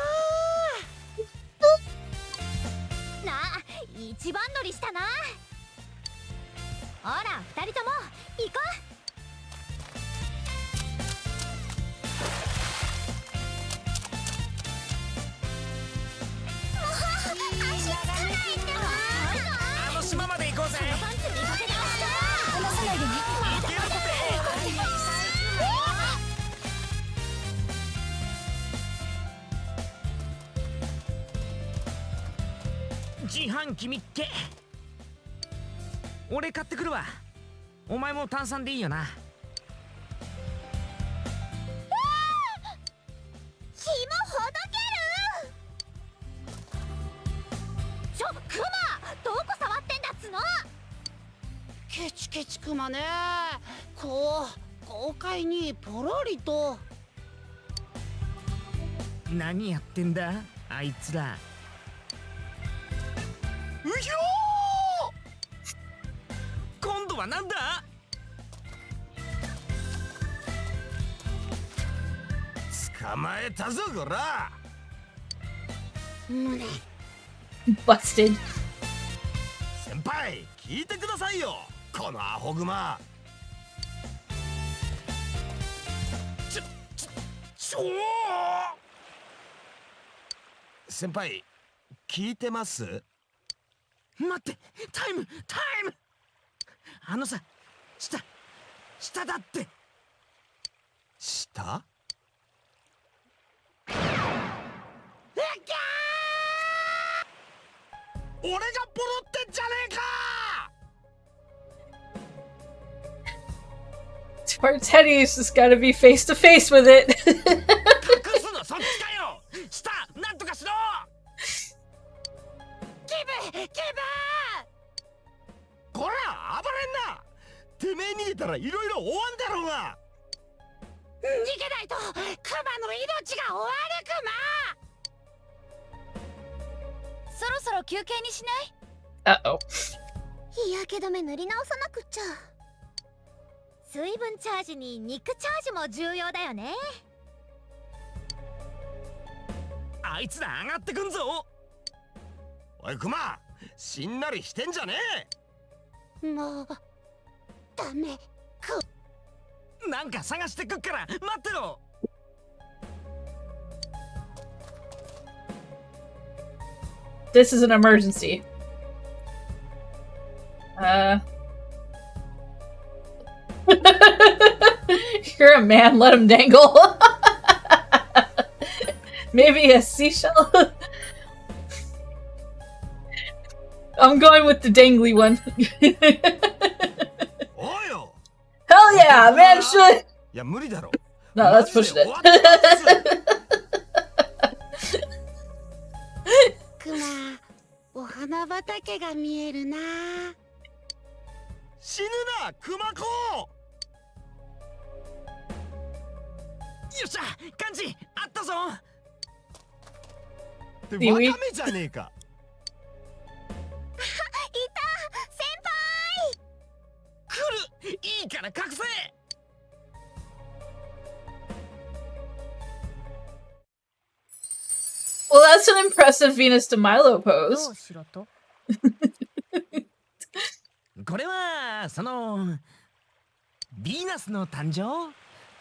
ょなあ、一番乗りしたな。ほら、二人とも行こう。足つかないんだわ。あの島まで行こうぜ。パンツ見かけ直した。離さないでね。行けるって自販機みっけ。俺買ってくるわ。お前も炭酸でいいよな。霜ケチケチクマね。こう豪快にポロリと。何やってんだあいつら。うひょ今度はなんだ。ー捕まえたぞこら。胸 Busted. 先輩聞いてくださいよこのアホグマ。ちょ先輩聞いてます？待って、タイムあのさ、下だって。下？俺がポロってんじゃねえか。 Poor Teddy's just gotta be face to face with it. 隠すのそっちかよ。下なんとかしろ。キブこら暴れんな。てめえ逃げたらいろいろ終わんだろうが。逃げないとクマの命が終わるクマ。そろそろ休憩にしない？ Uh-oh. 日焼け止め塗り直さなくっちゃ。水分チャージに肉チャージも重要だよね。あいつら上がってくんぞ。おいクマしんなりしてんじゃねもうダメ。なんか探してくっから待ってろ。This is an emergency. You're a man, let him dangle. Maybe a seashell? I'm going with the dangly one. おいよ。 Hell yeah, man should! いや無理だろ。 No, let's push it. クマお花畑が見えるな。死ぬなクマ子。よっしゃ、感じあったぞ。ってワカメじゃねえか。来る、いいから隠せ。Well, that's an impressive Venus de Milo ど pose. うしろと？これはそのヴィーナスの誕生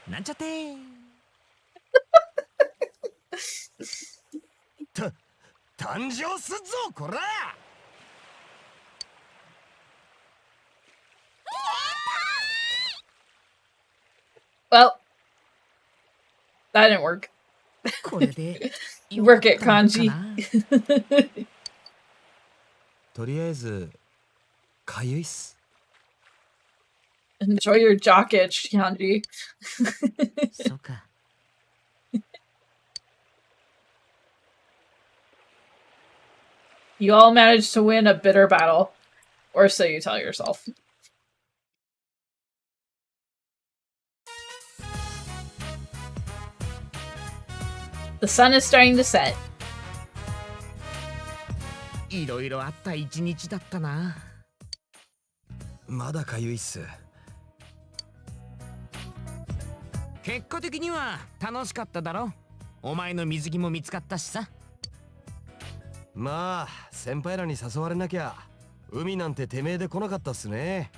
なんちゃって。誕生すっぞこら。 Well, that didn't work. これで Work it, Kanji. とりあえずかゆいっす。 Enjoy your jock itch, Yanji. そうか。 You all managed to win a bitter battle. Or so you tell yourself. The sun is starting to set. いろいろあった一日だったな。まだかゆいっす。結果的には楽しかっただろ。お前の水着も見つかったしさ。まあ先輩らに誘われなきゃ海なんててめえで来なかったっすね。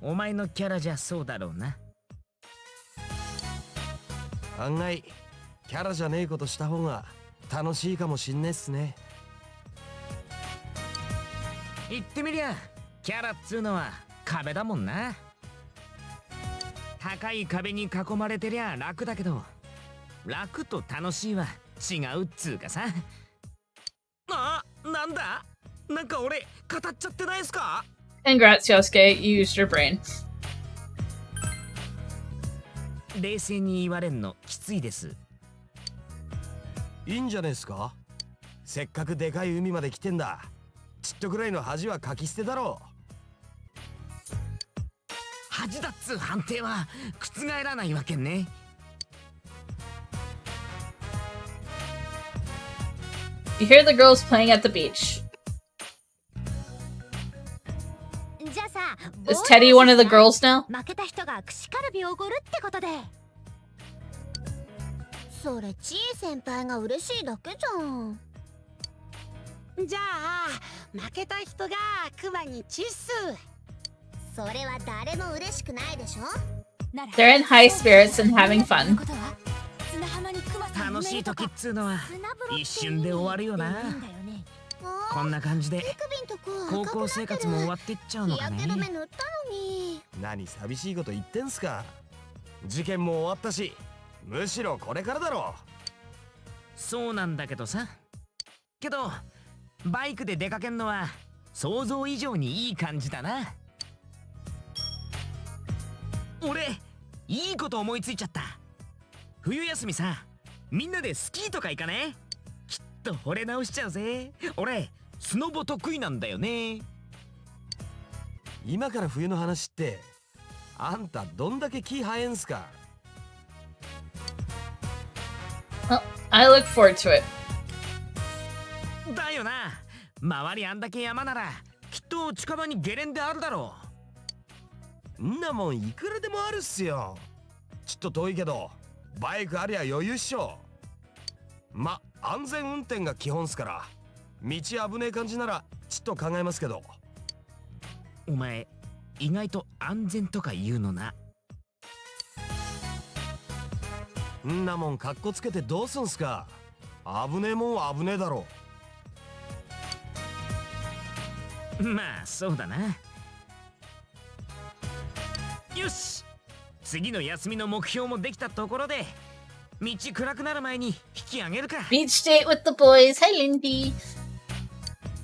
お前のキャラじゃそうだろうな。案外キャラじゃねえことした方が楽しいかもしんねえっすね。言ってみりゃキャラっつうのは壁だもんな。高い壁に囲まれてりゃ楽だけど、楽と楽しいは違うっつうかさ。あ、なんだ、なんか俺語っちゃってないっすか。 Congrats, Yosuke. You used your brain. 冷静に言われんのきついです。いいんじゃねえっすか。せっかくでかい海まで来てんだ。ちっとくらいの恥はかき捨てだろ恥だっつう判定は覆らないわけね。You hear the girls playing at the beach. じゃあさ、 Is Teddy one of the girls now? 負けた人が串カルビをおごるってことで。それちい先輩が嬉しいだけじゃん。じゃあ負けた人がクマにチッス。それは誰も嬉しくないでしょ。 They're in high spirits and having fun. 楽しい時っつうのは一瞬で終わるよな。こんな感じで高校生活も終わっていっちゃうのかね。何寂しいこと言ってんすか。事件も終わったし、むしろこれからだろ。そうなんだけどさ。けどバイクで出かけんのは想像以上にいい感じだな。俺いいこと思いついちゃった。冬休みさ、みんなでスキーとか行かね。きっと惚れ直しちゃうぜ。俺スノボ得意なんだよね。今から冬の話ってあんたどんだけ気生えんすか。 Well, I look forward to it. だよな。周りあんだけ山ならきっと近場にゲレンデあるだろう。んなもんいくらでもあるっすよ。ちょっと遠いけどバイクありゃ余裕っしょ。ま、安全運転が基本っすから、道危ねえ感じならちょっと考えますけど。お前意外と安全とか言うのな。んなもんかっこつけてどうすんすか。危ねえもんは危ねえだろ。まあそうだな。よし、次の休みの目標もできたところで道暗くなる前に引き上げるか。 Beach date with the boys. Hi, Lindy.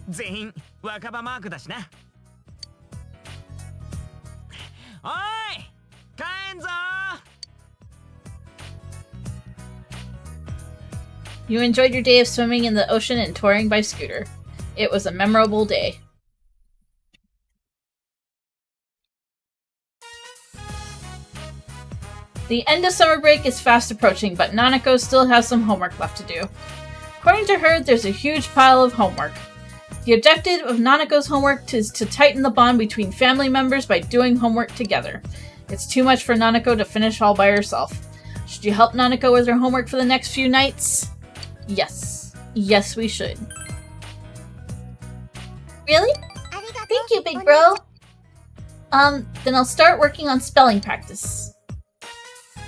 全員若葉マークだしな。おい帰んぞ。 You enjoyed your day of swimming in the ocean and touring by scooter. It was a memorable day. The end of summer break is fast approaching, but Nanako still has some homework left to do. According to her, there's a huge pile of homework. The objective of Nanako's homework is to tighten the bond between family members by doing homework together. It's too much for Nanako to finish all by herself. Should you help Nanako with her homework for the next few nights? Yes. Yes, we should. Really? Thank you, big bro. Then I'll start working on spelling practice.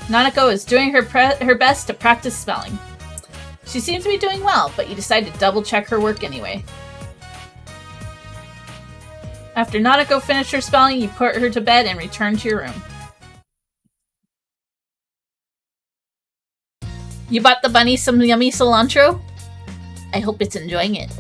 Nanako is doing her best to practice spelling. She seems to be doing well, but you decide to double-check her work anyway. After Nanako finished her spelling, you put her to bed and return to your room. You bought the bunny some yummy cilantro? I hope it's enjoying it.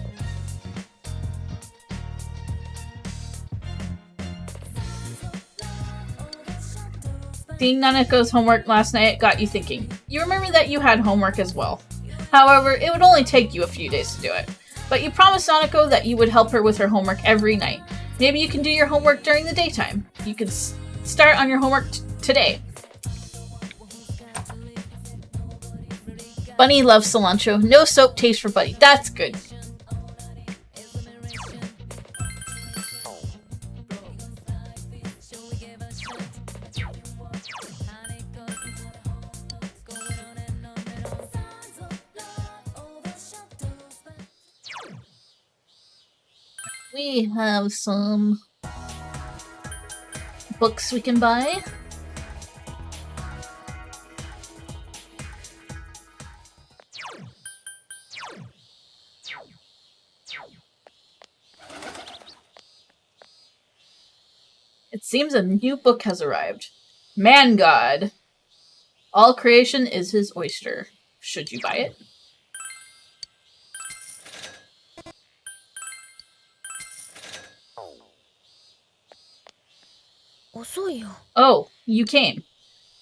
Seeing Nanako's homework last night got you thinking. You remember that you had homework as well. However, it would only take you a few days to do it. But you promised Nanako that you would help her with her homework every night. Maybe you can do your homework during the daytime. You can start on your homework today. Bunny loves cilantro. No soap taste for Bunny. That's good. We have some books we can buy. It seems a new book has arrived. Man God. All creation is his oyster. Should you buy it? Oh, you came.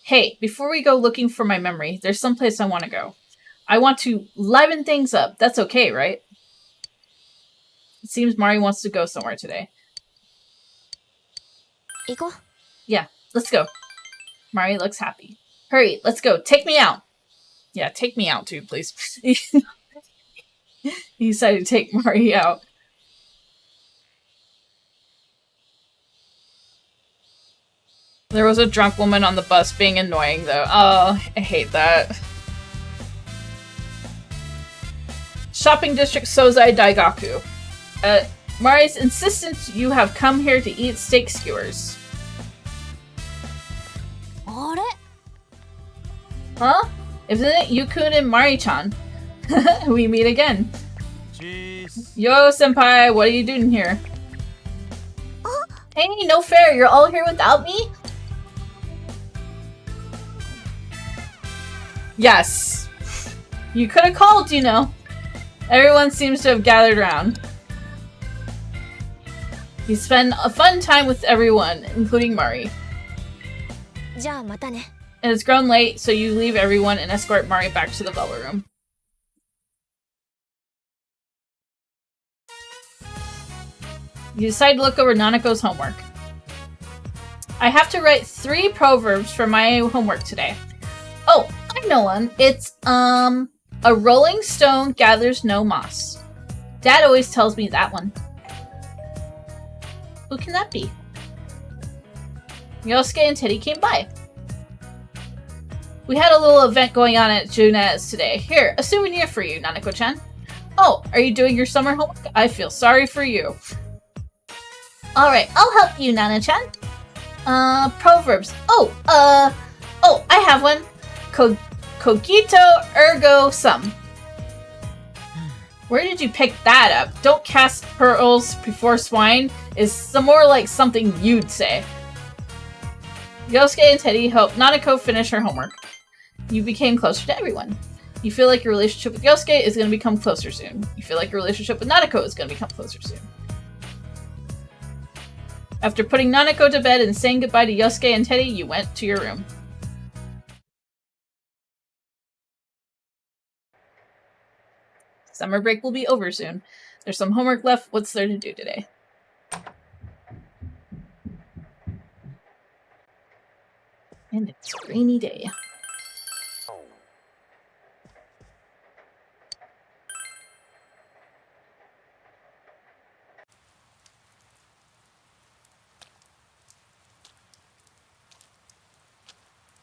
Hey, before we go looking for my memory, there's someplace I want to go. I want to liven things up. That's okay, right? It seems Mari wants to go somewhere today. 行こう。 Yeah, let's go. Mari looks happy. Hurry, let's go. Take me out. Yeah, take me out too, please. He decided to take Mari out. There was a drunk woman on the bus being annoying, though. Oh, I hate that. Shopping district Sozai Daigaku. Mari's insistence you have come here to eat steak skewers. あれ Huh? Isn't it Yukun and Mari-chan? We meet again. Cheese. Yo, senpai, what are you doing here? Hey, no fair, you're all here without me? Yes. You could have called, you know. Everyone seems to have gathered around. You spend a fun time with everyone, including Mari. じゃあまたね。 And it's grown late, so you leave everyone and escort Mari back to the bubble room. You decide to look over Nanako's homework. I have to write 3 proverbs for my homework today. Oh, I know one. It's, a rolling stone gathers no moss. Dad always tells me that one. Who can that be? Yosuke and Teddy came by. We had a little event going on at Junes today. Here, a souvenir for you, Nanako-chan. Oh, are you doing your summer homework? I feel sorry for you. Alright, I'll help you, Nana-chan. Proverbs. Oh, I have one. Cogito ergo sum. Where did you pick that up? Don't cast pearls before swine is some more like something you'd say. Yosuke and Teddy helped Nanako finish her homework. You became closer to everyone. You feel like your relationship with Yosuke is going to become closer soon. You feel like your relationship with Nanako is going to become closer soon. After putting Nanako to bed and saying goodbye to Yosuke and Teddy, you went to your room. Summer break will be over soon. There's some homework left. What's there to do today? And it's a rainy day.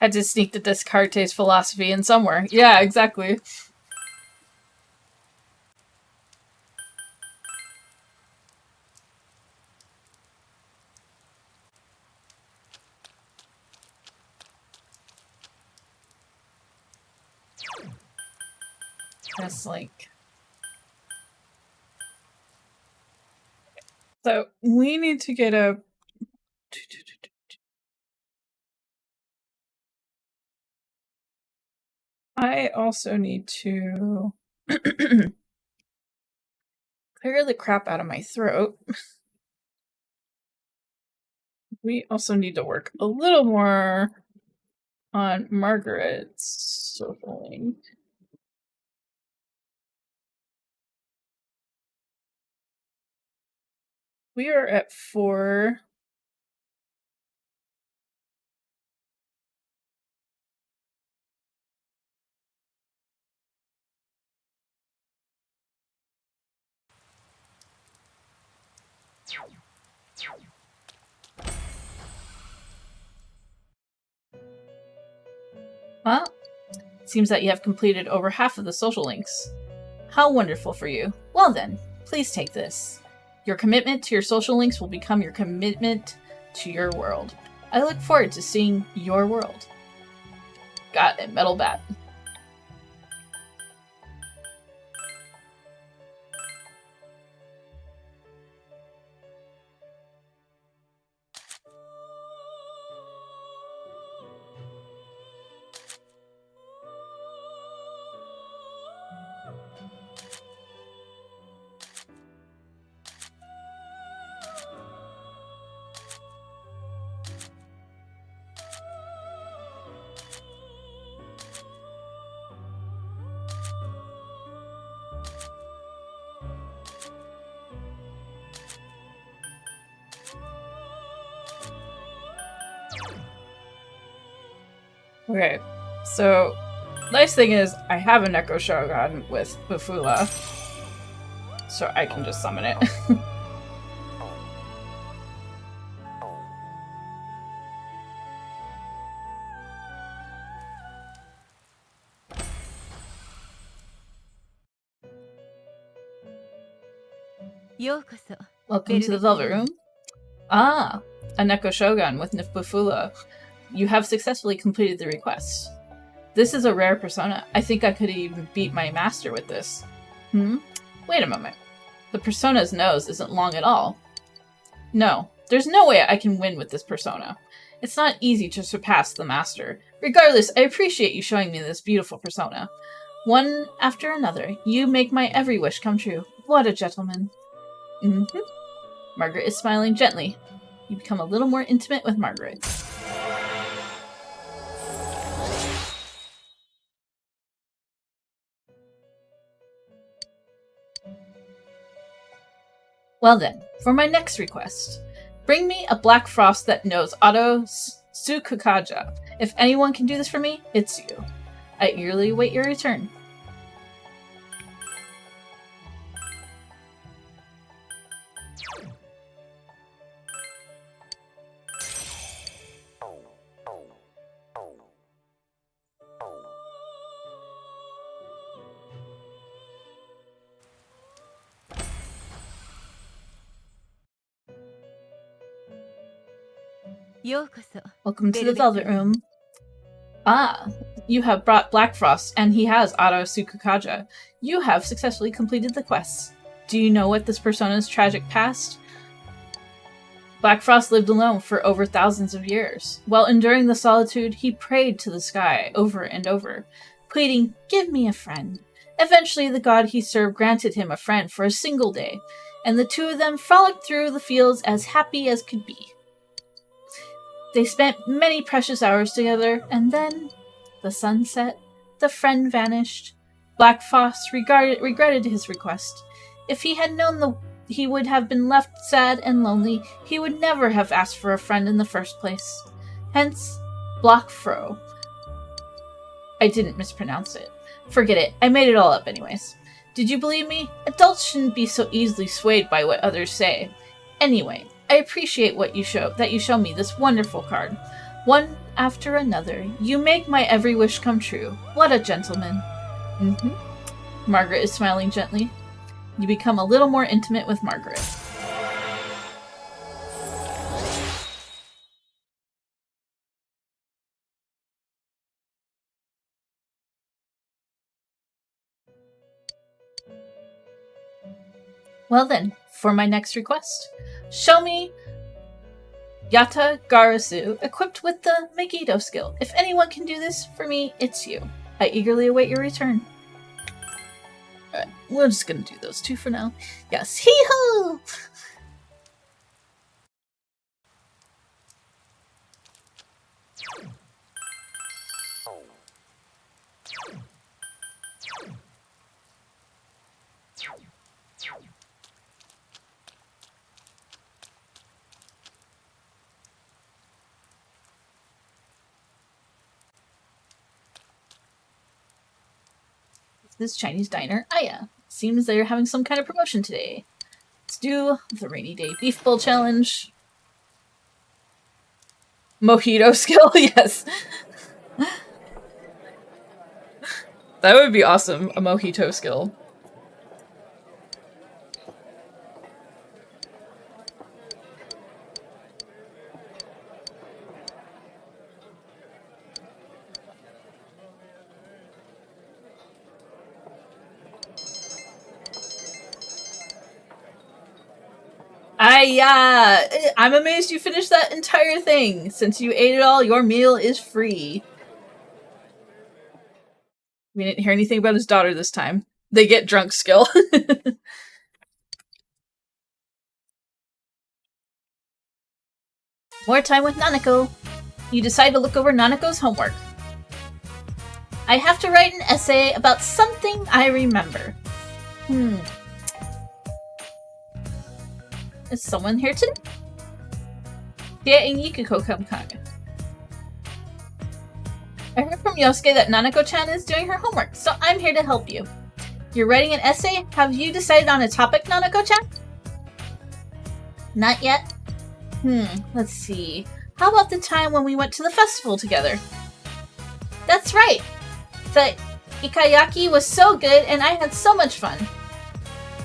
Had to sneak the Descartes philosophy in somewhere. Yeah, exactly. Just like... So, we need to get a... I also need to clear the crap out of my throat. We also need to work a little more on Margaret's social link. We are at 4. Well, it seems that you have completed over half of the social links. How wonderful for you. Well then, please take this. Your commitment to your social links will become your commitment to your world. I look forward to seeing your world. Got it, metal bat. Okay, so nice thing is I have a Neko Shogun with Bufula, so I can just summon it. Welcome to the Velvet Room. Ah, a Neko Shogun with Bufula. You have successfully completed the request. This is a rare persona. I think I could even beat my master with this. Wait a moment. The persona's nose isn't long at all. No, there's no way I can win with this persona. It's not easy to surpass the master. Regardless, I appreciate you showing me this beautiful persona. One after another, you make my every wish come true. What a gentleman. Margaret is smiling gently. You become a little more intimate with Margaret. Well then, for my next request. Bring me a black frost that knows Auto Tsukukaja. If anyone can do this for me, it's you. I eagerly await your return. Welcome to the Velvet Room. Ah, you have brought Black Frost, and he has Auto Tsukukaja. You have successfully completed the quest. Do you know what this persona's tragic past? Black Frost lived alone for over thousands of years. While enduring the solitude, he prayed to the sky over and over, pleading, "Give me a friend." Eventually, the god he served granted him a friend for a single day, and the two of them frolicked through the fields as happy as could be. They spent many precious hours together, and then the sun set, the friend vanished. Black Frost regretted his request. If he had known he would have been left sad and lonely, he would never have asked for a friend in the first place. Hence, Black Fro. I didn't mispronounce it. Forget it, I made it all up anyways. Did you believe me? Adults shouldn't be so easily swayed by what others say. Anyway, I appreciate that you show me this wonderful card. One after another, you make my every wish come true. What a gentleman. Margaret is smiling gently. You become a little more intimate with Margaret. Well then, for my next request. Show me Yata Garasu equipped with the Megiddo skill. If anyone can do this for me, it's you. I eagerly await your return. Alright, we're just gonna do those two for now. Yes, hee-hoo! This Chinese diner. Ah yeah, seems they're having some kind of promotion today. Let's do the rainy day beef bowl challenge. Mojito skill, yes. That would be awesome, a mojito skill. I'm amazed you finished that entire thing. Since you ate it all, your meal is free. We didn't hear anything about his daughter this time. They get drunk skill. More time with Nanako. You decide to look over Nanako's homework. I have to write an essay about something I remember. Is someone here today? Yeah, in Yukiko Kamkai. I heard from Yosuke that Nanako-chan is doing her homework, so I'm here to help you. You're writing an essay? Have you decided on a topic, Nanako-chan? Not yet. Let's see. How about the time when we went to the festival together? That's right! The ikayaki was so good and I had so much fun.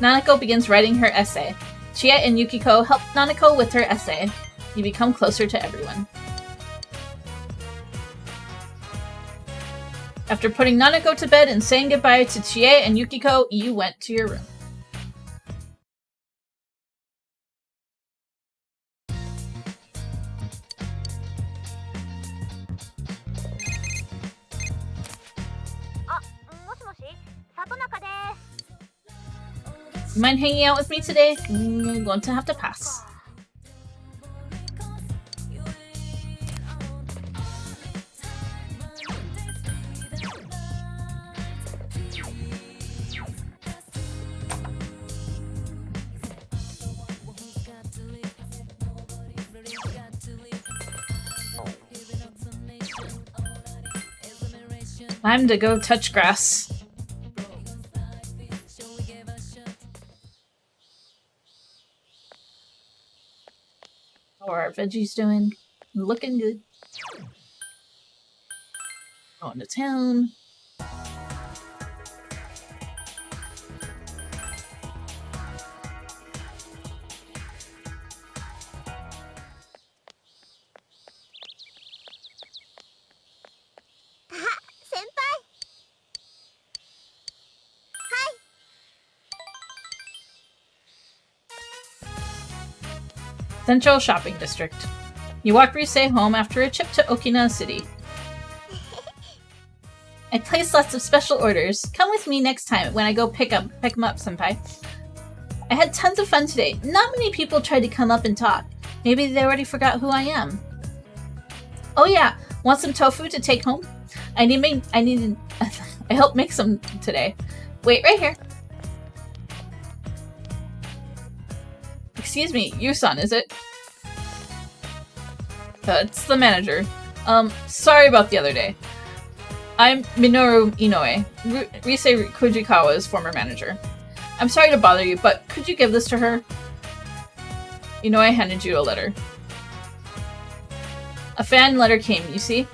Nanako begins writing her essay. Chie and Yukiko help Nanako with her essay. You become closer to everyone. After putting Nanako to bed and saying goodbye to Chie and Yukiko, you went to your room. You mind hanging out with me today? I'm going to have to pass. Time to go touch grass. How are our veggies doing? Looking good. Going to town. Central Shopping District. You walk Ryusei home after a trip to Okinawa City. I placed lots of special orders. Come with me next time when I go pick 'em up, senpai. I had tons of fun today. Not many people tried to come up and talk. Maybe they already forgot who I am. Oh yeah, want some tofu to take home? I helped make some today. Wait, right here. Excuse me, Yusan, is it? It's the manager. Sorry about the other day. I'm Minoru Inoue, Risei Kujikawa's former manager. I'm sorry to bother you, but could you give this to her? Inoue handed you a letter. A fan letter came, you see?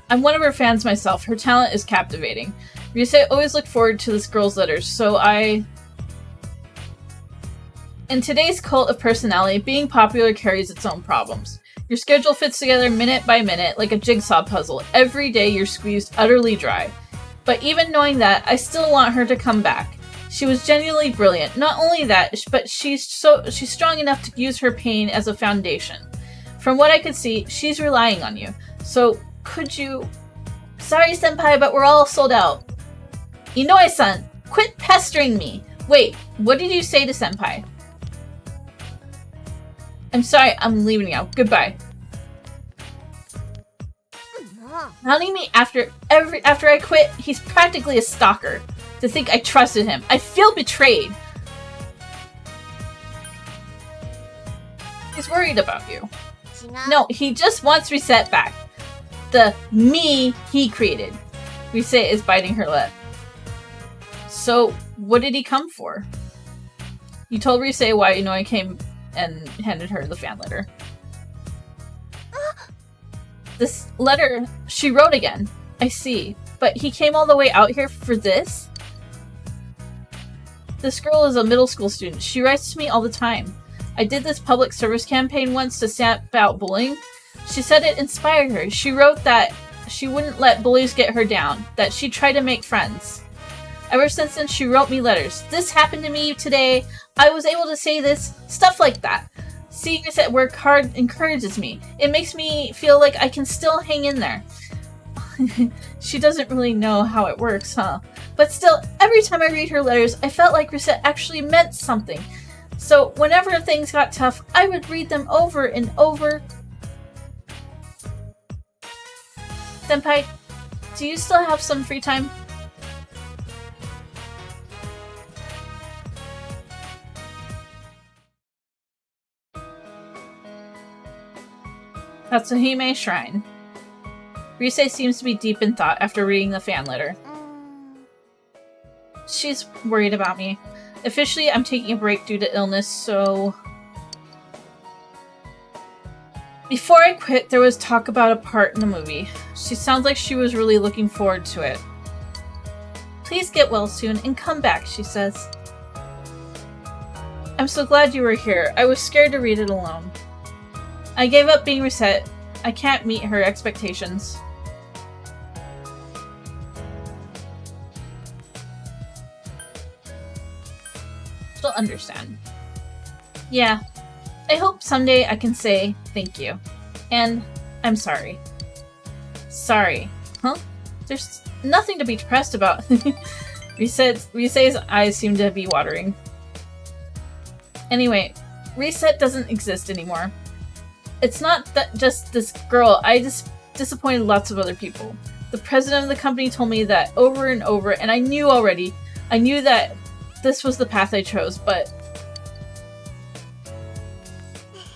I'm one of her fans myself. Her talent is captivating. Ryusei always looked forward to this girl's letters, so I... In today's cult of personality, being popular carries its own problems. Your schedule fits together minute by minute like a jigsaw puzzle. Every day you're squeezed utterly dry. But even knowing that, I still want her to come back. She was genuinely brilliant. Not only that, but she's strong enough to use her pain as a foundation. From what I could see, she's relying on you. So, could you... Sorry, senpai, but we're all sold out. Inoue-san, quit pestering me! Wait, what did you say to senpai? I'm sorry, I'm leaving now. Goodbye. Hounding me after I quit, he's practically a stalker. To think I trusted him. I feel betrayed. He's worried about you. No, he just wants Reset back. The me he created. Reset is biting her lip. So, what did he come for? You told Reset why Inoue came and handed her the fan letter. This letter, she wrote again. I see. But he came all the way out here for this? This girl is a middle school student. She writes to me all the time. I did this public service campaign once to stamp out bullying. She said it inspired her. She wrote that she wouldn't let bullies get her down, that she'd try to make friends. Ever since then, she wrote me letters. This happened to me today. I was able to say this. Stuff like that. Seeing us at work hard encourages me. It makes me feel like I can still hang in there. She doesn't really know how it works, huh? But still, every time I read her letters, I felt like Reset actually meant something. So whenever things got tough, I would read them over and over. Senpai, do you still have some free time? Tatsuhime Shrine. Rise seems to be deep in thought after reading the fan letter. She's worried about me. Officially, I'm taking a break due to illness, so... Before I quit, there was talk about a part in the movie. She sounds like she was really looking forward to it. Please get well soon and come back, she says. I'm so glad you were here. I was scared to read it alone. I gave up being reset. I can't meet her expectations. She'll understand. Yeah. I hope someday I can say thank you. And I'm sorry. Sorry. Huh? There's nothing to be depressed about. Rise's eyes seem to be watering. Anyway, Reset doesn't exist anymore. It's not that just this girl. I just disappointed lots of other people. The president of the company told me that over and over, and I knew already. I knew that this was the path I chose, but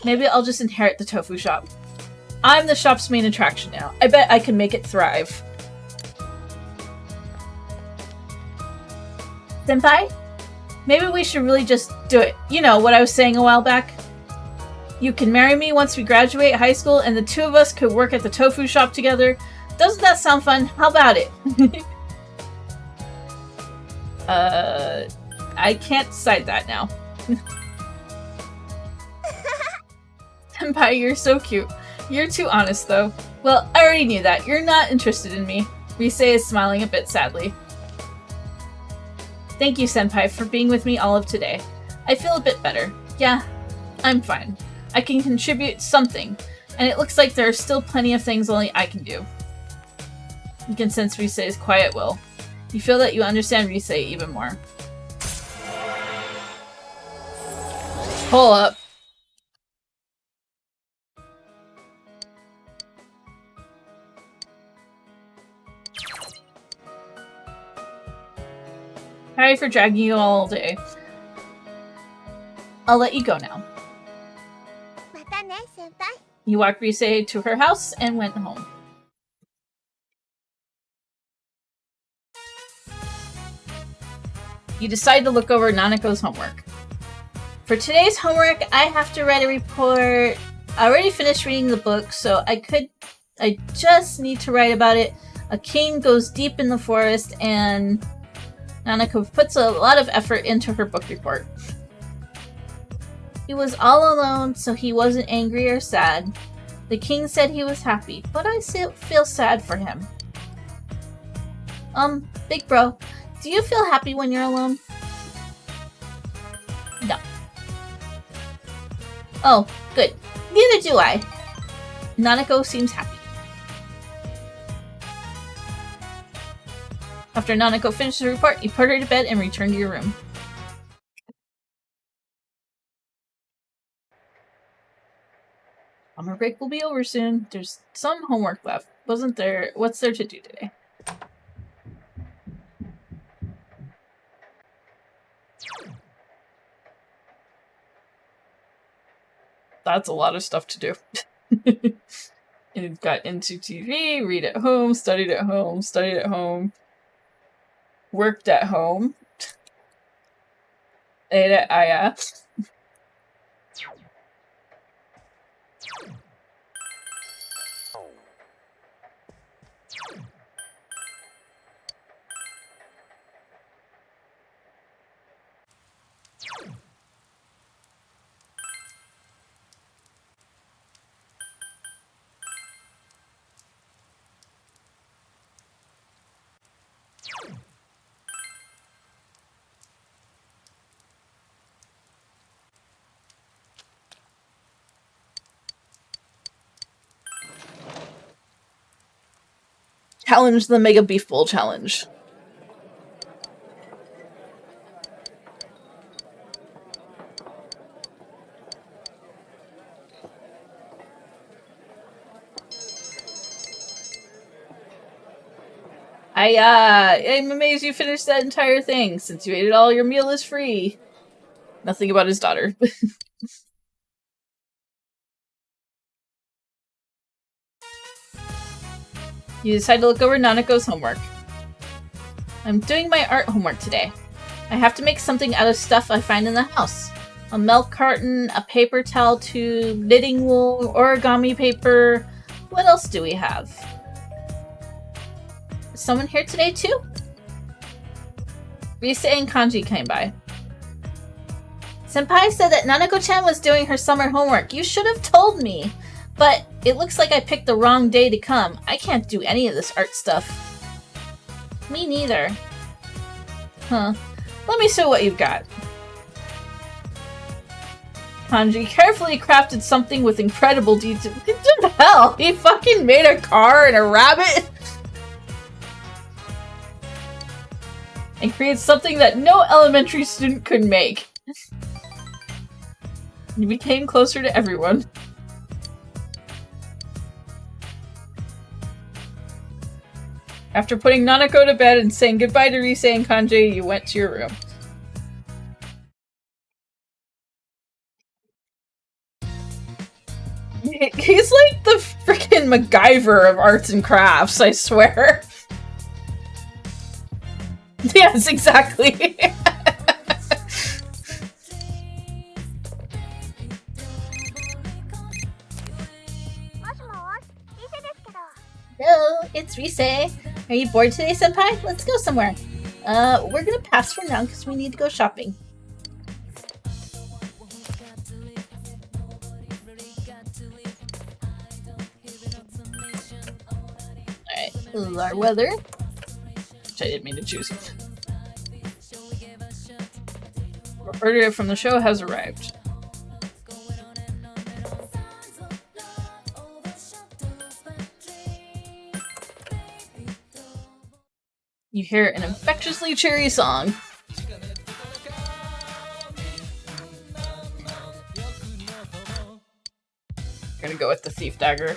maybe I'll just inherit the tofu shop. I'm the shop's main attraction now. I bet I can make it thrive. Senpai? Maybe we should really just do it. You know, what I was saying a while back? You can marry me once we graduate high school and the two of us could work at the tofu shop together. Doesn't that sound fun? How about it? I can't decide that now. Senpai, you're so cute. You're too honest, though. Well, I already knew that. You're not interested in me. Rise is smiling a bit sadly. Thank you, Senpai, for being with me all of today. I feel a bit better. Yeah, I'm fine. I can contribute something, and it looks like there are still plenty of things only I can do. You can sense Rise's quiet will. You feel that you understand Rise even more. Pull up. Sorry for dragging you all day. I'll let you go now. You walked Rise to her house and went home. You decide to look over Nanako's homework. For today's homework, I have to write a report. I already finished reading the book, so I just need to write about it. A king goes deep in the forest, and Nanako puts a lot of effort into her book report. He was all alone, so he wasn't angry or sad. The king said he was happy, but I still feel sad for him. Big bro, do you feel happy when you're alone? No. Oh, good. Neither do I. Nanako seems happy. After Nanako finished the report, you put her to bed and return to your room. Summer break will be over soon. There's some homework left. Wasn't there? What's there to do today? That's a lot of stuff to do. You've got NCTV, read at home, studied at home, studied at home, worked at home, ate at Aya. Challenge the Mega Beef Bowl Challenge. I'm amazed you finished that entire thing. Since you ate it all, your meal is free. Nothing about his daughter. You decide to look over Nanako's homework. I'm doing my art homework today. I have to make something out of stuff I find in the house. A milk carton, a paper towel tube, knitting wool, origami paper. What else do we have? Is someone here today too? Risa and Kanji came by. Senpai said that Nanako-chan was doing her summer homework. You should have told me. But it looks like I picked the wrong day to come. I can't do any of this art stuff. Me neither. Huh. Let me see what you've got. Kanji carefully crafted something with incredible detail. What the hell? He fucking made a car and a rabbit? And created something that no elementary student could make. He became closer to everyone. After putting Nanako to bed and saying goodbye to Rise and Kanji, you went to your room. He's like the freaking MacGyver of arts and crafts, I swear. Yes, exactly. Hello, it's Rise. Are you bored today, Senpai? Let's go somewhere. We're gonna pass for now because we need to go shopping. Alright, this is our weather. Which I didn't mean to choose. Order from the show has arrived. You hear an infectiously cheery song. Gonna go with the thief dagger.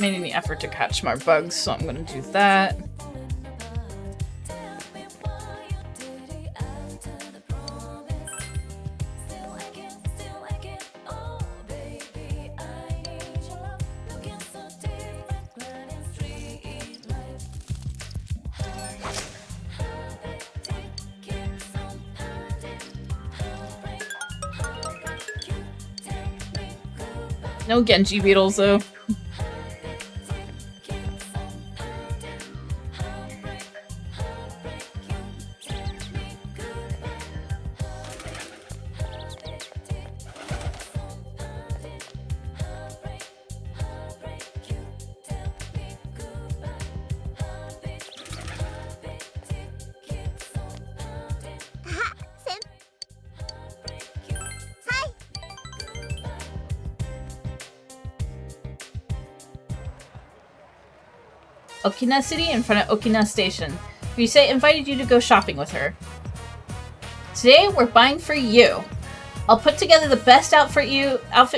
Made any effort to catch more bugs, so I'm gonna do that. No Genji beetles though. Okina City in front of Okina Station. Rise invited you to go shopping with her. Today, we're buying for you. I'll put together the best outfit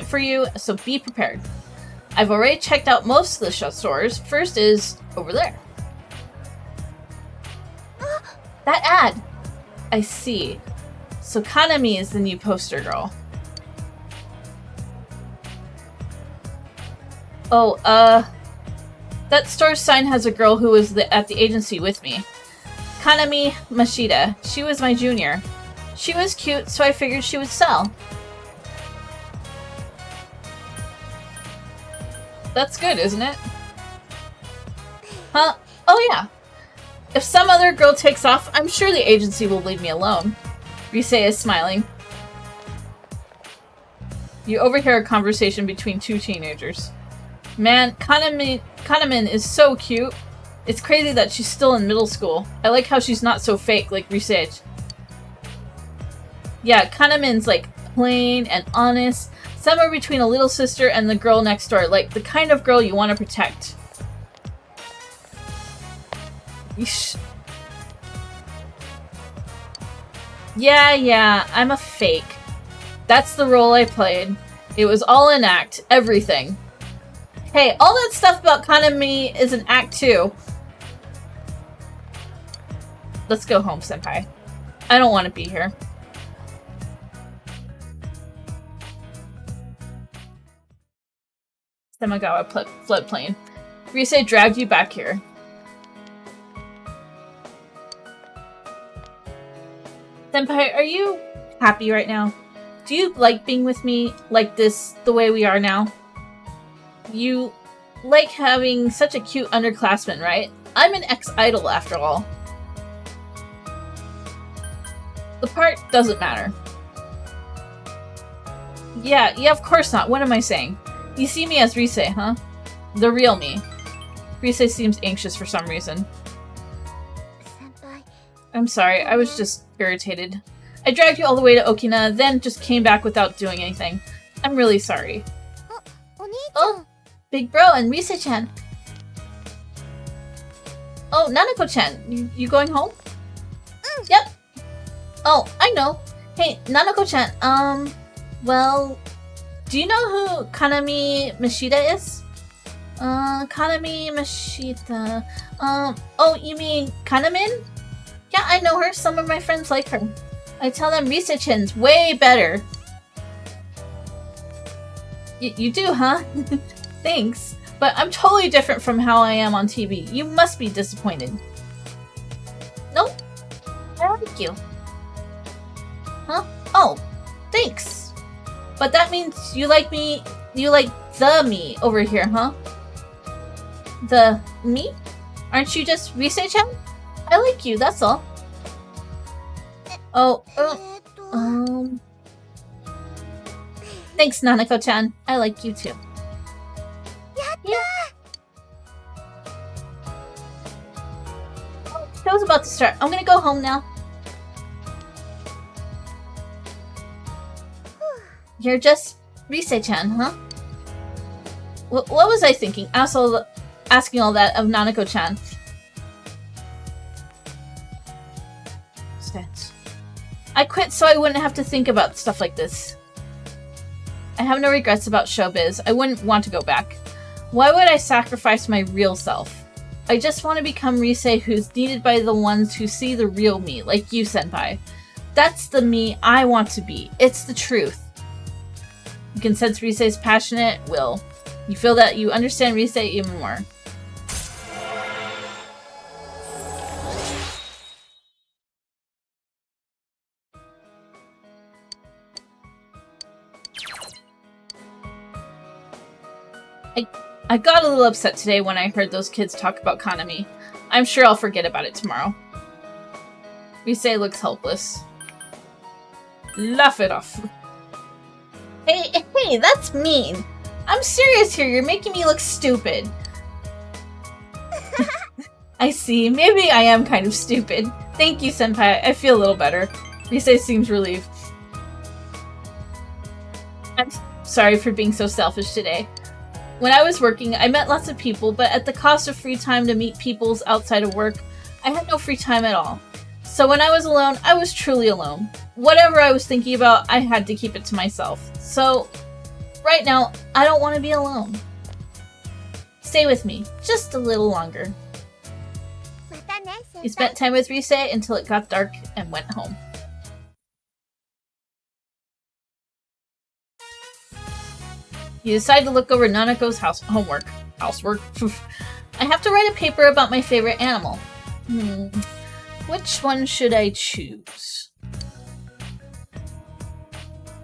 for you, so be prepared. I've already checked out most of the stores. First is over there. That ad! I see. So Kanami is the new poster girl. Oh, that store sign has a girl who was at the agency with me. Kanami Mashida. She was my junior. She was cute, so I figured she would sell. That's good, isn't it? Huh? Oh yeah. If some other girl takes off, I'm sure the agency will leave me alone. Rise is smiling. You overhear a conversation between two teenagers. Man, Kanamin is so cute. It's crazy that she's still in middle school. I like how she's not so fake like Rise. Yeah, Kanamin's like plain and honest. Somewhere between a little sister and the girl next door, like the kind of girl you want to protect. Yeesh. Yeah, I'm a fake. That's the role I played. It was all an act, everything. Hey, all that stuff about Kanami is an act too. Let's go home, senpai. I don't want to be here. Semagawa floodplain. Rise dragged you back here. Senpai, are you happy right now? Do you like being with me like this, the way we are now? You like having such a cute underclassman, right? I'm an ex-idol after all. The part doesn't matter. Yeah, of course not. What am I saying? You see me as Rise, huh? The real me. Rise seems anxious for some reason. Senpai. I'm sorry, I was just irritated. I dragged you all the way to Okina, then just came back without doing anything. I'm really sorry. Oh, Big Bro and Rise-chan. Oh, Nanako-chan, you going home? Yep. Oh, I know. Hey, Nanako-chan, well, do you know who Kanami Mashida is? Kanami Mashida. Oh, you mean Kanamin? Yeah, I know her. Some of my friends like her. I tell them Rise-chan's way better. You do, huh? Thanks. But I'm totally different from how I am on TV. You must be disappointed. Nope. I like you. Huh? Oh, thanks. But that means you like me, you like the me over here, huh? The me? Aren't you just Rise-chan? I like you, that's all. Oh, thanks, Nanako-chan. I like you too. Yeah. Oh, show's about to start. I'm gonna go home now. You're just Rise-chan, huh? What was I thinking? Asking all that of Nanako-chan. I quit so I wouldn't have to think about stuff like this. I have no regrets about showbiz. I wouldn't want to go back. Why would I sacrifice my real self? I just want to become Rise who's needed by the ones who see the real me, like you, senpai. That's the me I want to be. It's the truth. You can sense Rise's passionate will. You feel that you understand Rise even more. I got a little upset today when I heard those kids talk about Kanami. I'm sure I'll forget about it tomorrow. Rise looks helpless. Laugh it off. Hey, that's mean. I'm serious here. You're making me look stupid. I see. Maybe I am kind of stupid. Thank you, senpai. I feel a little better. Rise seems relieved. I'm sorry for being so selfish today. When I was working, I met lots of people, but at the cost of free time to meet peoples outside of work, I had no free time at all. So when I was alone, I was truly alone. Whatever I was thinking about, I had to keep it to myself. So, right now, I don't want to be alone. Stay with me, just a little longer. You spent time with Rise until it got dark and went home. You decide to look over Nanako's housework. I have to write a paper about my favorite animal. Which one should I choose?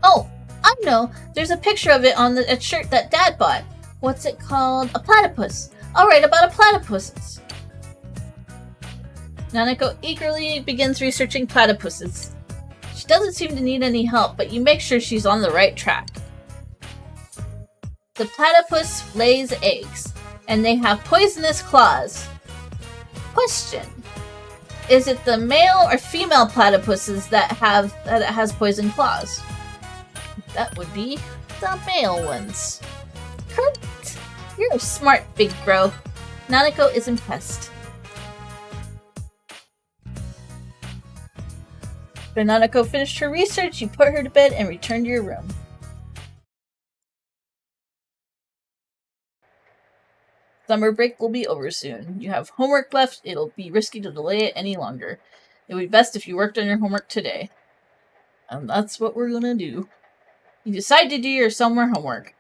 Oh, I know. There's a picture of it on a shirt that Dad bought. What's it called? A platypus. I'll write about a platypus. Nanako eagerly begins researching platypuses. She doesn't seem to need any help, but you make sure she's on the right track. The platypus lays eggs, and they have poisonous claws. Question: is it the male or female platypuses that has poison claws? That would be the male ones. Correct. You're smart, big bro. Nanako is impressed. When Nanako finished her research, you put her to bed and returned to your room. Summer break will be over soon. You have homework left. It'll be risky to delay it any longer. It would be best if you worked on your homework today. And that's what we're gonna do. You decide to do your summer homework.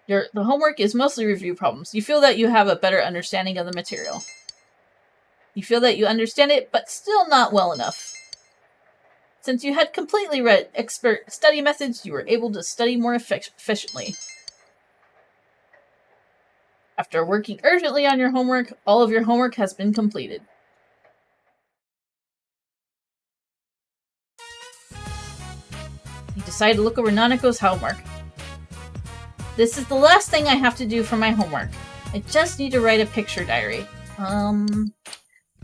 The homework is mostly review problems. You feel that you have a better understanding of the material. You feel that you understand it, but still not well enough. Since you had completely read expert study methods, you were able to study more efficiently. After working urgently on your homework, all of your homework has been completed. You decide to look over Nanako's homework. This is the last thing I have to do for my homework. I just need to write a picture diary.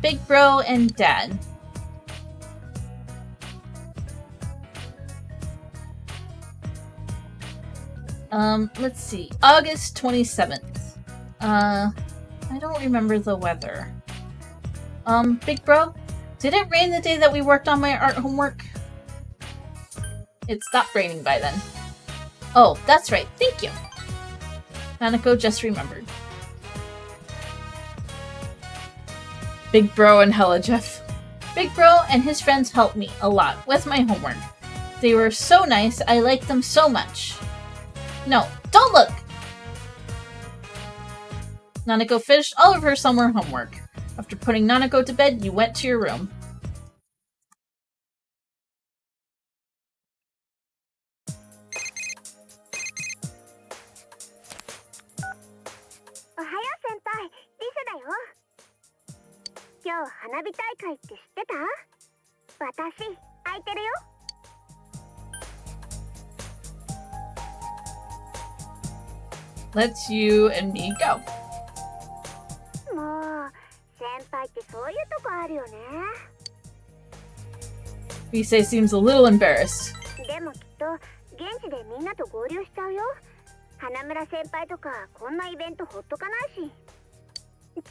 Big bro and dad. Let's see. August 27th. I don't remember the weather. Big bro? Did it rain the day that we worked on my art homework? It stopped raining by then. Oh, that's right. Thank you. Nanako just remembered. Big bro and Hella Jeff. Big bro and his friends helped me a lot with my homework. They were so nice. I liked them so much. No, don't look! Nanako finished all of her summer homework. After putting Nanako to bed, you went to your room. Let's you and me go. Rise seems a little embarrassed. 花村先輩とかこんなイベントほっとかないし、ち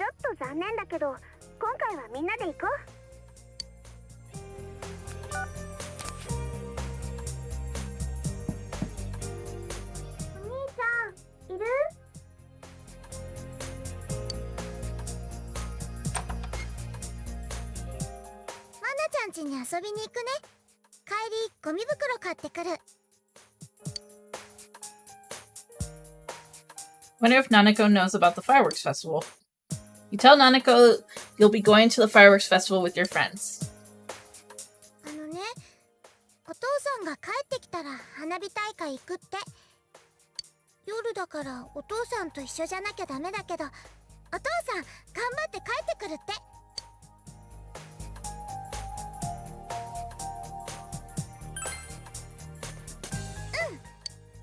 ょっと残念だけど今回はみんなで行こう。お兄ちゃんいる？マナちゃん家に遊びに行くね。帰りゴミ袋買ってくる。 Wonder if Nanako knows about the fireworks festival. You tell Nanako you'll be going to the fireworks festival with your friends. あのね、お父さんが帰ってきたら花火大会行くって。夜だからお父さんと一緒じゃなきゃダメだけど、お父さん頑張って帰ってくるって。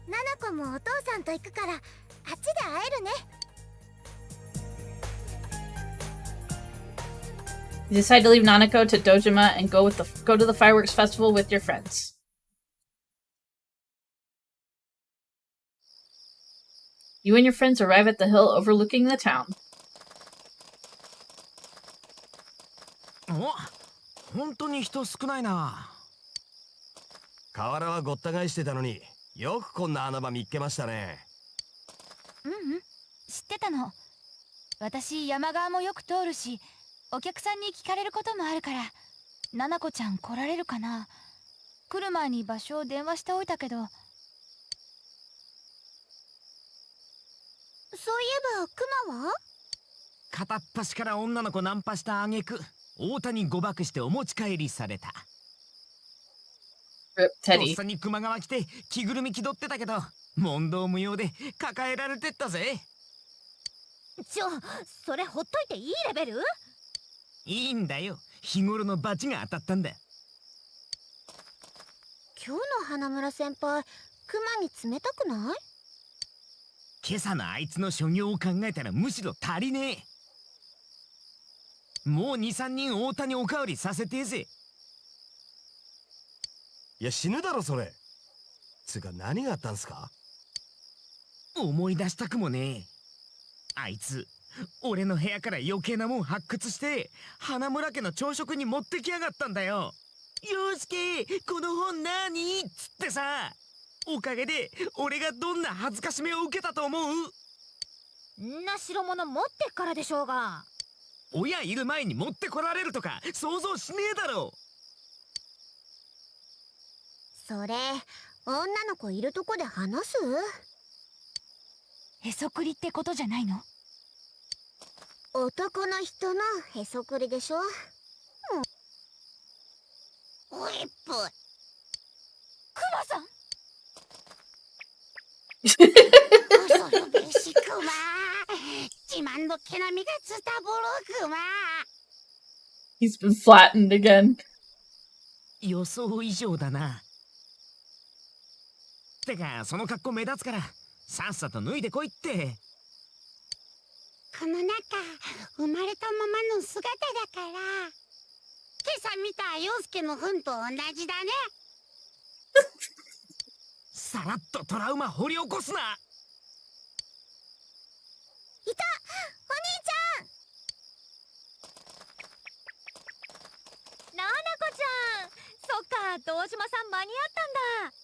うん、ナナコもお父さんと行くから。 あっちで会えるね。 You decide to leave Nanako to Dojima and go to the fireworks festival with your friends. You and your friends arrive at the hill overlooking the town. お、本当に人少ないな。河原はごった返してたのによくこんな穴場見っけましたね。 知ってたの。私山側もよく通るし、お客さんに聞かれることもあるから、ななこちゃん来られるかな。来る前に場所を電話しておいたけど。そういえばクマは？片っ端から女の子ナンパした挙句、太田に誤爆してお持ち帰りされた。とっさに熊川来て着ぐるみ気取ってたけど、問答無用で抱えられてったぜ。 それほっといていいレベル？いいんだよ。日頃のバチが当たったんだ。今日の花村先輩、クマに冷たくない？今朝のあいつの所業を考えたらむしろ足りねえ。もう2、3人太田におかわりさせてえぜ。いや死ぬだろそれ。つうか何があったんすか？思い出したくもねえ。あいつ俺の部屋から余計なもん発掘して花村家の朝食に持ってきやがったんだよ。陽介この本なにっつってさ、おかげで俺がどんな恥ずかしめを受けたと思う？んな代物持ってっからでしょうが。親いる前に持ってこられるとか想像しねえだろ。それ女の子いるとこで話す？へそくりってことじゃないの？男の人のへそくりでしょ。おいっぷ。クマさん。恐るべしクマ。自慢の毛並みがズタボロクマ。He's been flattened again. 予想以上だな。てかその格好目立つからさっさと脱いでこいって。この中生まれたままの姿だから今朝見た陽介の糞と同じだね。さらっとトラウマ掘り起こすな。いたお兄ちゃん。ななこちゃん。そっか、堂島さん間に合ったんだ。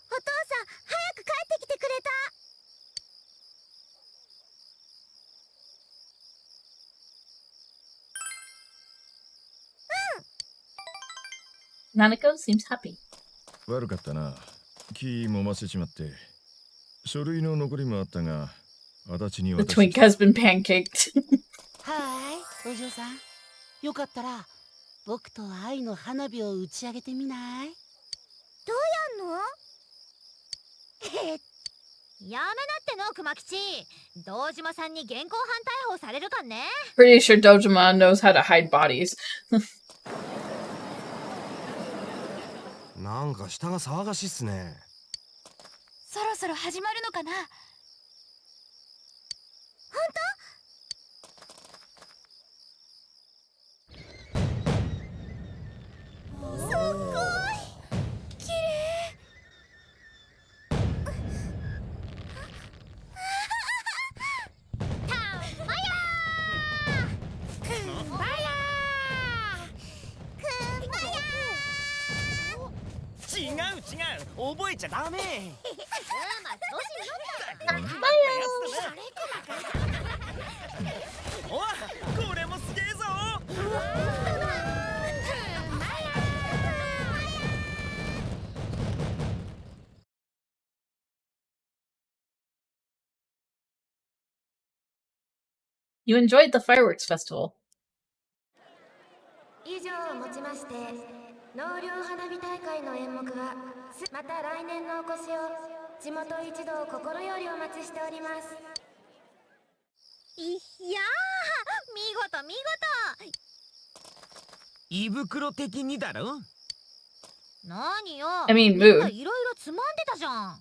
お父さん早く帰ってきてくれた。Nanako seems happy. 悪かったな。気揉ませちまって。書類の残りもあったが、足立に The 渡 twink し has been pancaked. はーい、お嬢さん。よかったら僕と愛の花火を打ち上げてみない？どうやんの？やめなっての、熊吉。堂島さんに現行犯逮捕されるかんね。Pretty sure Dojima knows how to hide bodies. なんか下が騒がしいっすね。そろそろ始まるのかな。すっごい綺麗。たまやー。くんばやー。くんばやー。違う覚えちゃダメ。おこれもすげえぞ。You enjoyed the fireworks festival. 以上をもちまして納涼花火大会の演目はまた来年のお越しを地元一同心よりお待ちしております。いやー見事見事。胃袋的にだろ。何よ。 I mean, みんな mood. いろいろつまんでたじゃん。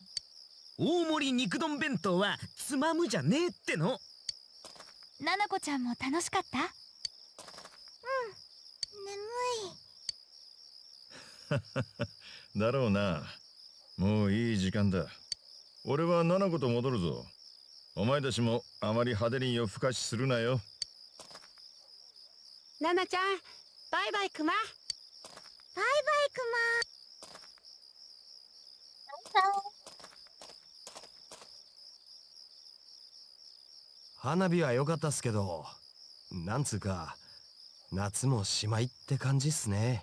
大盛り肉丼弁当はつまむじゃねえっての。ななこちゃんも楽しかった？眠い。だろうな。もういい時間だ。俺は七子と戻るぞ。お前たちもあまり派手に夜更かしするなよ。ナナちゃん、バイバイクマ。バイバイク花火は良かったっすけど、なんつうか夏もしまいって感じっすね。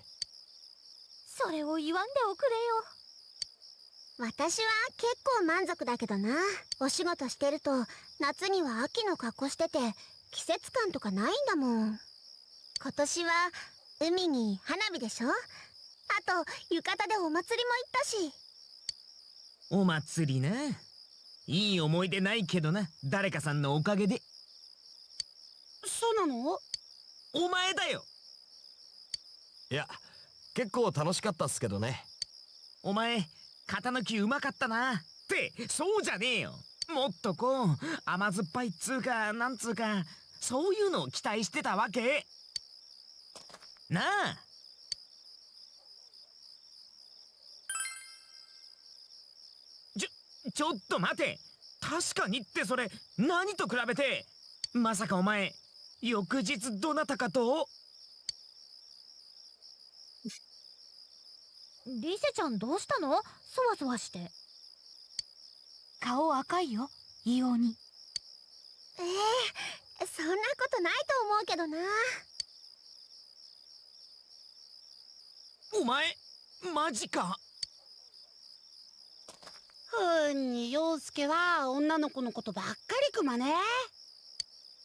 それを言わんでおくれよ。私は結構満足だけどな。お仕事してると夏には秋の格好してて季節感とかないんだもん。今年は海に花火でしょ。あと浴衣でお祭りも行ったし。お祭りな。いい思い出ないけどな、誰かさんのおかげで。そうなの？お前だよ。いや結構楽しかったっすけどね。お前型抜きうまかったなってそうじゃねえよ。もっとこう甘酸っぱいっつうかなんつうかそういうのを期待してたわけなあ。ちょっと待て。確かにってそれ何と比べて。まさかお前翌日どなたかと。リセちゃんどうしたの？そわそわして。顔赤いよ、異様に。そんなことないと思うけどな。お前マジか。陽介は女の子のことばっかりくまね。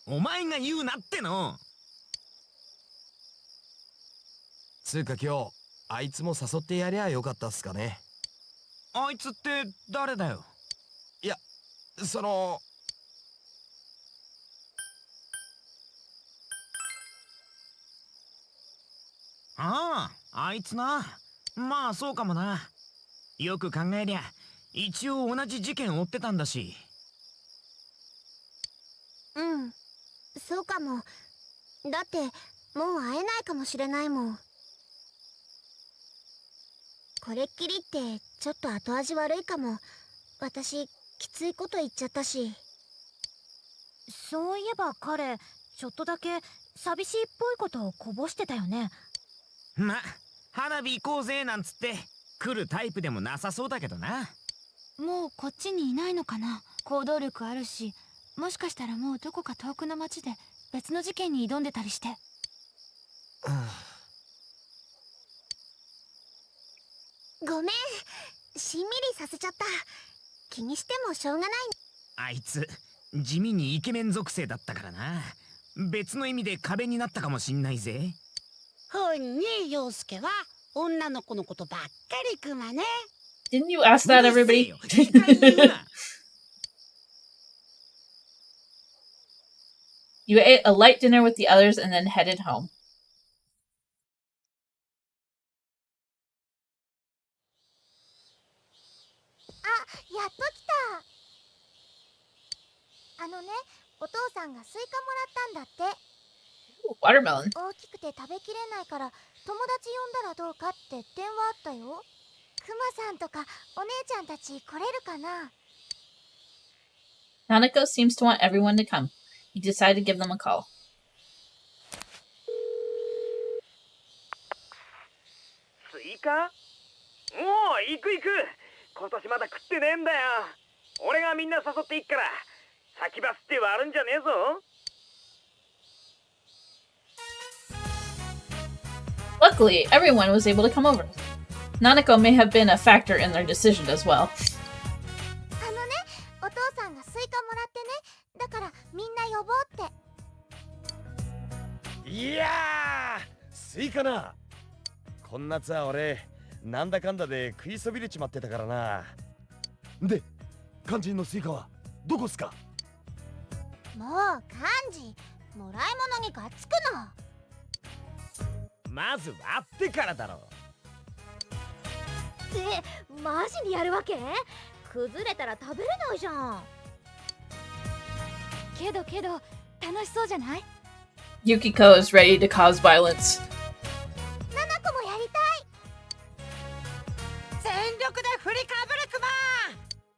お前が言うなっての。つうか今日あいつも誘ってやりゃよかったっすかね。あいつって誰だよ。いや、そのああ、あいつな。まあそうかもな。よく考えりゃ一応同じ事件追ってたんだし。うん、そうかも。だってもう会えないかもしれないもん。これっきりってちょっと後味悪いかも。私きついこと言っちゃったし。そういえば彼、ちょっとだけ寂しいっぽいことをこぼしてたよね。ま、花火行こうぜなんつって来るタイプでもなさそうだけどな。もうこっちにいないのかな。行動力あるし、もしかしたらもうどこか遠くの町で別の事件に挑んでたりして。ごめん、しんみりさせちゃった。気にしてもしょうがない。あいつ地味にイケメン属性だったからな。別の意味で壁になったかもしんないぜ。陽介は女の子のことばっかりくまね。 Didn't you ask that, everybody? You ate a light dinner with the others and then headed home. やっと来た。お父さんがスイカもらったんだって。 Watermelon. 大きくて食べきれないから友達呼んだらどうかって電話あったよ。クマさんとかお姉ちゃんたち来れるかな。 Nanako seems to want everyone to come. He decided to give them a call. スイカ？おお、行く行く。今年まだ食ってねえんだよ。俺がみんな誘っていっから先走って割るんじゃねえぞ。Luckily, everyone was able to come over. Nanako may have been a factor in their decision as well. お父さんがスイカもらってね。だからみんな呼ぼうって。いやー、スイカな。こんなツアー俺なんだかんだで食いそびれちまってたからな。で、肝心のスイカはどこっすか？もう幹事、もらい物にがっつくな。まず割ってからだろ。マジにやるわけ？崩れたら食べれないじゃん。けど楽しそうじゃない？ Yukiko is ready to cause violence. ナナコもやりたい。全力で振りかぶるクマ。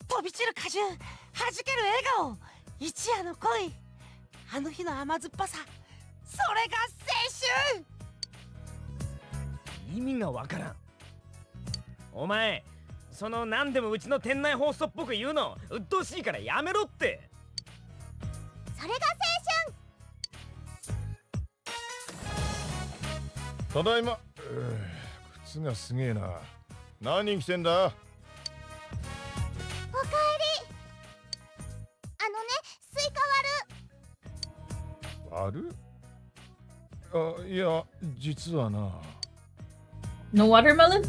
飛び散る果汁、弾ける笑顔、一夜の恋、あの日の甘酸っぱさ、それが青春。意味がわからん。お前その何でもうちの店内放送っぽく言うの鬱陶しいからやめろって。それが青春。ただいま。靴がすげえな。何着てんだ？おかえり。スイカ割る？あ、いや、実はな。No watermelon?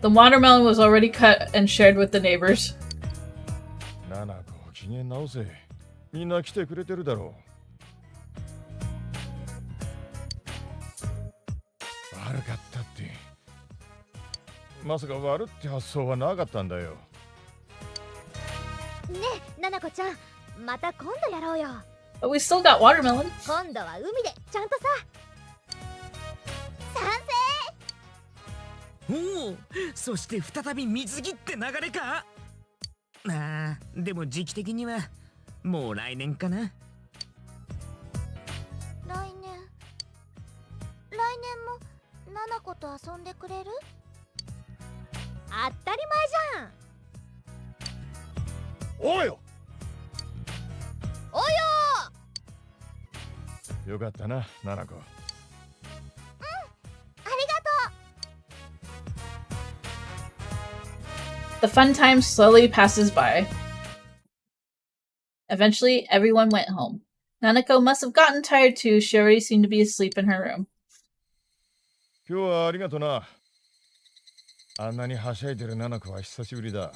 The watermelon was already cut and shared with the neighbors. ナナコ、機嫌直せ。みんな来てくれてるだろう。悪かったって。まさか割るって発想はなかったんだよ。ねえ、ナナコちゃん、また今度やろうよ。 But we still got watermelon. 今度は海でちゃんとさ。賛おお、そして再び水着って流れか？ああ、でも時期的にはもう来年かな。来年もナナコと遊んでくれる？当たり前じゃん。おうよ。およよかったな、ナナコ。ありがとう。 The fun time slowly passes by. Eventually, everyone went home. Nanako must have gotten tired too. She already seemed to be asleep in her room. 今日はありがとな。あんなにはしゃいでるナナコは久しぶりだ。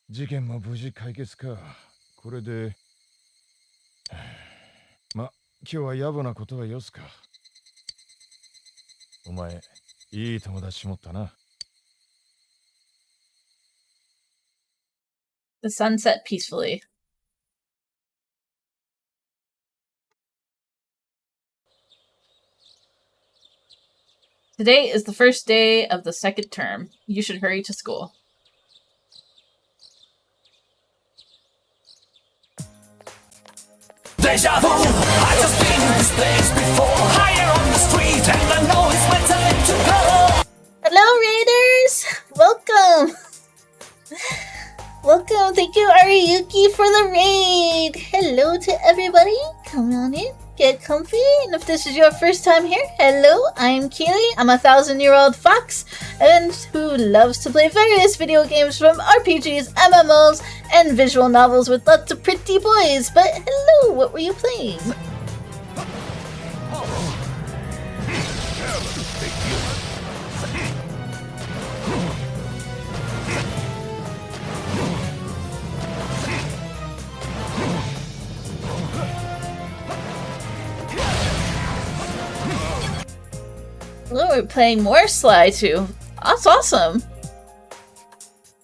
事件も無事解決か。これで。ま、今日は野暮なことはよすか。お前、いい友達持ったな。The sun set peacefully. Today is the first day of the second term. You should hurry to school. Deja vu, I just been in this place before. Higher on the street and I know it's my time to go. Hello, Raiders! Welcome! Welcome! Thank you, Ariyuki, for the raid! Hello to everybody! Come on in, get comfy, and if this is your first time here, hello, I'm Keely. I'm a 1,000-year-old fox, and who loves to play various video games from RPGs, MMOs, and visual novels with lots of pretty boys. But hello, what were you playing? Oh, we're playing more Sly too. That's awesome.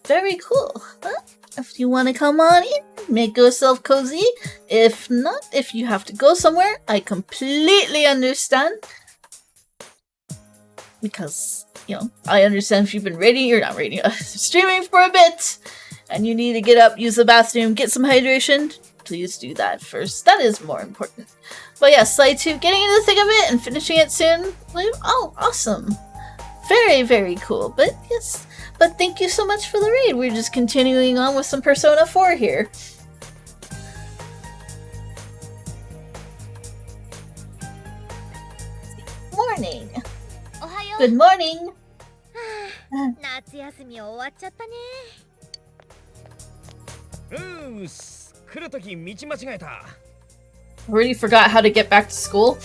Very cool. Well, if you want to come on in, make yourself cozy. If not, if you have to go somewhere, I completely understand. Because, you know, I understand if you've been raiding, you're not raiding, streaming for a bit, and you need to get up, use the bathroom, get some hydration. Please do that first. That is more important. But yeah, Sly 2, getting into the thick of it and finishing it soon. Oh, awesome. Very, very cool. But yes, but thank you so much for the raid. We're just continuing on with some Persona 4 here. Morning. Good morning. 夏休み終わっちゃったね。来るとき道間違えた。Already forgot how to get back to school.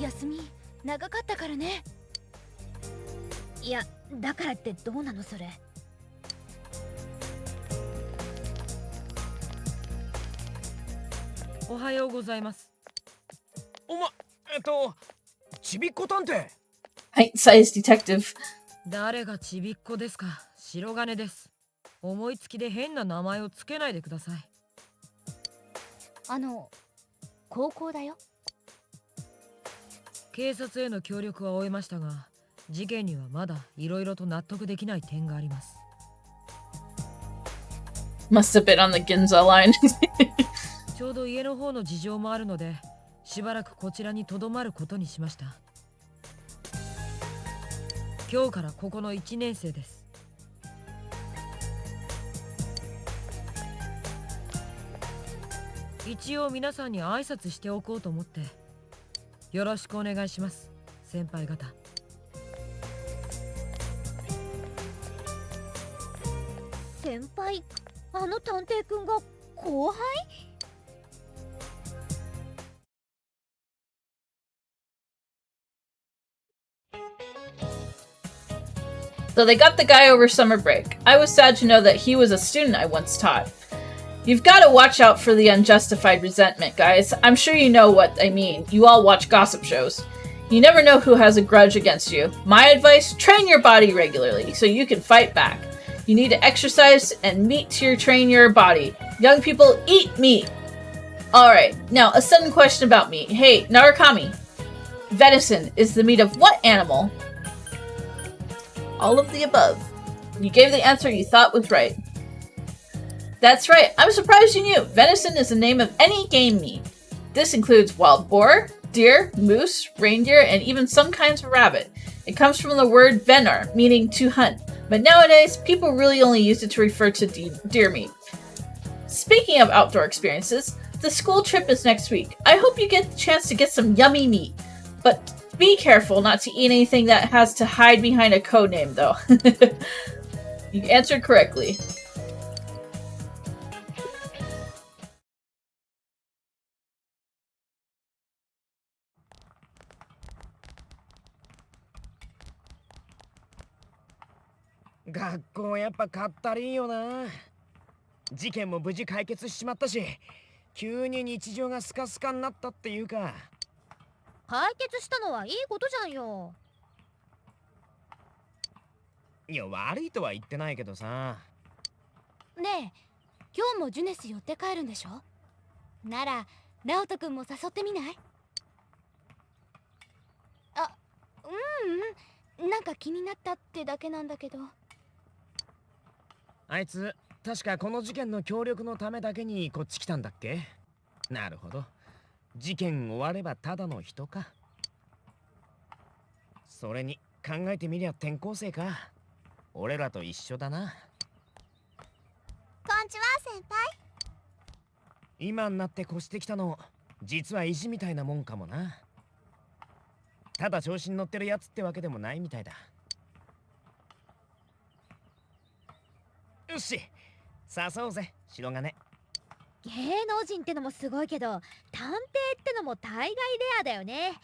休み長かったからね。いや、だからってどうなのそれ。おはようございます。ちびっこ探偵。はい、size detective. 誰がちびっこですか。白金です。思いつきで変な名前をつけないでください。高校だよ。警察への協力は終えましたが、事件にはまだいろいろと納得できない点があります。Must have been on the Ginza line. ちょうど家の方の事情もあるので、しばらくこちらに留まることにしました。今日からここの1年生です。一応皆さんに挨拶しておこうと思って、よろしくお願いします、先輩方。先輩、あの探偵くんが後輩So they got the guy over summer break. I was sad to know that he was a student I once taught. You've got to watch out for the unjustified resentment, guys. I'm sure you know what I mean. You all watch gossip shows. You never know who has a grudge against you. My advice, train your body regularly so you can fight back. You need to exercise and meat to train your body. Young people, eat meat. Alright, now a sudden question about meat. Hey, Narukami. Venison is the meat of what animal? All of the above. You gave the answer you thought was right. That's right, I'm surprised you knew. Venison is the name of any game meat. This includes wild boar, deer, moose, reindeer, and even some kinds of rabbit. It comes from the word venor, meaning to hunt, but nowadays people really only use it to refer to deer meat. Speaking of outdoor experiences, the school trip is next week. I hope you get the chance to get some yummy meat, but be careful not to eat anything that has to hide behind a code name, though. You answered correctly.学校やっぱかったりいよな。事件も無事解決しちまったし、急に日常がスカスカになったっていうか。解決したのはいいことじゃんよ。いや、悪いとは言ってないけどさ。ねえ、今日もジュネス寄って帰るんでしょ？なら、ナオト君も誘ってみない？あ、なんか気になったってだけなんだけど。あいつ、確かこの事件の協力のためだけにこっち来たんだっけ？なるほど。事件終わればただの人か。それに考えてみりゃ転校生か。俺らと一緒だな。こんちは先輩。今になって越してきたの、実は意地みたいなもんかもな。ただ調子に乗ってるやつってわけでもないみたいだ。よし、誘おうぜ、白金。芸能人ってのもすごいけど、探偵ってのも大概レアだよね。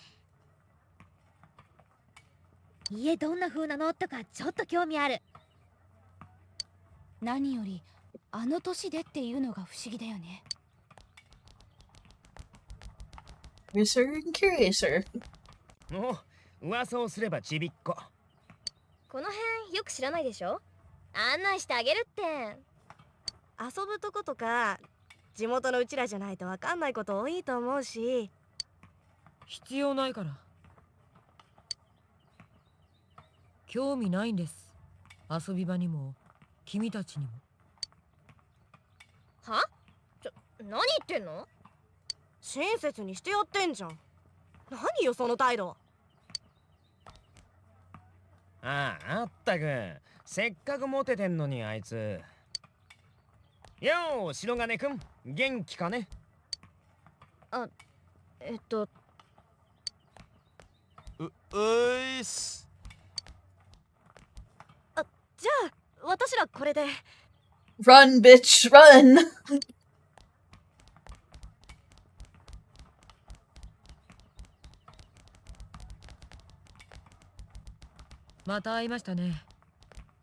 家どんな風なのとかちょっと興味ある。何よりあの年でっていうのが不思議だよね。Curiouser and curiouser. お、噂をすればちびっこ。この辺よく知らないでしょ？案内してあげるって。遊ぶとことか地元のうちらじゃないとわかんないこと多いと思うし。必要ないから。興味ないんです。遊び場にも君たちにも。は？何言ってんの？親切にしてやってんじゃん。何よその態度。ああ、あったく。せっかくモテてんのにあいつ。よー、白金くん、元気かね？ういっす。じゃあ私らこれで。 Run, bitch, run! また会いましたね。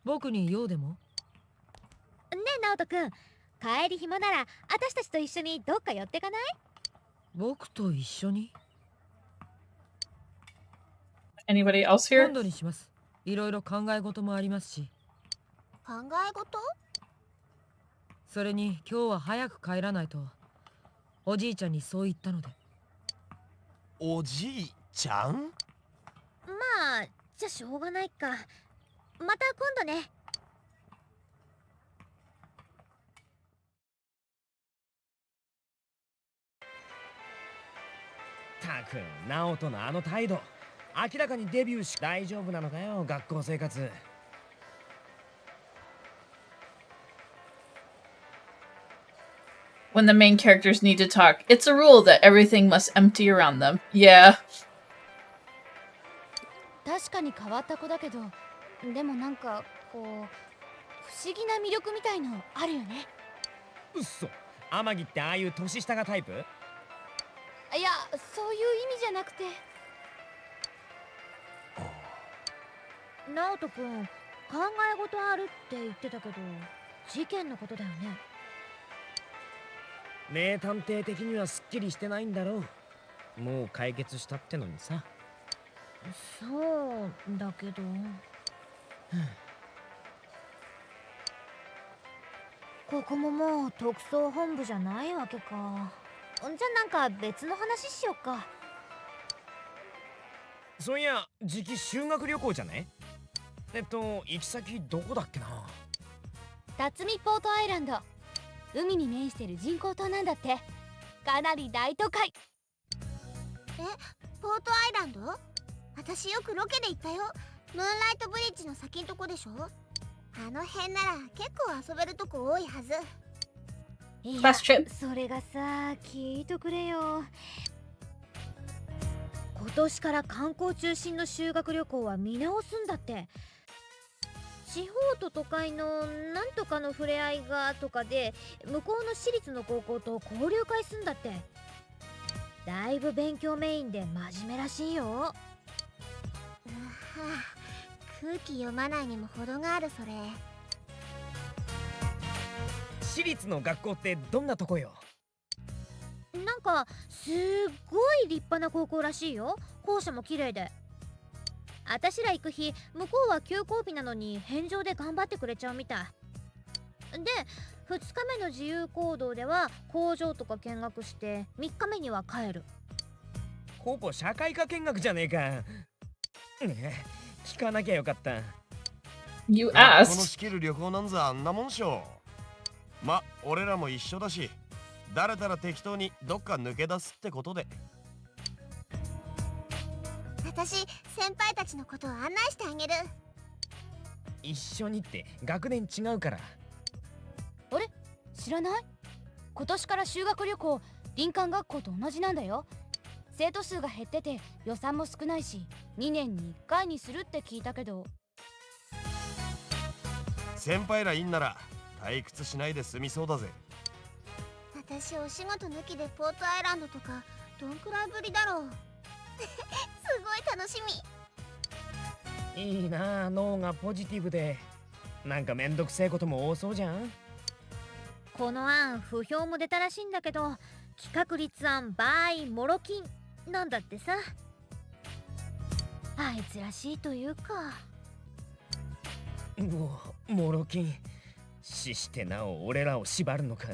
僕に用でも？ねえ、ナオト君、帰り暇なら私たちと一緒にどっか寄ってかない？僕と一緒に？ Anybody else here? 今度にします。いろいろ考え事もありますし。考え事？それに今日は早く帰らないと。おじいちゃんにそう言ったので。おじいちゃん？まあ、じゃあしょうがないか。また今度ね。たく、直人のあの態度。明らかにデビューし大丈夫なのかよ、学校生活。When the main characters need to talk, it's a rule that everything must empty around them. Yeah. 確かに変わった子だけど、でもなんかこう不思議な魅力みたいのあるよね。うっそ、天城ってああいう年下がタイプ？いや、そういう意味じゃなくて。ナオト君、考え事あるって言ってたけど、事件のことだよね。名探偵的にはすっきりしてないんだろう。もう解決したってのにさ。そうだけど。ここももう特捜本部じゃないわけか。じゃあなんか別の話しよっか。そういや、次期修学旅行じゃね？行き先どこだっけな。辰巳ポートアイランド。海に面してる人工島なんだって。かなり大都会。ポートアイランド？私よくロケで行ったよ。ムーンライトブリッジの先んとこでしょ。あの辺なら結構遊べるとこ多いはず。いや、 Bus trip. それがさ、聞いとくれよ。今年から観光中心の修学旅行は見直すんだって。地方と都会のなんとかの触れ合いがとかで、向こうの私立の高校と交流会すんだって。だいぶ勉強メインで真面目らしいよ。空気読まないにも程がある。それ私立の学校ってどんなとこよ。なんかすっごい立派な高校らしいよ。校舎も綺麗で。あたしら行く日、向こうは休校日なのに返上で頑張ってくれちゃうみたいで、2日目の自由行動では工場とか見学して、3日目には帰る。ほぼ社会科見学じゃねえか。聞かなきゃよかった。You この asked. 仕切る旅行なんざあんなもんしょ。ま、俺らも一緒だし、だらだら適当にどっか抜け出すってことで。私先輩たちのことを案内してあげる。一緒にって学年違うから。あれ、知らない？今年から修学旅行、林間学校と同じなんだよ。生徒数が減ってて予算も少ないし、2年に1回にするって聞いたけど。先輩らいんなら退屈しないで済みそうだぜ。私お仕事抜きでポートアイランドとかどんくらいぶりだろう。すごい楽しみ。いいなあ、脳がポジティブで。なんかめんどくせえことも多そうじゃん。この案不評も出たらしいんだけど、企画立案 by モロキンなんだってさ。あいつらしいというか。モロキン、死してなお俺らを縛るのか。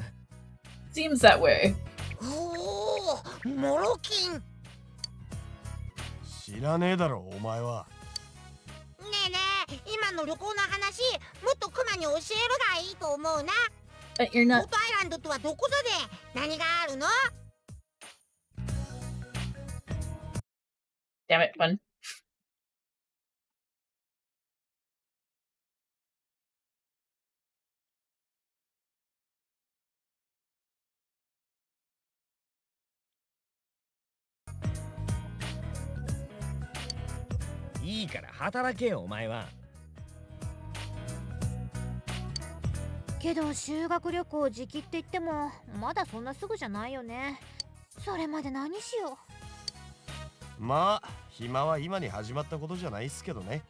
Seems that way. おお、モロキン。知らねえだろお前は。ねえねえ、今の旅行の話もっとクマに教えるがいいと思うな。But you're ポ not. ートアイランドとはどこぞで何があるの？ Damn it, fun. いいから働けよお前は。けど修学旅行時期って言ってもまだそんなすぐじゃないよね。それまで何しよまあ暇は今に始まったことじゃないっすけどね。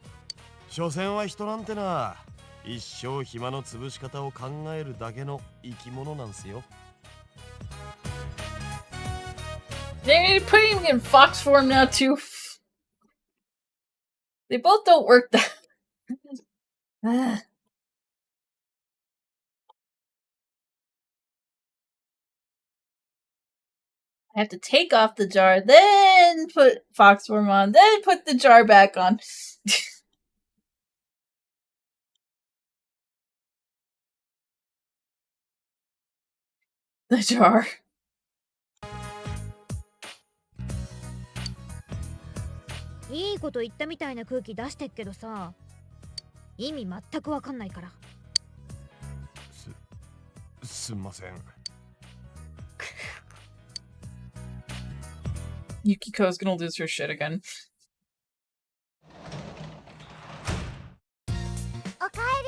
所詮は人なんてな、一生暇の潰し方を考えるだけの生き物なんすよ。They're putting him in fox form now too. They both don't work that. I have to take off the jar, then put fox form on, then put the jar back on. The jar. う。いいこと言ったみたいな空気出してっけどさ、意味全くわかんないから。すんません。Yukiko's gonna lose her shit again. おかえ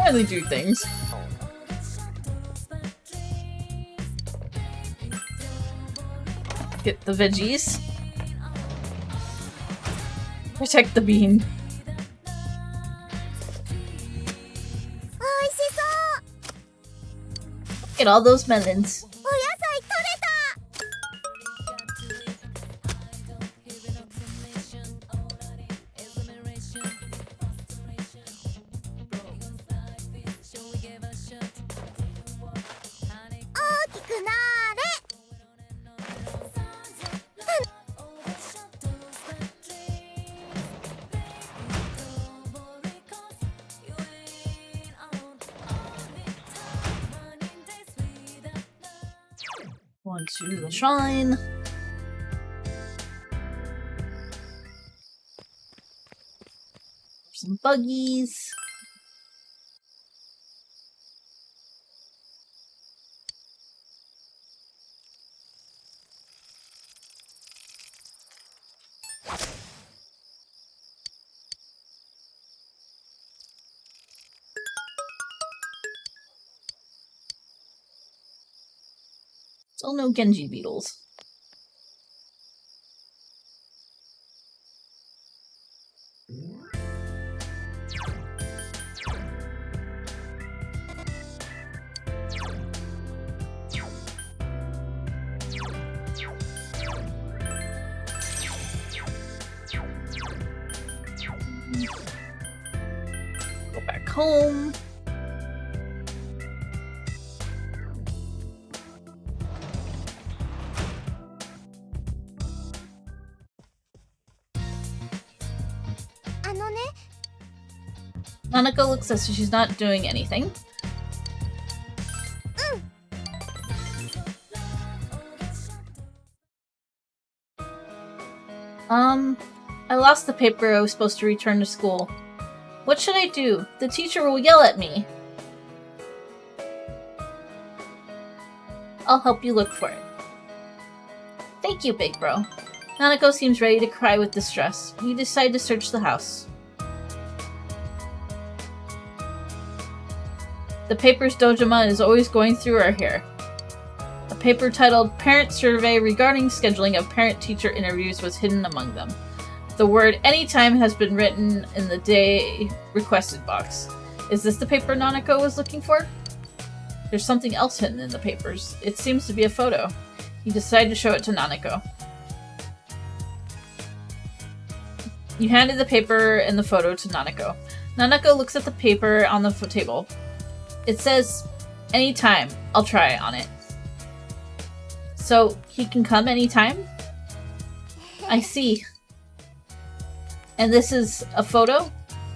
り。 Finally do things. Get the veggies. Protect the bean. おいしそう。 Get all those melons. お野菜取れた。大きくなーれ。Onto the shrine. Some buggies. Still no Genji beetles. Go back home. Nanako looks as if she's not doing anything. I lost the paper I was supposed to return to school. What should I do? The teacher will yell at me. I'll help you look for it. Thank you, big bro. Nanako seems ready to cry with distress. You decide to search the house. The papers Dojima is always going through are here. A paper titled Parent Survey regarding scheduling of parent-teacher interviews was hidden among them. The word anytime has been written in the day requested box. Is this the paper Nanako was looking for? There's something else hidden in the papers. It seems to be a photo. You decide to show it to Nanako. You handed the paper and the photo to Nanako. Nanako looks at the paper on the table. It says, anytime. I'll try on it. So, he can come anytime? I see. And this is a photo?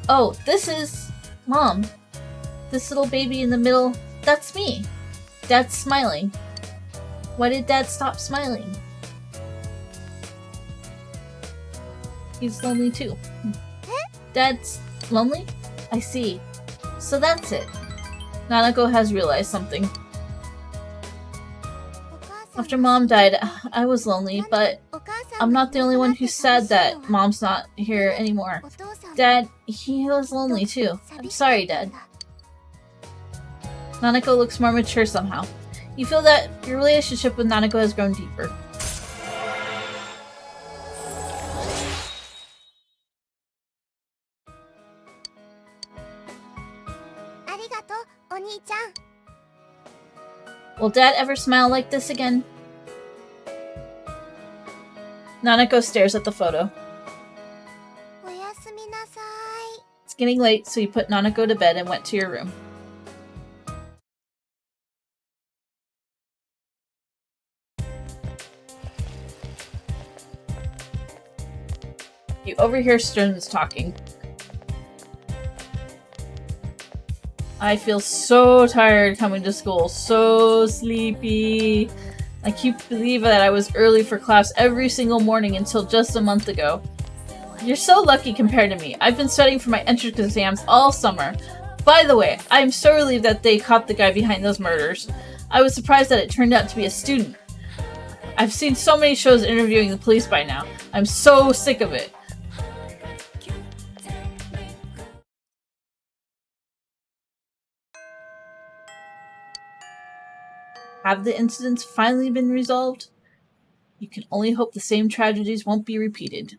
Oh, this is... Mom. This little baby in the middle, that's me. Dad's smiling. Why did Dad stop smiling? He's lonely too. Dad's lonely? I see. So that's it. Nanako has realized something. After Mom died, I was lonely, but I'm not the only one who's sad that Mom's not here anymore. Dad, he was lonely too. I'm sorry, Dad. Nanako looks more mature somehow. You feel that your relationship with Nanako has grown deeper. Will Dad ever smile like this again? Nanako stares at the photo. It's getting late, so you put Nanako to bed and went to your room. You overhear students talking. I feel so tired coming to school, so sleepy. I can't believe that I was early for class every single morning until just a month ago. You're so lucky compared to me. I've been studying for my entrance exams all summer. By the way, I'm so relieved that they caught the guy behind those murders. I was surprised that it turned out to be a student. I've seen so many shows interviewing the police by now. I'm so sick of it. Have the incidents finally been resolved? You can only hope the same tragedies won't be repeated.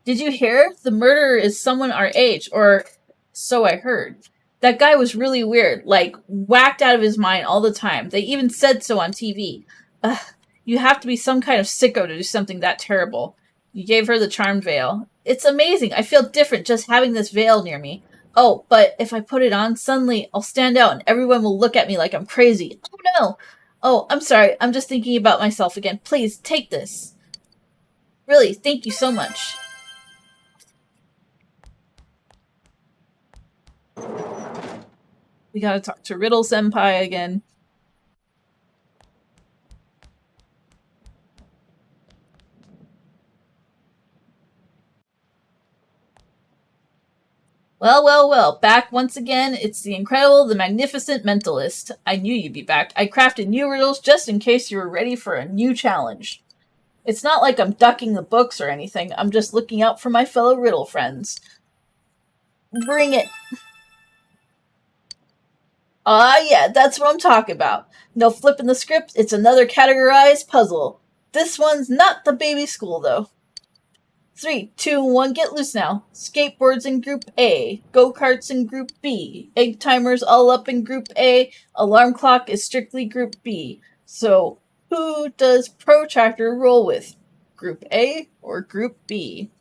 Did you hear? The murderer is someone our age, or so I heard. That guy was really weird, like whacked out of his mind all the time. They even said so on TV. Ugh, you have to be some kind of sicko to do something that terrible. You gave her the charmed veil. It's amazing. I feel different just having this veil near me. Oh, but if I put it on, suddenly I'll stand out and everyone will look at me like I'm crazy. Oh no! Oh, I'm sorry. I'm just thinking about myself again. Please, take this. Really, thank you so much. We gotta talk to Riddle Senpai again. Well, well, well, back once again. It's the incredible, the magnificent mentalist. I knew you'd be back. I crafted new riddles just in case you were ready for a new challenge. It's not like I'm ducking the books or anything. I'm just looking out for my fellow riddle friends. Bring it. Ah, yeah, that's what I'm talking about. No flipping the script. It's another categorized puzzle. This one's not the baby school, though. 3, 2, 1, get loose now. Skateboards in Group A. Go-karts in Group B. Egg timers all up in Group A. Alarm clock is strictly Group B. So, who does Protractor roll with? Group A or Group B?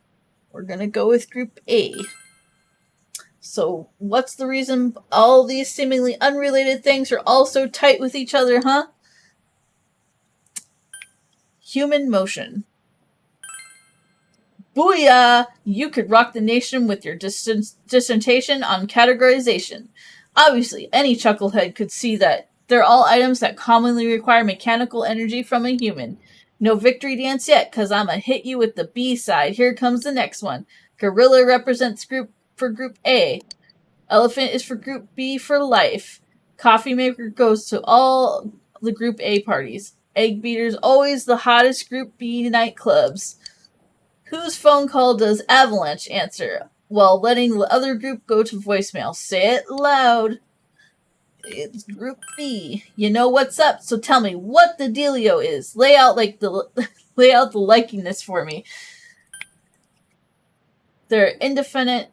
We're gonna go with Group A. So, what's the reason all these seemingly unrelated things are all so tight with each other, huh? Human motion. Booyah! You could rock the nation with your dissertation on categorization. Obviously, any chucklehead could see that they're all items that commonly require mechanical energy from a human. No victory dance yet, cause I'ma hit you with the B side. Here comes the next one. Gorilla represents Group A. Elephant is for Group B for life. Coffee maker goes to all the Group A parties. Egg beaters always the hottest Group B nightclubs. Whose phone call does Avalanche answer while letting the other group go to voicemail? Say it loud. It's Group B. You know what's up, so tell me what the dealio is. Lay out the likiness for me. They're indefinite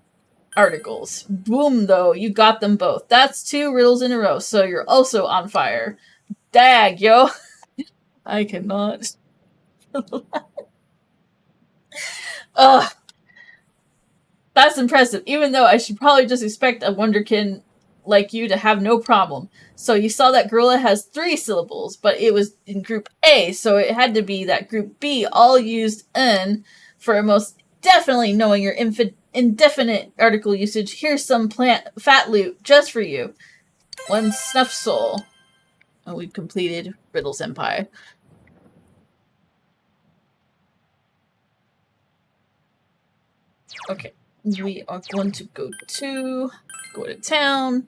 articles. Boom, though. You got them both. That's 2 riddles in a row, so you're also on fire. Dag, yo. I cannot. Ugh. That's impressive, even though I should probably just expect a wonderkin like you to have no problem. So you saw that gorilla has 3 syllables, but it was in Group A, so it had to be that Group B all used N for most definitely knowing your indefinite article usage. Here's some fat loot just for you. 1 snuff soul. And we've completed Riddle Senpai. Okay, we are going to go to town.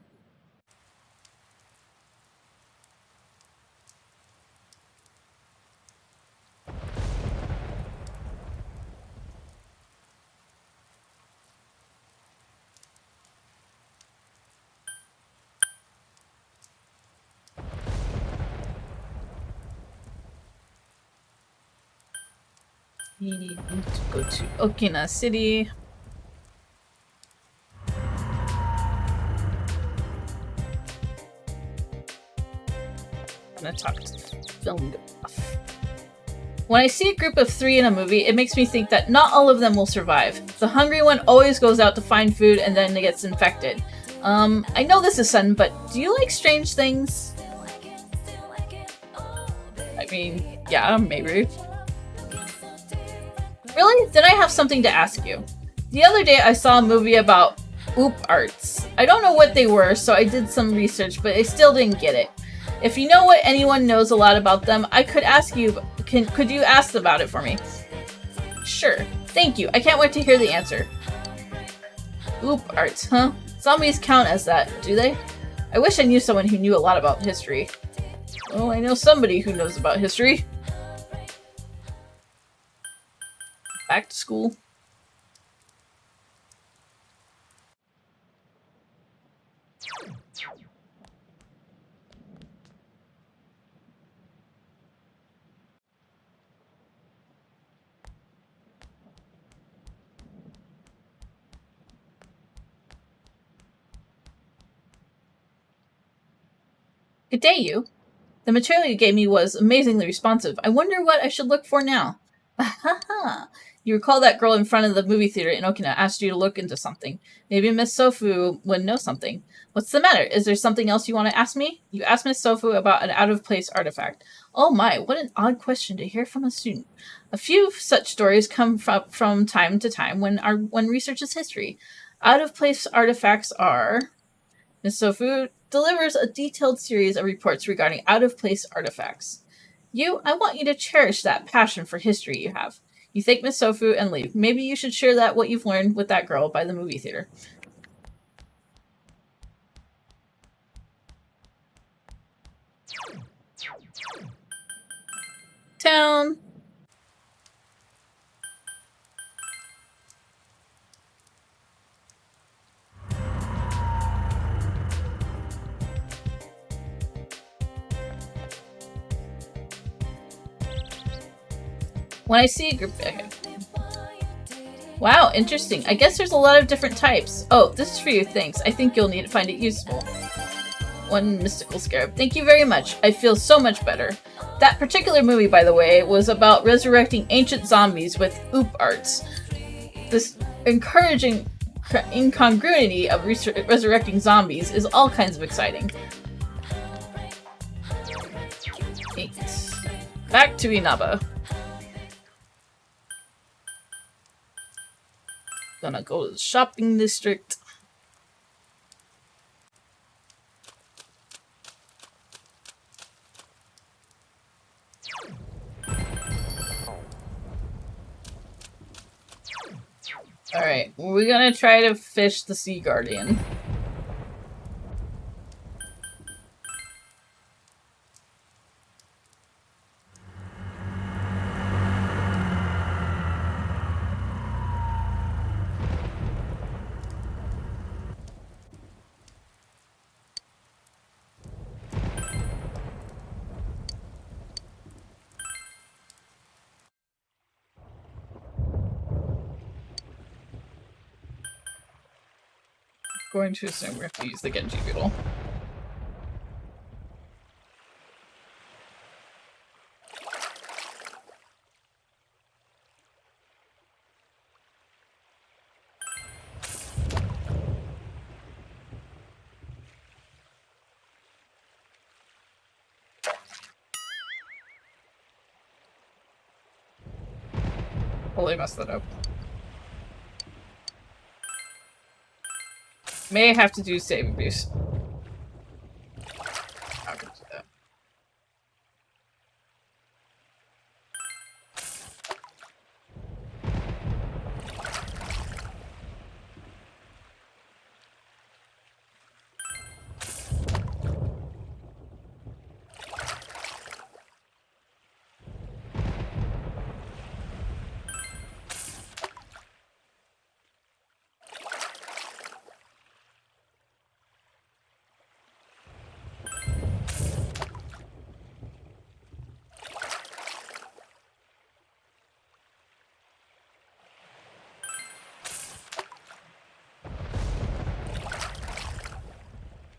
We need to go to Okina City. I'm gonna talk to film. When I see a group of 3 in a movie, it makes me think that not all of them will survive. The hungry one always goes out to find food and then gets infected. I know this is sudden, but do you like strange things? I mean, yeah, maybe. Really? Then I have something to ask you. The other day I saw a movie about oop arts. I don't know what they were, so I did some research, but I still didn't get it. If you know what anyone knows a lot about them, I could ask you, could you ask about it for me? Sure. Thank you. I can't wait to hear the answer. Oop arts, huh? Zombies count as that, do they? I wish I knew someone who knew a lot about history. Oh, I know somebody who knows about history. Back to school. Good day, you. The material you gave me was amazingly responsive. I wonder what I should look for now. Ahaha. You recall that girl in front of the movie theater in Okina asked you to look into something. Maybe Miss Sofu would know something. What's the matter? Is there something else you want to ask me? You asked Miss Sofu about an out-of-place artifact. Oh my, what an odd question to hear from a student. A few such stories come from time to time when research is history. Out-of-place artifacts are... Miss Sofu delivers a detailed series of reports regarding out-of-place artifacts. I want you to cherish that passion for history you have. You thank Miss Sofu and leave. Maybe you should share what you've learned with that girl by the movie theater. Town. When I see a group... Okay. Wow, interesting. I guess there's a lot of different types. Oh, this is for you, thanks. I think you'll find it useful. One mystical scarab. Thank you very much. I feel so much better. That particular movie, by the way, was about resurrecting ancient zombies with oop arts. This encouraging incongruity of resurrecting zombies is all kinds of exciting. 8. Back to Inaba. Gonna go to the shopping district. Alright, we're gonna try to fish the Sea Guardian. Going to assume we have to use the Genji Beetle. Totally messed that up. May have to do save abuse. How can I do that?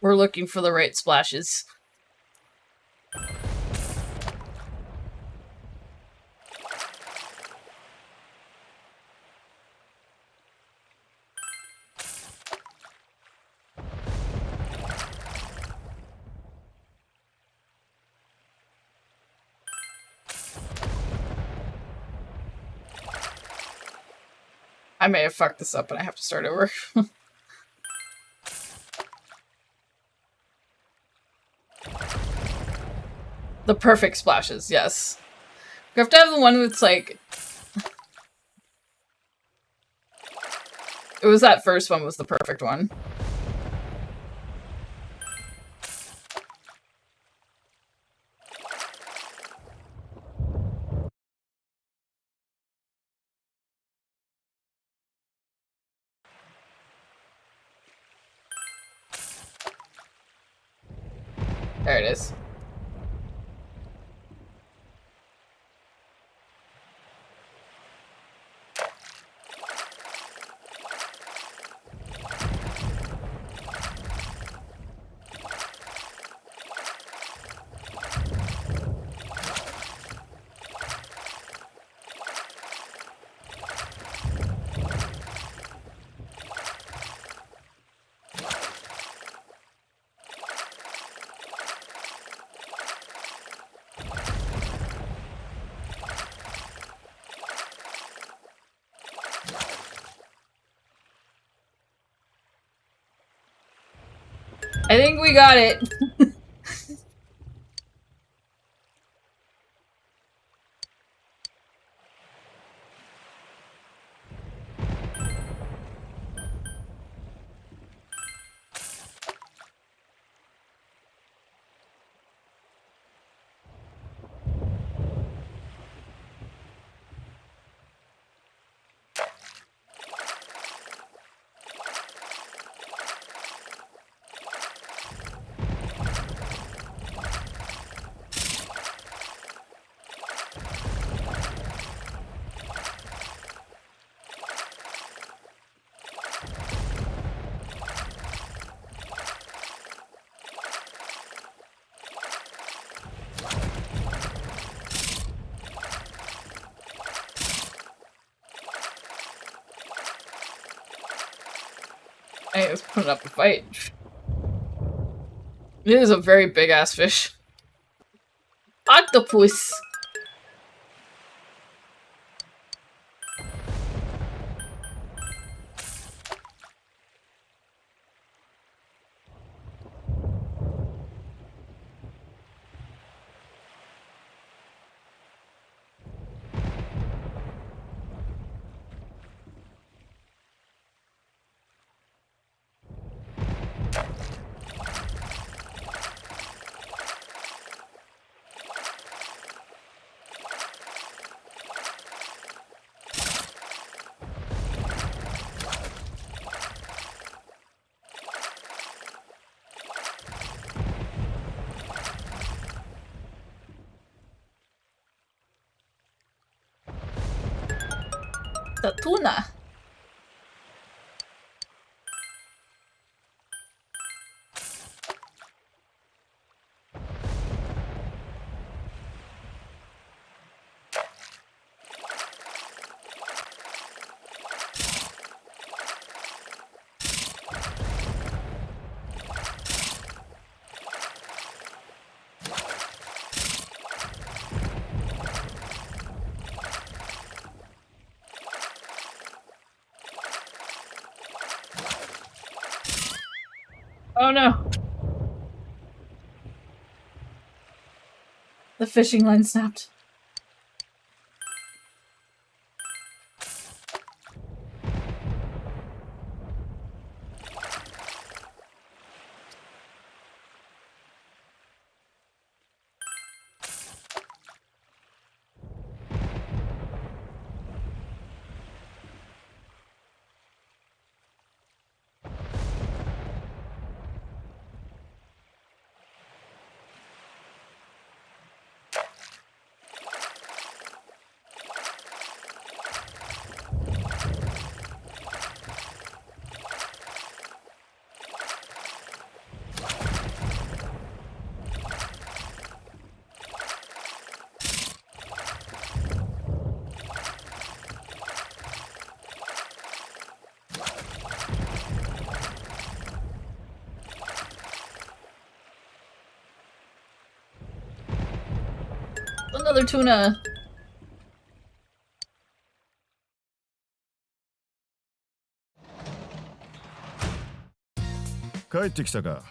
We're looking for the right splashes. I may have fucked this up and I have to start over. The perfect splashes, yes. We have to have the one that's like... It was that first one was the perfect one. There it is. I think we got it. Hey, let's put up a fight. It is a very big ass fish. Octopus! The tuna. Oh no. The fishing line snapped. Another tuna.帰ってきたか。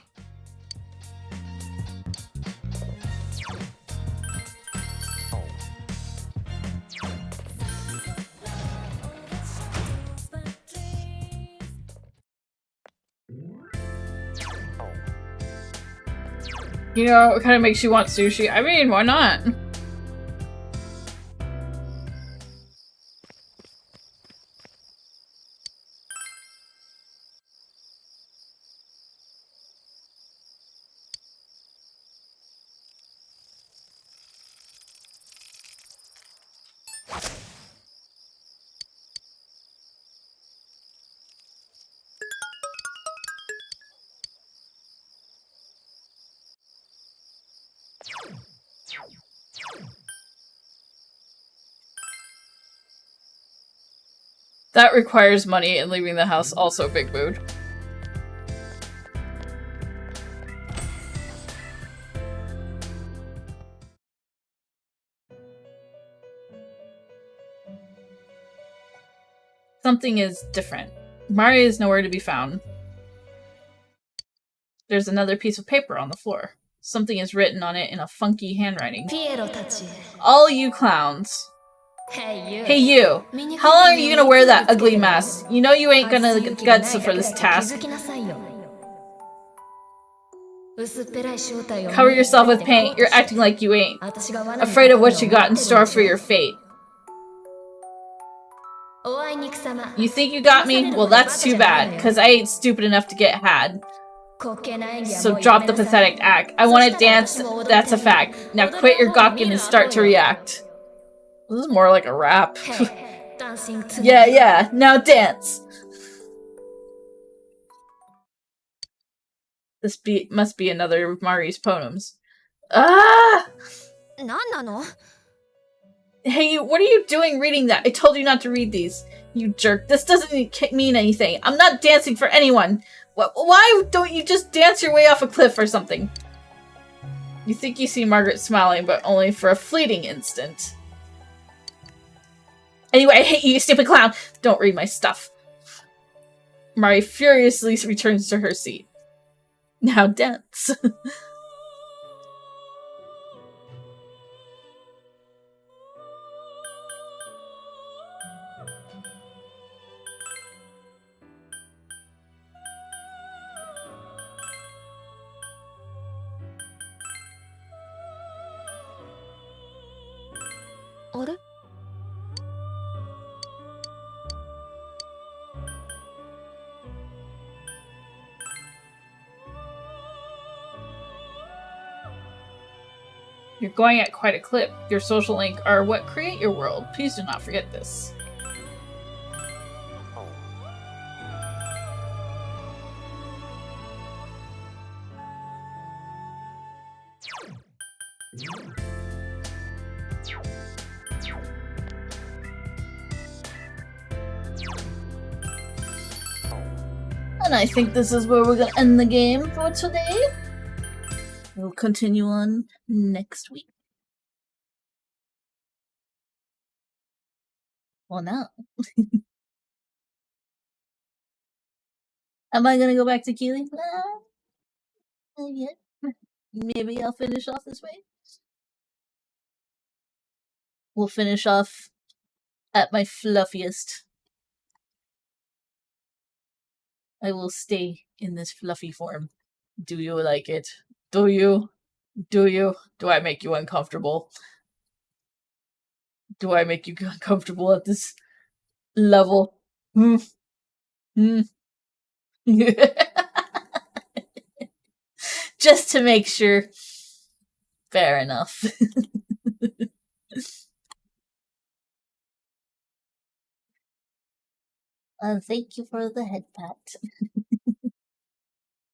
You know, it kind of makes you want sushi. I mean, why not? That requires money, and leaving the house also big mood. Something is different. Mari is nowhere to be found. There's another piece of paper on the floor. Something is written on it in a funky handwriting. All you clowns. Hey you! How long are you gonna wear that ugly mask? You know you ain't gonna get guts for this task. Cover yourself with paint. You're acting like you ain't. Afraid of what you got in store for your fate. You think you got me? Well, that's too bad, because I ain't stupid enough to get had. So drop the pathetic act. I want to dance, that's a fact. Now quit your gawking and start to react. This is more like a rap. Yeah, now dance! This must be another of Mari's poems. Ah! Hey, what are you doing reading that? I told you not to read these. You jerk. This doesn't mean anything. I'm not dancing for anyone. Why don't you just dance your way off a cliff or something? You think you see Margaret smiling, but only for a fleeting instant. Anyway, I hate you, you stupid clown! Don't read my stuff. Mari furiously returns to her seat. Now dance. You're going at quite a clip. Your social link are what create your world. Please do not forget this. And I think this is where we're gonna end the game for today. We'll continue on next week. Well, now. Am I gonna go back to Keeley? Not yet. Maybe I'll finish off this way. We'll finish off at my fluffiest. I will stay in this fluffy form. Do you like it? Do you? Do you? Do I make you uncomfortable? Do I make you uncomfortable at this level? Just to make sure. Fair enough. Thank you for the head pat.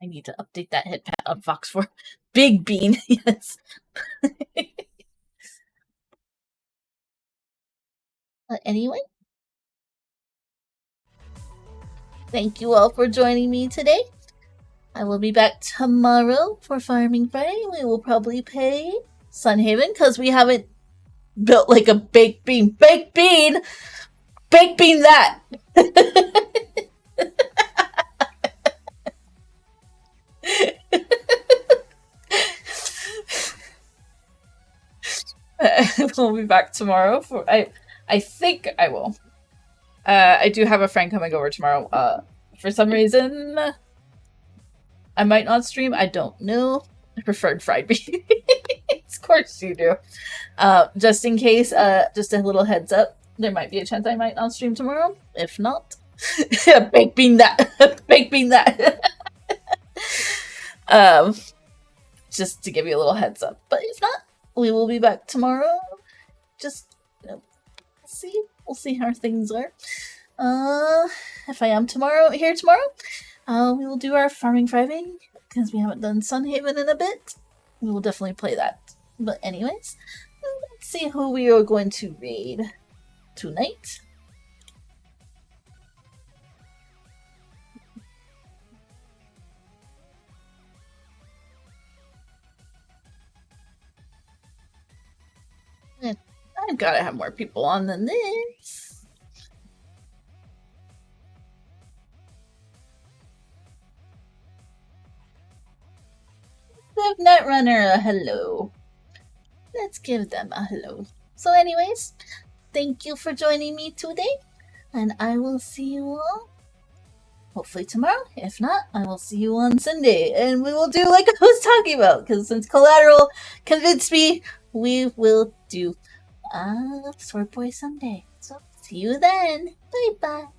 I need to update that head pat on Fox for Big Bean. Yes. Anyway, thank you all for joining me today. I will be back tomorrow for Farming Friday. We will probably play Sunhaven because we haven't built like a baked bean. Baked bean! Baked bean that! We'll be back tomorrow for I think I will. I do have a friend coming over tomorrow. For some reason I might not stream. I don't know. I preferred fried beans. Of course you do. Just in case, just a little heads up. There might be a chance I might not stream tomorrow. If not, baked bean that. Baked bean that. Just to give you a little heads up. But if not, we will be back tomorrow. Just, we'll see how things are. If I am here tomorrow, we will do our Farming Friday because we haven't done Sunhaven in a bit. We will definitely play that. But anyways, let's see who we are going to raid tonight. I've got to have more people on than this. Netrunner a hello. Let's give them a hello. So anyways, thank you for joining me today, and I will see you all hopefully tomorrow. If not, I will see you on Sunday, and we will do like I was talking about, because since Collateral convinced me, we will do Sword Boy Sunday. So see you then. Bye bye.